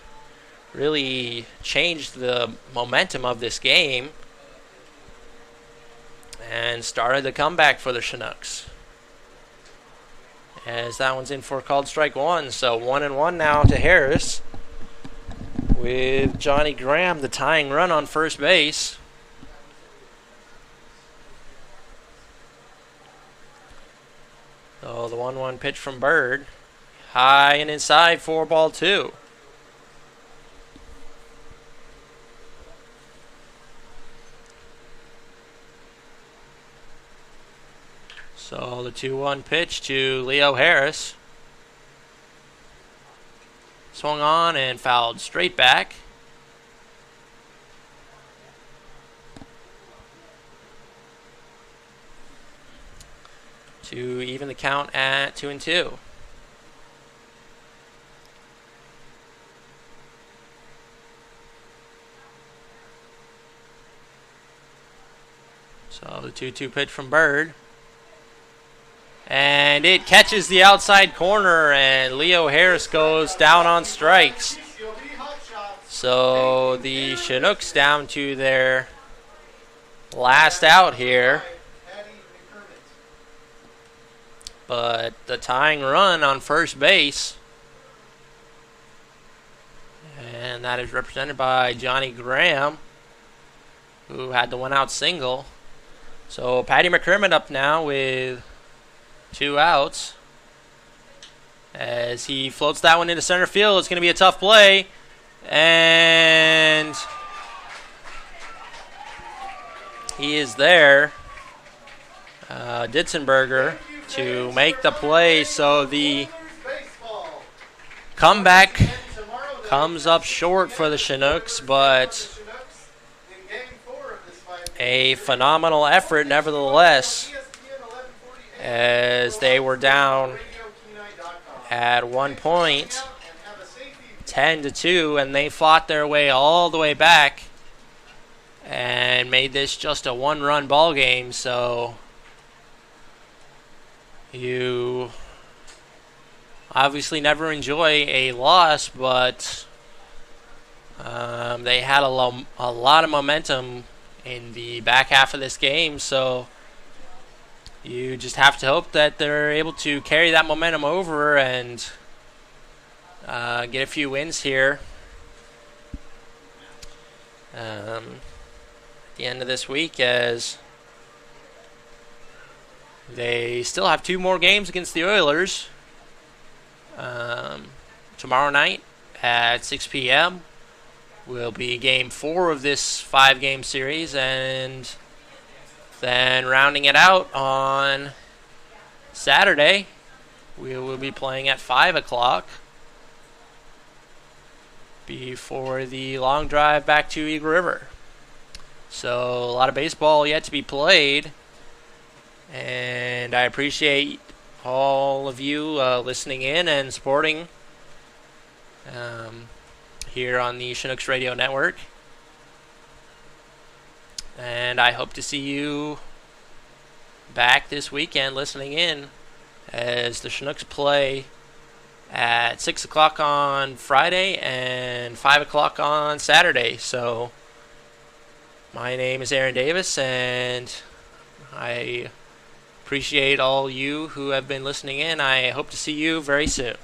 really changed the momentum of this game and started the comeback for the Chinooks. As that one's in for called strike 1. So 1-1 now to Harris, with Johnny Graham the tying run on first base. So the 1-1 pitch from Bird. High and inside for ball 2. So the 2-1 pitch to Leo Harris. Swung on and fouled straight back. To even the count at 2-2. So the 2-2 pitch from Bird. And it catches the outside corner, and Leo Harris goes down on strikes. So the Chinooks down to their last out here. But the tying run on first base, and that is represented by Johnny Graham, who had the 1-out single. So Patty McCormick up now with 2 outs. As he floats that one into center field, it's going to be a tough play. And he is there. Ditzenberger to make the play. So the comeback comes up short for the Chinooks, but a phenomenal effort nevertheless, as they were down at one point 10-2, and they fought their way all the way back and made this just a 1-run ball game. So you obviously never enjoy a loss, but they had a lot of momentum in the back half of this game, so you just have to hope that they're able to carry that momentum over and get a few wins here at the end of this week, as they still have 2 more games against the Oilers tomorrow night at 6 p.m. will be game 4 of this 5-game series, and then rounding it out on Saturday, we will be playing at 5 o'clock before the long drive back to Eagle River. So a lot of baseball yet to be played, and I appreciate all of you listening in and supporting here on the Chinooks Radio Network. And I hope to see you back this weekend listening in as the Chinooks play at 6 o'clock on Friday and 5 o'clock on Saturday. So my name is Aaron Davis, and I appreciate all you who have been listening in. I hope to see you very soon.